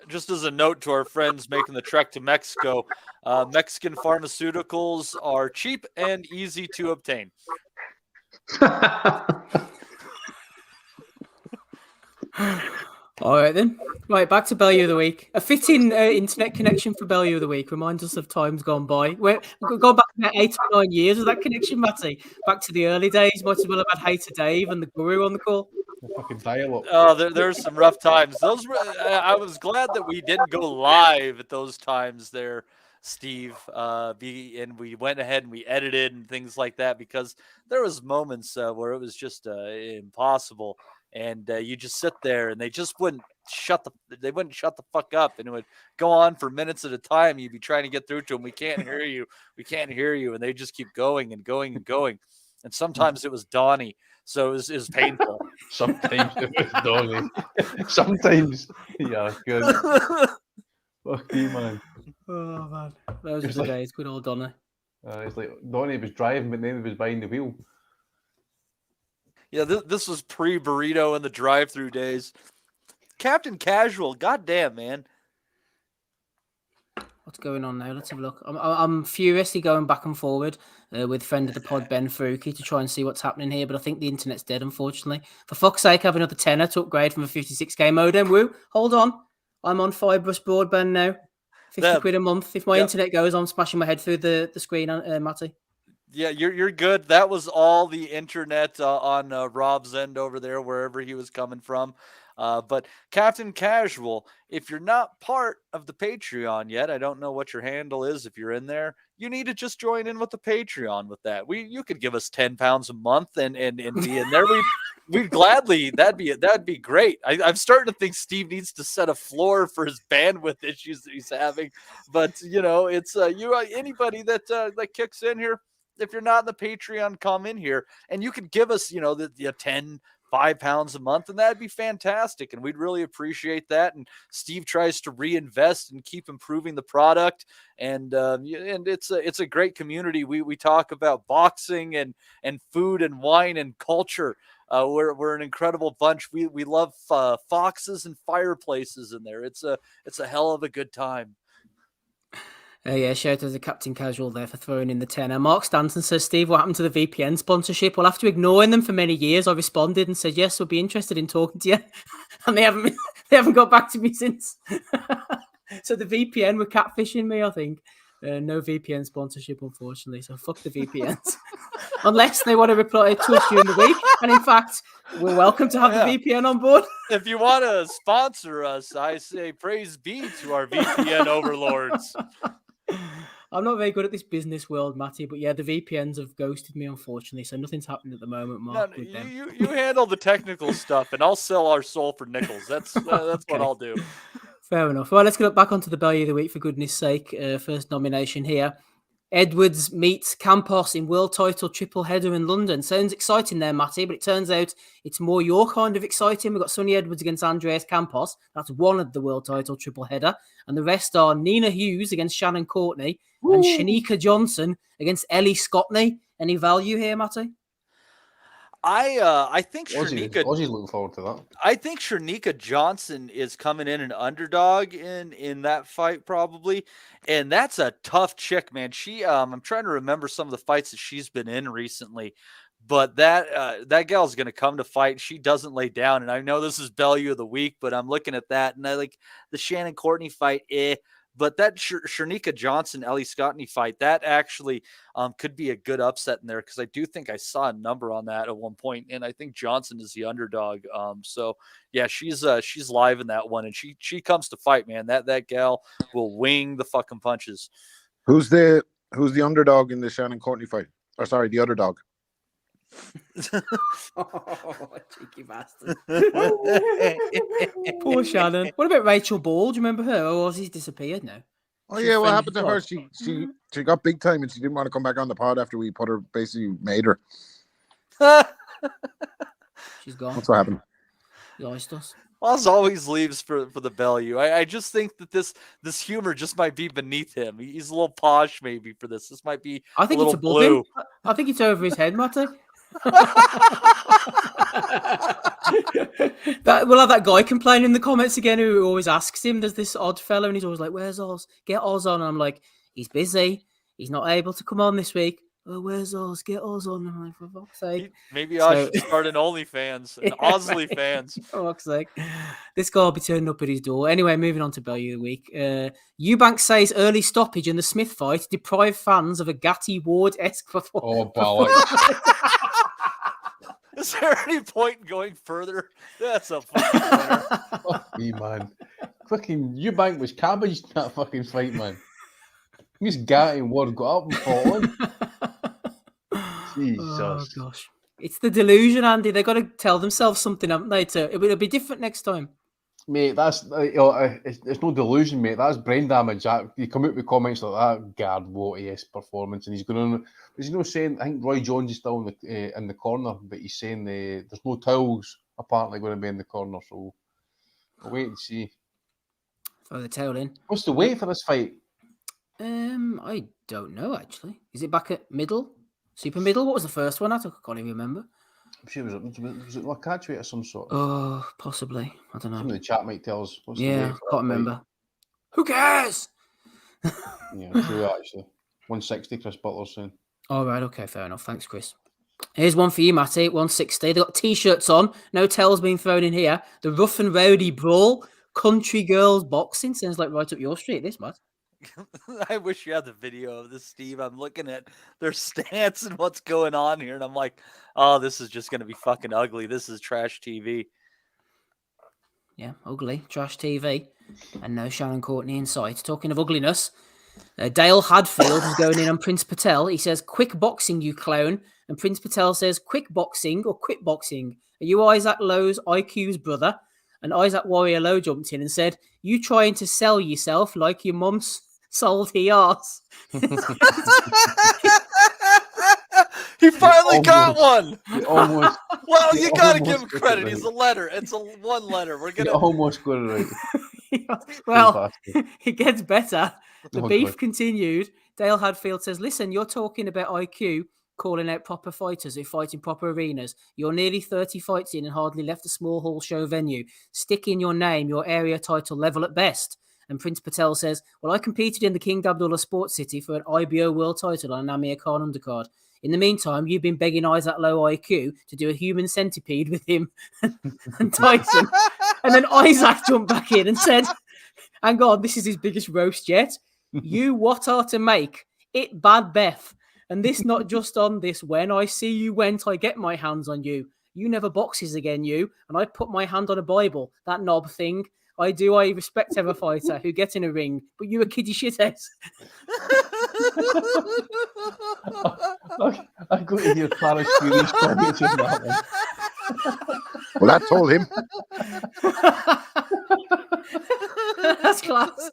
Just as a note to our friends making the trek to Mexico, Mexican pharmaceuticals are cheap and easy to obtain. All right, then. Right, back to Bellew of the Week. A fitting internet connection for Bellew of the Week reminds us of times gone by. We've gone back about 8 or 9 years of that connection, Matty. Back to the early days. Might as well have had Hater Dave and the Guru on the call. The fucking dial-up. Oh, there's some rough times. Those were. I was glad that we didn't go live at those times there, Steve. And we went ahead and we edited and things like that, because there was moments where it was just impossible, and you just sit there and they just wouldn't shut the fuck up, and it would go on for minutes at a time. You'd be trying to get through to them. We can't hear you. We can't hear you, and they just keep going and going and going. And sometimes it was Donnie. So it was painful. Sometimes it was Donnie. Sometimes, yeah, good. Fuck you, man. Oh, man. Those were the days. Good old Donnie. It's like Donnie was driving, but then he was behind the wheel. Yeah, this was pre-burrito in the drive-through days. Captain Casual, goddamn, man. What's going on now? Let's have a look. I'm furiously going back and forward with friend of the pod, Ben Fuki, to try and see what's happening here, but I think the internet's dead, unfortunately. For fuck's sake, I have another tenner to upgrade from a 56k modem. Woo, hold on. I'm on fibrous broadband now. 50 quid a month. If my internet goes, I'm smashing my head through the screen, Matty. Yeah, you're good. That was all the internet on Rob's end over there, wherever he was coming from. But Captain Casual, if you're not part of the Patreon yet, I don't know what your handle is. If you're in there, you need to just join in with the Patreon with that. You could give us £10 a month and be in there. We'd gladly, that'd be great. I'm starting to think Steve needs to set a floor for his bandwidth issues that he's having. But it's anybody that kicks in here. If you're not in the Patreon, come in here and you can give us, the 10 £5 a month, and that'd be fantastic, and we'd really appreciate that. And Steve tries to reinvest and keep improving the product, and it's a great community. We talk about boxing and food and wine and culture. We're an incredible bunch. We love foxes and fireplaces in there. It's a hell of a good time. Yeah, shout out to Captain Casual there for throwing in the tenner. Mark Stanton says, Steve, what happened to the VPN sponsorship? Well, after ignoring them for many years, I responded and said, yes, we'll be interested in talking to you. And they haven't got back to me since. So the VPN were catfishing me, I think. No VPN sponsorship, unfortunately. So fuck the VPNs. Unless they want to reply to us during the week. And in fact, we're welcome to have the VPN on board. If you want to sponsor us, I say praise be to our VPN overlords. I'm not very good at this business world, Matty, but yeah, the VPNs have ghosted me, unfortunately, so nothing's happening at the moment, Mark. No, you handle the technical stuff, and I'll sell our soul for nickels. That's okay. What I'll do. Fair enough. Well, let's get back onto the Bellew of the Week, for goodness sake. First nomination here. Edwards meets Campos in world title triple header in London. Sounds exciting there, Matty, but it turns out it's more your kind of exciting. We've got Sonny Edwards against Andreas Campos. That's one of the world title triple header. And the rest are Nina Hughes against Shannon Courtney and Shanika Johnson against Ellie Scottney. Any value here, Matty? I think Shanika. Ozzy's looking forward to that. I think Shanika Johnson is coming in an underdog in that fight, probably, and that's a tough chick, man. She I'm trying to remember some of the fights that she's been in recently, but that gal's gonna come to fight. She doesn't lay down, and I know this is Bellew of the Week, but I'm looking at that, and I like the Shannon Courtney fight, But that Shanika Johnson, Ellie Scottney fight, that actually could be a good upset in there, because I do think I saw a number on that at one point, and I think Johnson is the underdog. So yeah, she's live in that one, and she comes to fight, man. That gal will wing the fucking punches. Who's the underdog in the Shannon Courtney fight? Or sorry, the underdog. Oh, cheeky bastard. Poor Shannon. What about Rachel Ball? Do you remember her? Or she's disappeared now? Oh yeah, what happened to her? She got big time and she didn't want to come back on the pod after we put her, basically made her. She's gone. That's what happened. Lost us. Oz always leaves for the value. I just think that this humor just might be beneath him. He's a little posh maybe for this. This might be I think a it's little above blue. him. I think it's over his head, Matty. We'll have that guy complain in the comments again who always asks him, there's this odd fellow, and he's always like, where's Oz? Get Oz on. And I'm like, he's busy. He's not able to come on this week. Oh, where's Oz? Get Oz on. I'm like, for fuck's sake. Maybe I should start an OnlyFans, an Osley fans. For fuck's sake. This guy will be turning up at his door. Anyway, moving on to Value of the Week. Eubank says early stoppage in the Smith fight deprived fans of a Gatti Ward-esque performance. Oh, bollocks. Is there any point in going further? That's a fucking winner. Fuck me, man. Fucking Eubank was cabbaged in that fucking fight, man. He's Gatti and Ward got up and fought on. Jesus. Oh, gosh. It's the delusion, Andy. They've got to tell themselves something, haven't they? It'll be different next time. Mate, that's it's no delusion, mate. That's brain damage. You come out with comments like that, Gard Ward-esque performance, and he's going on. There's saying, I think Roy Jones is still in the corner, but he's saying there's no towels apparently going to be in the corner, so we'll wait and see. Throw the towel in. What's the weight for this fight? I don't know actually. Is it back at middle? Super middle? What was the first one? I can't even remember. I'm sure was it like catch weight of some sort? Oh, possibly. I don't know. Some of the chat might tell us. What's the yeah, weight for can't remember. Fight? Who cares? Yeah, true actually. 160, Chris Butler's saying. All right, okay, fair enough. Thanks, Chris. Here's one for you, Matty. 160. They got t-shirts on. No towels being thrown in here. The Rough and Rowdy Brawl. Country Girls Boxing. Sounds like right up your street, this, Matt. I wish you had the video of this, Steve. I'm looking at their stance and what's going on here, and I'm like, oh, this is just going to be fucking ugly. This is trash TV. Yeah, ugly. Trash TV. And no Sharon Courtney in sight. Talking of ugliness, Dale Hadfield is going in on Prince Patel. He says, quick boxing, you clown. And Prince Patel says, quick boxing or quit boxing. Are you Isaac Lowe's IQ's brother? And Isaac Warrior Lowe jumped in and said, you trying to sell yourself like your mum's sold he arse. He finally got one. Almost. Well, you got to give him credit. He's a letter. It's a one letter. We're gonna almost got it right. Well, it gets better. The Oh, beef God. continued. Dale Hadfield says, listen, you're talking about IQ, calling out proper fighters who fight in proper arenas. You're nearly 30 fights in and hardly left a small hall show venue. Stick in your name, your area title level at best. And Prince Patel says, well, I competed in the King Abdullah Sports City for an IBO world title on an Amir Khan undercard. In the meantime, you've been begging Isaac Lowe IQ to do a human centipede with him and Tyson. And then Isaac jumped back in and said, hang on, this is his biggest roast yet. You what are to make it bad Beth. And this not just on this, when I see you went, I get my hands on you. You never boxes again, you. And I put my hand on a Bible, that knob thing. I respect every fighter who gets in a ring, but you a kiddie shithead. I got to hear Paris Fury's comments on that one. Well, that told him. That's class.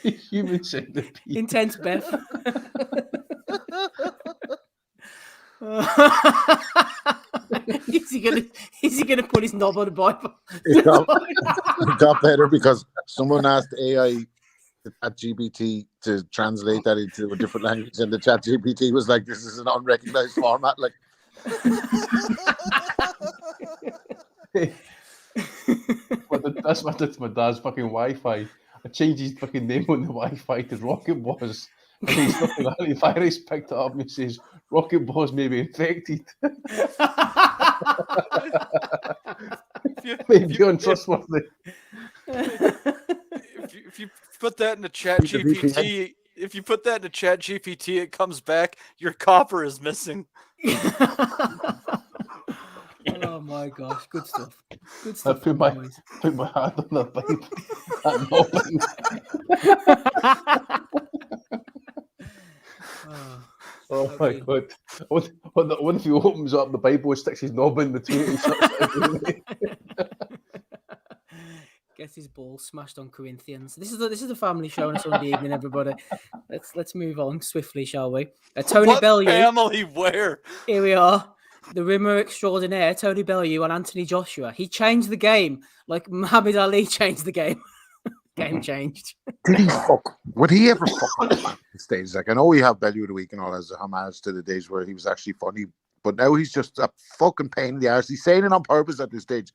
Human centipede. Intense Beth. Is he gonna put his knob on the Bible? It got better because someone asked AI the ChatGPT to translate that into a different language, and the ChatGPT was like, "This is an unrecognized format." Like, that's what did to my dad's fucking Wi-Fi. I changed his fucking name on the Wi-Fi to Rocket Boss. And he's fucking antivirus picked it up and he says, Rocket Boss may be infected. Maybe untrustworthy. If you put that in the chat GPT, it comes back, your copper is missing. Oh my gosh, good stuff. Good I stuff. put my hand on the Bible. Oh my God! What if he opens up the Bible, sticks his knob in between, and shuts it? Gets his ball smashed on Corinthians. This is the family show on a Sunday evening, everybody. Let's move on swiftly, shall we? Tony What Bellew. family where? Here we are. The rimmer extraordinaire, Tony Bellew and Anthony Joshua. He changed the game like Muhammad Ali changed the game. Game changed. Did he fuck? Would he ever fuck on the stage? Like, I know we have Bellew of the Week and all as a homage to the days where he was actually funny, but now he's just a fucking pain in the arse. He's saying it on purpose at this stage.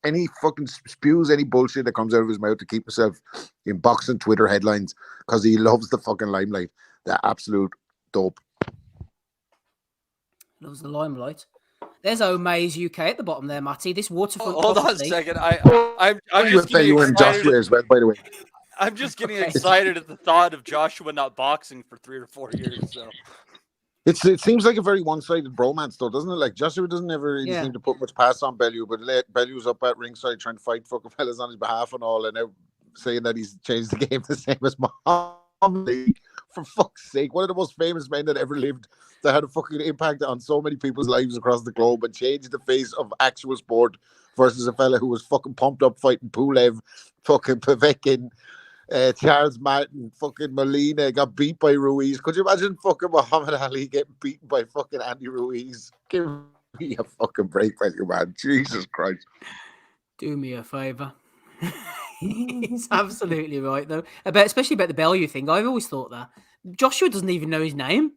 And he fucking spews any bullshit that comes out of his mouth to keep himself in boxing Twitter headlines because he loves the fucking limelight. The absolute dope. Loves the limelight. There's O'May's UK at the bottom there, Matty. This waterfront. Hold on a property. second. I'm just getting excited. As well, by the way. I'm just getting excited at the thought of Joshua not boxing for 3 or 4 years. So it seems like a very one-sided bromance, though, doesn't it? Like, Joshua doesn't ever really seem to put much pass on Bellew, but Bellew's up at ringside trying to fight fucking fellas on his behalf and all, and now saying that he's changed the game the same as Muhammad Ali. For fuck's sake, one of the most famous men that ever lived, that had a fucking impact on so many people's lives across the globe and changed the face of actual sport versus a fella who was fucking pumped up fighting Pulev, fucking Povetkin, Charles Martin, fucking Molina, got beat by Ruiz. Could you imagine fucking Muhammad Ali getting beaten by fucking Andy Ruiz? Give me a fucking break, man. Jesus Christ. Do me a favour. He's absolutely right, though. Especially about the Bellew thing. I've always thought that. Joshua doesn't even know his name.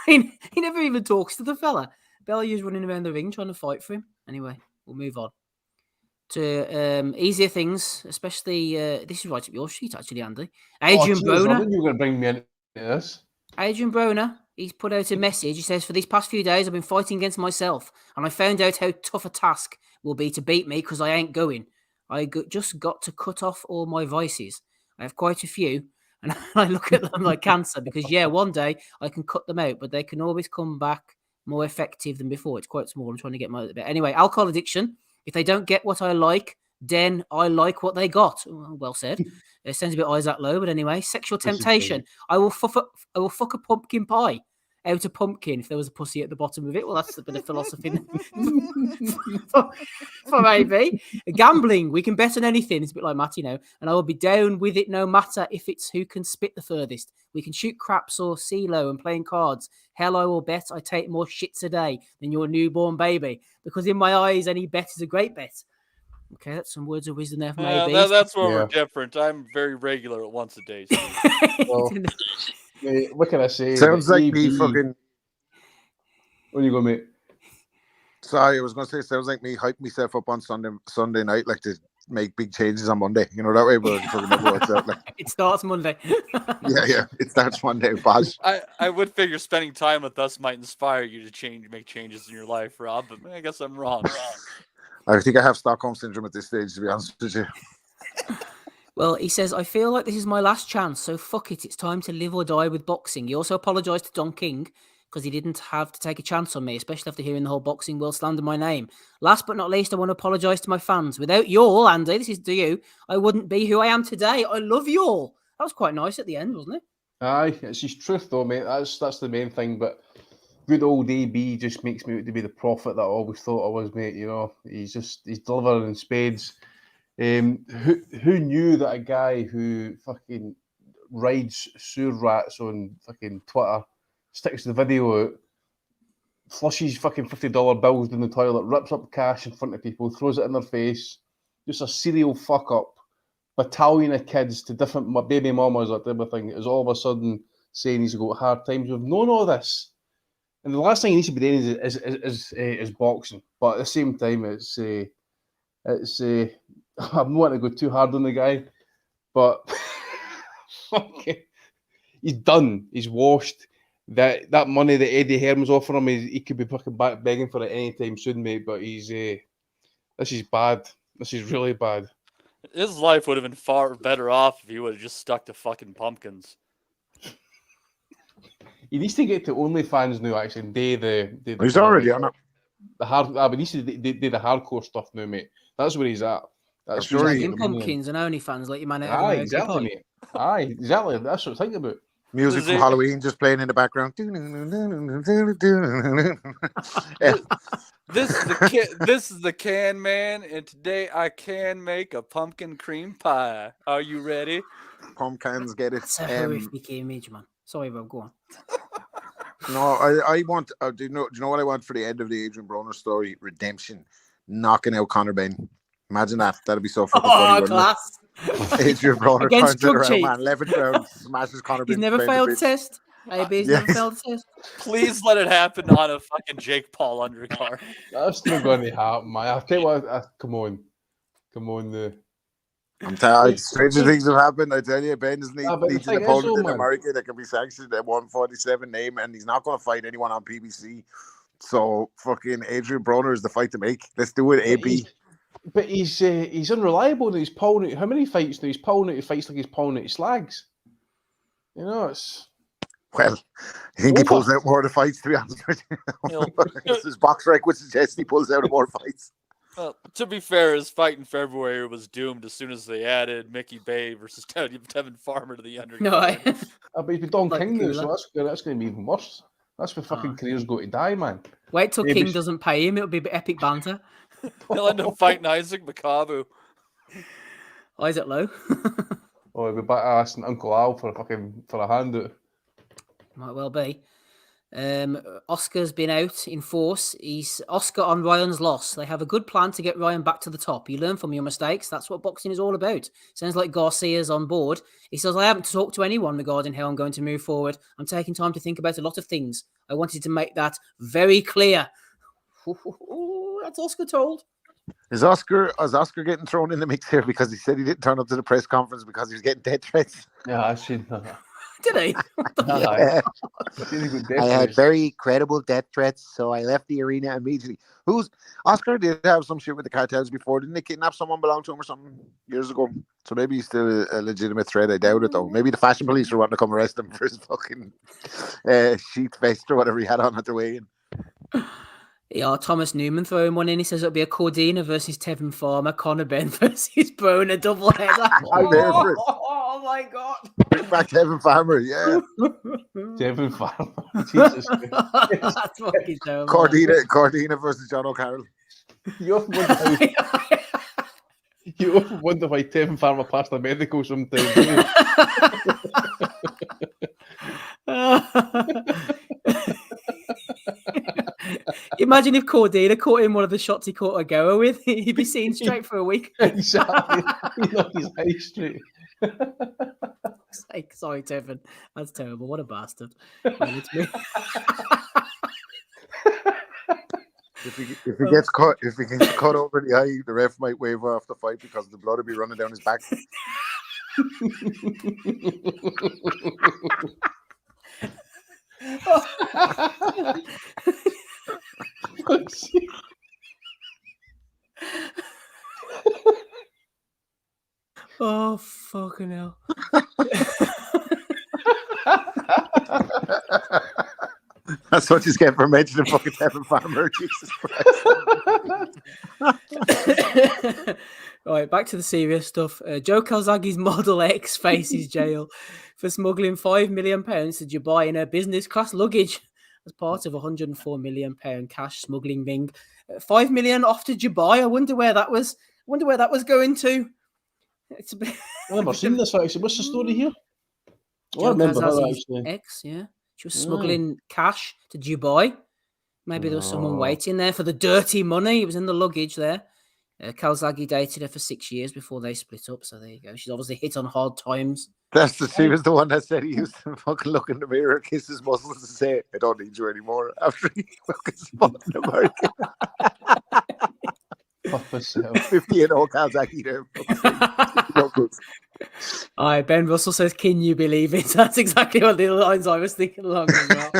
He never even talks to the fella. Bellew's running around the ring trying to fight for him. Anyway, we'll move on to easier things, especially this is right up your sheet, actually, Andy. Adrian Broner. I knew you were going to bring me into this. Adrian Broner, he's put out a message. He says, for these past few days, I've been fighting against myself, and I found out how tough a task will be to beat me because I ain't going. Just got to cut off all my vices. I have quite a few, and I look at them like cancer because, one day I can cut them out, but they can always come back more effective than before. It's quite small. I'm trying to get my bit. Anyway, alcohol addiction. If they don't get what I like, then I like what they got. Well said. It sounds a bit Isaac Lowe, but anyway. Sexual temptation. I will fuck a pumpkin pie out of pumpkin if there was a pussy at the bottom of it. Well, that's a bit of philosophy for maybe. Gambling. We can bet on anything. It's a bit like Matt, and I will be down with it no matter if it's who can spit the furthest. We can shoot craps or CeeLo and playing cards. Hell, I will bet I take more shits a day than your newborn baby because in my eyes, any bet is a great bet. Okay, that's some words of wisdom there from AB. That's where we're different. I'm very regular at once a day. So. Mate, what can I say? Sounds like me fucking. Where you go, mate? Sorry, I was going to say, sounds like me hyping myself up on Sunday night, like to make big changes on Monday. You know, that way, but it fucking never works out. Like, it starts Monday. yeah, it starts Monday. Bosh. I would figure spending time with us might inspire you to make changes in your life, Rob, but I guess I'm wrong. I think I have Stockholm Syndrome at this stage, to be honest with you. Well, he says, I feel like this is my last chance, so fuck it. It's time to live or die with boxing. He also apologised to Don King because he didn't have to take a chance on me, especially after hearing the whole boxing world slander my name. Last but not least, I want to apologise to my fans. Without you all, Andy, this is to you, I wouldn't be who I am today. I love you all. That was quite nice at the end, wasn't it? Aye, it's his truth though, mate. That's the main thing. But good old AB just makes me out to be the prophet that I always thought I was, mate. He's delivering in spades. Who knew that a guy who fucking rides sewer rats on fucking Twitter, sticks the video out, flushes fucking $50 bills down the toilet, rips up cash in front of people, throws it in their face, just a serial fuck up, battalion of kids to different baby mamas or everything, is all of a sudden saying he's got hard times. We've known all this. And the last thing he needs to be doing is boxing. But at the same time, it's I'm not wanting to go too hard on the guy, but okay, he's done. He's washed. That money that Eddie Hearn's offering him, he could be fucking back begging for it anytime soon, mate. But this is bad. This is really bad. His life would have been far better off if he would have just stuck to fucking pumpkins. He needs to get to OnlyFans now, actually. He's already on it. But he needs to do the hardcore stuff now, mate. That's where he's at. That's sure. Pumpkins and OnlyFans, like your man out of American exactly, Pie. mate. Aye, exactly. That's what I'm thinking about. Music from Halloween just playing in the background. Yeah. This is the Can Man, and today I can make a pumpkin cream pie. Are you ready? Pumpkins, get it. That's a horrific image, man. Sorry, Rob, go on. No, I want. Do you know what I want for the end of the Adrian Broner story? Redemption, knocking out Conor Benn. Imagine that. That'd be so fucking funny. Class. Adrian Broner Against turns it drug around, man. 11th round, smashes Conor Benn. He's never failed a test. AB's never failed a test. Please let it happen on a fucking Jake Paul undercard. That's not going to happen, man. I'll tell you what. Come on. I'm telling you, stranger things have happened. I tell you, Ben needs an opponent in America that can be sanctioned at 147 name, and he's not going to fight anyone on PBC. So fucking Adrian Broner is the fight to make. Let's do it, AB. But he's unreliable. And he's pulling out. How many fights? He's pulling out. He fights like he's pulling out slags. You know, it's. Well, I think he pulls out more of the fights, to be honest with you. His box rec would suggest he pulls out more fights. Well, to be fair, his fight in February was doomed as soon as they added Mickey Bay versus Tevin Farmer to the undercard. No, but he's been Don King now, so that's going to be even worse. That's where fucking careers go to die, man. Wait till King doesn't pay him; it'll be epic banter. He'll end up fighting Isaac Makabu. Isaac Lowe. He'll be back asking Uncle Al for a handout. Might well be. Oscar's been out in force. He's Oscar on Ryan's loss. They have a good plan to get Ryan back to the top. You learn from your mistakes. That's what boxing is all about. Sounds like Garcia's on board. He says, I haven't talked to anyone regarding how I'm going to move forward. I'm taking time to think about a lot of things. I wanted to make that very clear. That's Oscar told. Is Oscar getting thrown in the mix here because he said he didn't turn up to the press conference because he was getting death threats? Yeah, I seen that. Did he? Yeah. I had very credible death threats, so I left the arena immediately. Oscar did have some shit with the cartels before. Didn't they kidnap someone belonged to him or something years ago? So maybe he's still a legitimate threat. I doubt it, though. Maybe the fashion police are wanting to come arrest him for his fucking sheath vest or whatever he had on at the weigh-in. Yeah, Thomas Newman throwing one in. He says it'll be a Cordina versus Tevin Farmer, Conor Benn versus Broner double header. I'm there for it. Oh my god! Bring back Tevin Farmer, yeah. Tevin Farmer, Jesus Christ. That's fucking terrible. Cordina versus John O'Carroll. You often wonder why Tevin Farmer passed the medical sometimes. Imagine if Cordina caught him one of the shots he caught Agoa with. He'd be seen straight for a week. Exactly. He knocked his eye straight. Sorry, Tevin. That's terrible. What a bastard. It's me. If he gets cut over the eye, the ref might wave off the fight because the blood will be running down his back. Oh, fucking hell. That's what you get for mentioning fucking Tevin Farmer. Jesus Christ. Right, back to the serious stuff. Joe Calzaghe's Model X faces jail for smuggling £5 million to Dubai in her business class luggage as part of a £104 million cash smuggling ring. $5 million off to Dubai. I wonder where that was. Going to. It's a bit... I've never seen this actually. What's the story here? Joe Calzaghe's ex, yeah. She was smuggling cash to Dubai. Maybe there was someone waiting there for the dirty money. It was in the luggage there. Calzaghe dated her for 6 years before they split up. So there you go. She's obviously hit on hard times. She was the one that said he used to fucking look in the mirror, kiss his muscles, and say, "I don't need you anymore." After he fucking spun in America. 50 and all Calzaghe there. No good. All right, Ben Russell says, "Can you believe it?" That's exactly what the lines I was thinking along as well.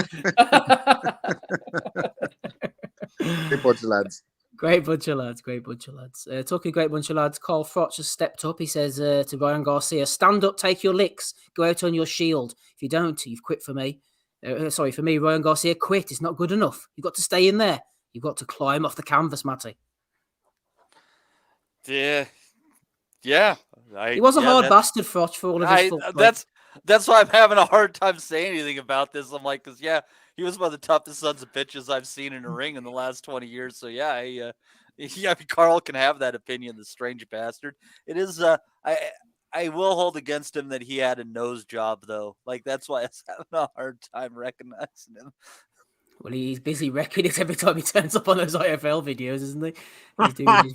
Great bunch of lads. Great bunch of lads. Talking great bunch of lads, Carl Frotch has stepped up. He says to Ryan Garcia, stand up, take your licks, go out on your shield. If you don't, you've quit for me. For me, Ryan Garcia, quit. It's not good enough. You've got to stay in there. You've got to climb off the canvas, Matty. Yeah. He was a hard bastard, Frotch, for all of his fault. That's why I'm having a hard time saying anything about this. I'm like, because he was one of the toughest sons of bitches I've seen in a ring in the last 20 years. So yeah, Carl can have that opinion. The strange bastard. It is. I will hold against him that he had a nose job though. Like that's why I was having a hard time recognizing him. Well, he's busy wrecking it every time he turns up on those IFL videos, isn't he? He's doing his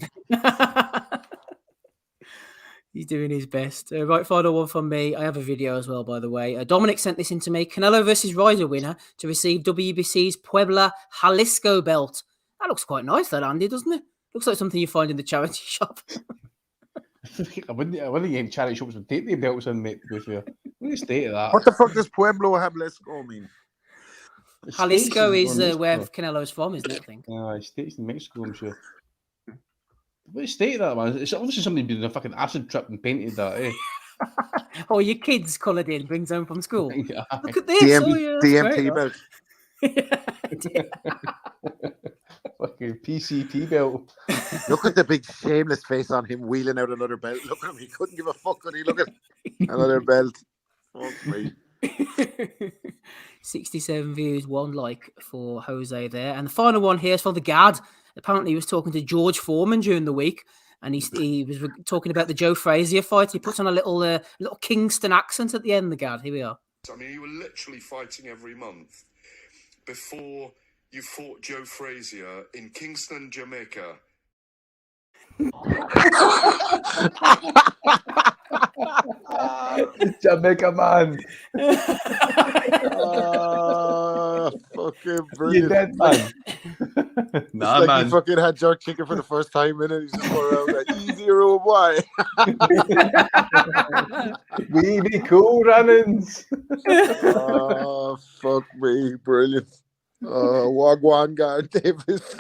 He's doing his best. Right, final one from me. I have a video as well, by the way. Dominic sent this in to me. Canelo versus Ryder winner to receive WBC's Puebla Jalisco belt. That looks quite nice, that, Andy, doesn't it? Looks like something you find in the charity shop. I wouldn't get in charity shops and take the belts in, mate, to be fair. What the state of that? What the fuck does Pueblo Jalisco mean? Jalisco is where Canelo's from, isn't it, I think? States in Mexico, I'm sure. What state of that, man? It's obviously somebody doing a fucking acid trip and painted that, eh? Oh, your kids coloured in, brings home from school. Yeah. Look at this. DMT belt. Fucking PCP belt. Look at the big shameless face on him wheeling out another belt. Look at him. He couldn't give a fuck, could he? Look at another belt. Fuck me. 67 views, 1 like for Jose there. And the final one here is for the Gad. Apparently he was talking to George Foreman during the week, and he was talking about the Joe Frazier fight. He puts on a little Kingston accent at the end, the Gad. Here we are. I mean, you were literally fighting every month before you fought Joe Frazier in Kingston, Jamaica. Jamaica man. Fucking brilliant. You dead, man. Nah, like man. he fucking had jerk chicken for the first time in it. He's just going around like, easy road, boy. We be cool runnings. Oh, fuck me. Brilliant. Wagwan guard Davis.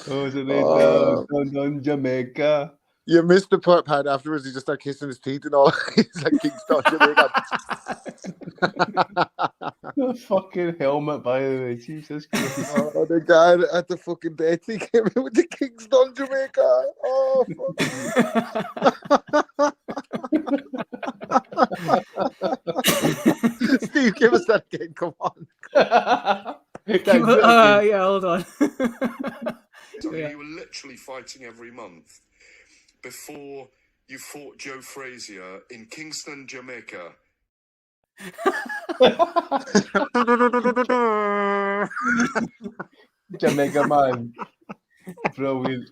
On Jamaica. You missed the part afterwards. He just started kissing his teeth and all. He's like Kingston, Jamaica. The fucking helmet, by the way. Jesus Christ. Oh, the guy at the fucking date, he came in with the Kingston, Jamaica. Oh, fuck. Steve, give us that again. Come on. Yeah, hold on. I mean, you were literally fighting every month before you fought Joe Frazier in Kingston, Jamaica. Jamaica man. Brilliant.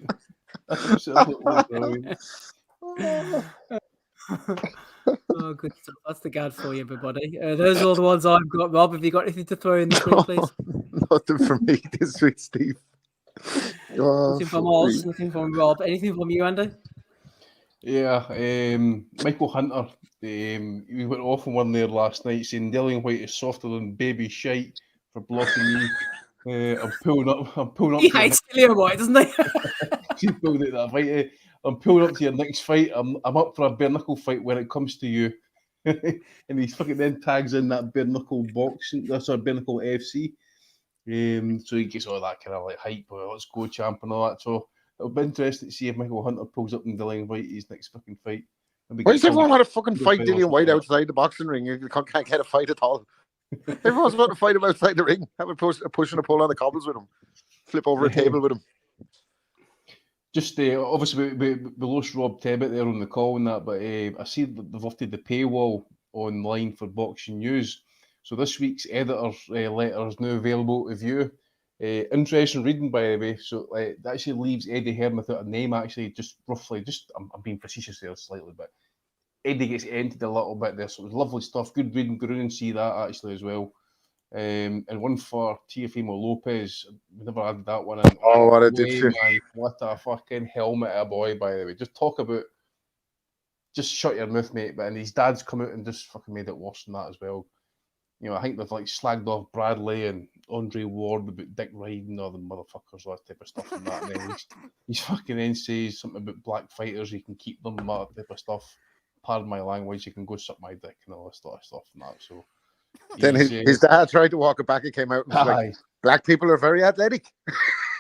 Absolutely brilliant. Oh, good stuff. That's the Gad for you, everybody. Those are all the ones I've got. Rob, have you got anything to throw in this week, please? Nothing from me this week, Steve. Nothing from Oz, nothing from Rob. Anything from you, Andy? Yeah, Michael Hunter. We went off on one there last night saying Dillian White is softer than baby shite for blocking me. I'm pulling up. He hates Dillian White, doesn't he? She pulled it that fight. I'm pulling up to your next fight. I'm up for a bare knuckle fight when it comes to you. And he fucking then tags in that bare knuckle boxing. That's our bare knuckle FC. So he gets all that kind of like hype. Let's go, champ, and all that. So it'll be interesting to see if Michael Hunter pulls up in Dillian White his next fucking fight. Why does everyone want to fucking fight Dillian White outside the boxing ring? You can't get a fight at all. Everyone's about to fight him outside the ring. Have a push and a pull on the cobbles with him. Flip over a table with him. Just obviously we lost Rob Tebbit there on the call and that, but I see that they've lifted the paywall online for Boxing News. So this week's editor's letter is now available to view. Interesting reading, by the way. So that actually leaves Eddie Hearn without a name, actually, just roughly. I'm being facetious there slightly, but Eddie gets entered a little bit there. So it was lovely stuff. Good reading. Go and see that actually as well. And one for Teofimo Lopez. We never had that one. Oh, what a dipshit. What a fucking helmet a boy, by the way. Just talk about, just shut your mouth, mate. But and his dad's come out and just fucking made it worse than that as well. You know, I think they've like slagged off Bradley and Andre Ward about Dick riding all the motherfuckers, all that type of stuff and that. And then he's fucking then says something about black fighters, you can keep them, that type of stuff. Pardon my language, you can go suck my dick and all this sort of stuff and that. So then his dad tried to walk it back. He came out and was like, black people are very athletic.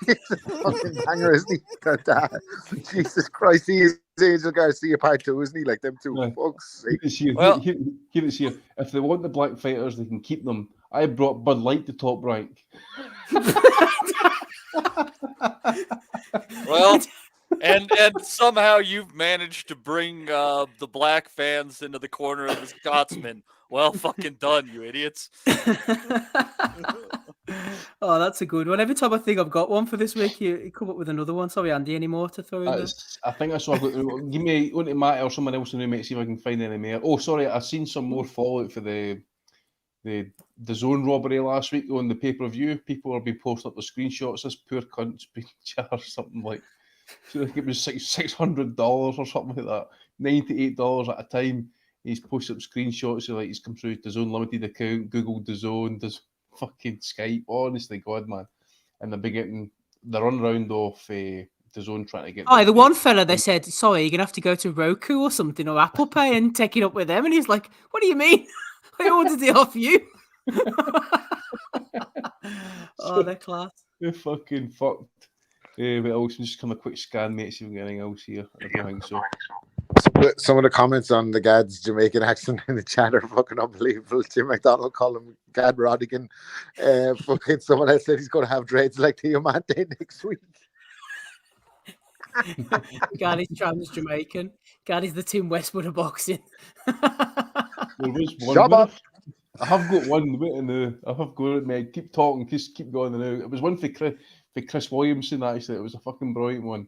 It's a fucking banger, isn't he? Jesus Christ, he is Angel Garcia Part 2, isn't he? Like them two. Fuck's sake. Here it is here. If they want the black fighters, they can keep them. I brought Bud Light to top rank. Well, and somehow you've managed to bring the black fans into the corner of the Scotsman. Well, fucking done, you idiots. Oh, that's a good one. Every time I think I've got one for this week, you come up with another one. Sorry, Andy, any more to throw in there? I think that's what I've got. Give me one to Matt or someone else in the room, see if I can find any more. Oh, sorry, I've seen some more fallout for the zone robbery last week on the pay-per-view. People have been posting up the screenshots. This poor cunt's been charged something like, I think it was $600 or something like that, $98 at a time. He's posted up screenshots of like he's come through the Zone Limited account, Google the Zone, does fucking Skype. Honestly, God, man. And they'll be getting the runaround off the Zone trying to get. Oh, the one fella, they said, sorry, you're going to have to go to Roku or something or Apple Pay and take it up with them. And he's like, what do you mean? I ordered it off you. Oh, they're class. They're fucking fucked. But else, just come a quick scan, mate, see if we get anything else here. I don't think so. Some of the comments on the Gad's Jamaican accent in the chat are fucking unbelievable. Jim McDonald called him Gad Rodigan. Fucking someone else said he's going to have dreads like Diamante next week. Gad is trans Jamaican. Gad is the Tim Westwood of boxing. There was one. I have got one. I have got it. Keep talking. Just keep going. Now it was one for Chris Williamson. Actually, it was a fucking brilliant one.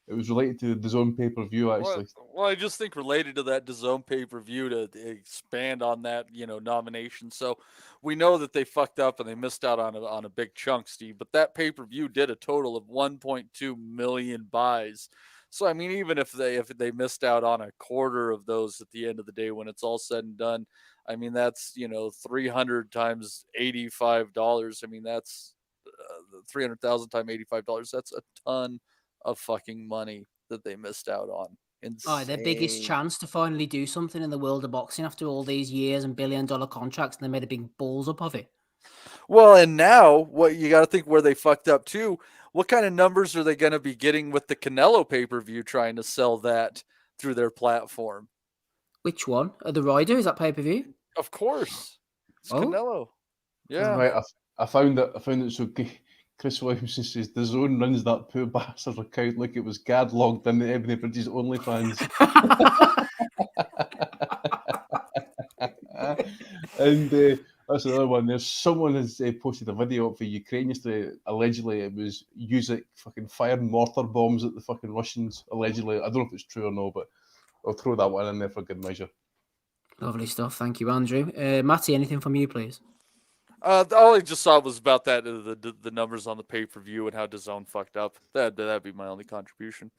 It was related to the DAZN pay-per-view. Actually, well, I just think related to that DAZN pay-per-view to expand on that, nomination. So we know that they fucked up and they missed out on a big chunk, Steve. But that pay-per-view did a total of 1.2 million buys. So I mean, even if they missed out on a quarter of those at the end of the day, when it's all said and done, I mean that's 300 times $85. I mean that's 300,000 times $85. That's a ton of fucking money that they missed out on. Insane. Their biggest chance to finally do something in the world of boxing after all these years and billion-dollar contracts, and they made a big balls up of it. Well, and now what you got to think where they fucked up too. What kind of numbers are they going to be getting with the Canelo pay-per-view trying to sell that through their platform? Which one? The RYDER? Is that pay-per-view? Of course. It's Canelo. Yeah. Right. I found it so Chris Williamson says the Zone runs that poor bastard account like it was Gad logged in the Ebony Bridges OnlyFans. And that's another one. There's someone has posted a video up for Ukraine yesterday. Allegedly, it was Usyk fucking firing mortar bombs at the fucking Russians. Allegedly, I don't know if it's true or no, but I'll throw that one in there for good measure. Lovely stuff. Thank you, Andrew. Matty, anything from you, please? All I just saw was about that the numbers on the pay-per-view and how DAZN fucked up. That'd be my only contribution.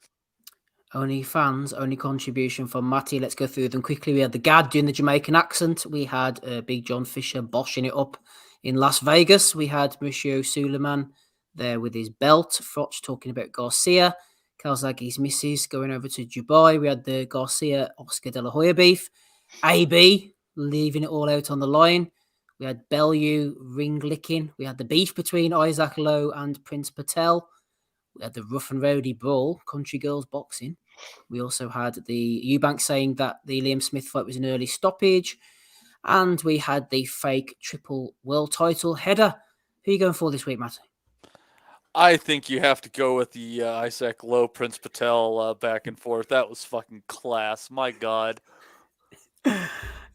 Only fans, only contribution from Matty. Let's go through them quickly. We had the Gad doing the Jamaican accent. We had Big John Fisher boshing it up in Las Vegas. We had Mauricio Suleiman there with his belt. Froch talking about Garcia. Calzaghe's missus going over to Dubai. We had the Garcia-Oscar De La Hoya beef. AB leaving it all out on the line. We had Bellew ring licking. We had the beef between Isaac Lowe and Prince Patel. We had the rough and rowdy brawl, country girls boxing. We also had the Eubank saying that the Liam Smith fight was an early stoppage. And we had the fake triple world title header. Who are you going for this week, Matt? I think you have to go with the Isaac Lowe, Prince Patel back and forth. That was fucking class. My God.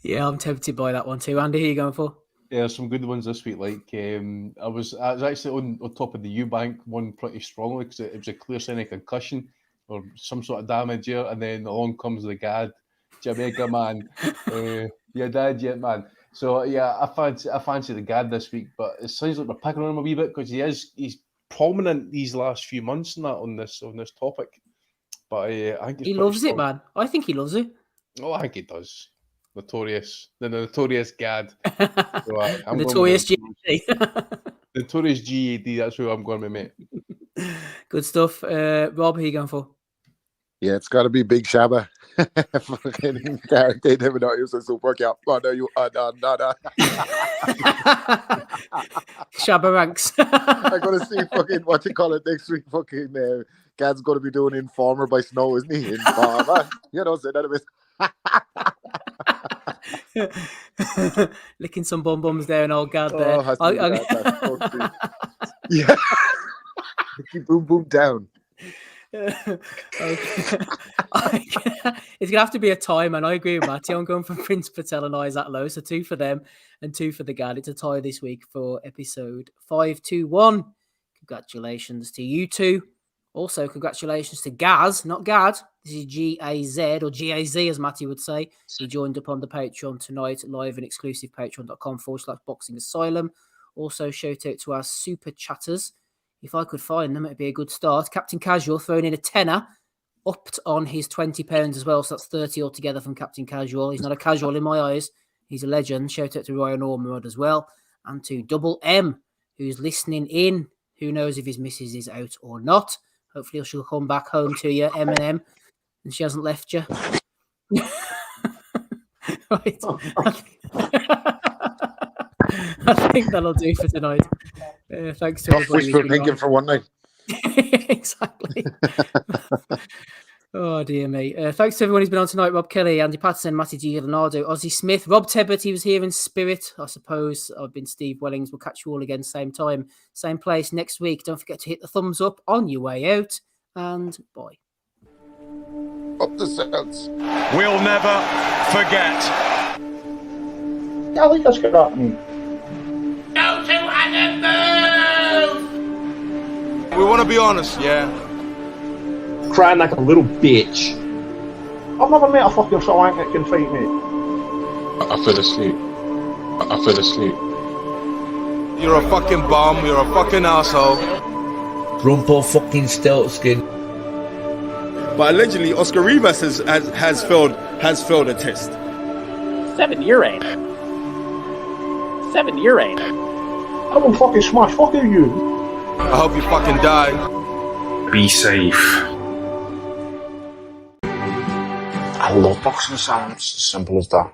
Yeah, I'm tempted by that one too. Andy, who are you going for? Yeah, some good ones this week. Like I was actually on top of the Eubank one pretty strongly because it was a clear sign of concussion or some sort of damage here, and then along comes the Gad, Jamaica man. Dad yet, man. So yeah, I fancy the Gad this week, but it sounds like we're picking on him a wee bit because he's prominent these last few months and that on this topic. But I think he loves it, man. I think he loves it. Oh, I think he does. The notorious Gad. So, notorious GAD. Notorious GAD, that's who I'm going with, mate. Good stuff. Rob, who are you going for? Yeah, it's got to be Big Shabba. Fucking they never know he was a super cow. Oh, no, you no. Shabba ranks. I'm gonna see fucking what you call it next week. Fucking Gad's gonna be doing Informer by Snow, isn't he? Informer. You know, say that a bit. Licking some bum-bums there and old Gad there. Yeah. Keep boom boom down. It's gonna have to be a tie, man. I agree with Matty. I'm going for Prince Patel and Isaac Lowe, so 2 for them and 2 for the Gad. It's a tie this week for episode 521. Congratulations to you two. Also, congratulations to Gaz, not Gad. This is G-A-Z or G-A-Z as Matty would say. He joined up on the Patreon tonight, live and exclusive, patreon.com/Boxing Asylum. Also, shout out to our super chatters. If I could find them, it'd be a good start. Captain Casual throwing in a tenner, upped on his £20 as well. So that's 30 altogether from Captain Casual. He's not a casual in my eyes. He's a legend. Shout out to Ryan Ormerod as well. And to Double M, who's listening in. Who knows if his missus is out or not. Hopefully she'll come back home to you, Eminem, and she hasn't left you. Right. I think that'll do for tonight. Thanks to everybody. Wishful thinking for one night. Exactly. Oh, dear me. Thanks to everyone who's been on tonight. Rob Kelly, Andy Patterson, Matty G. Leonardo, Ozzy Smith, Rob Tebbert, he was here in spirit, I suppose. I've been Steve Wellings. We'll catch you all again, same time, same place next week. Don't forget to hit the thumbs up on your way out. And bye. Up the Celts. We'll never forget. I think that's good happening. Go to animals! We want to be honest, yeah? Crying like a little bitch. I've never met a fucking swank that can fight me. I fell asleep. I fell asleep. You're a fucking bum, you're a fucking asshole. Rumpo fucking Steltskin. But allegedly, Oscar Rivas has failed a test. 7 year ain't. 7 year ain't. I will fucking smash fucking you. I hope you fucking die. Be safe. I love boxing sounds, as simple as that.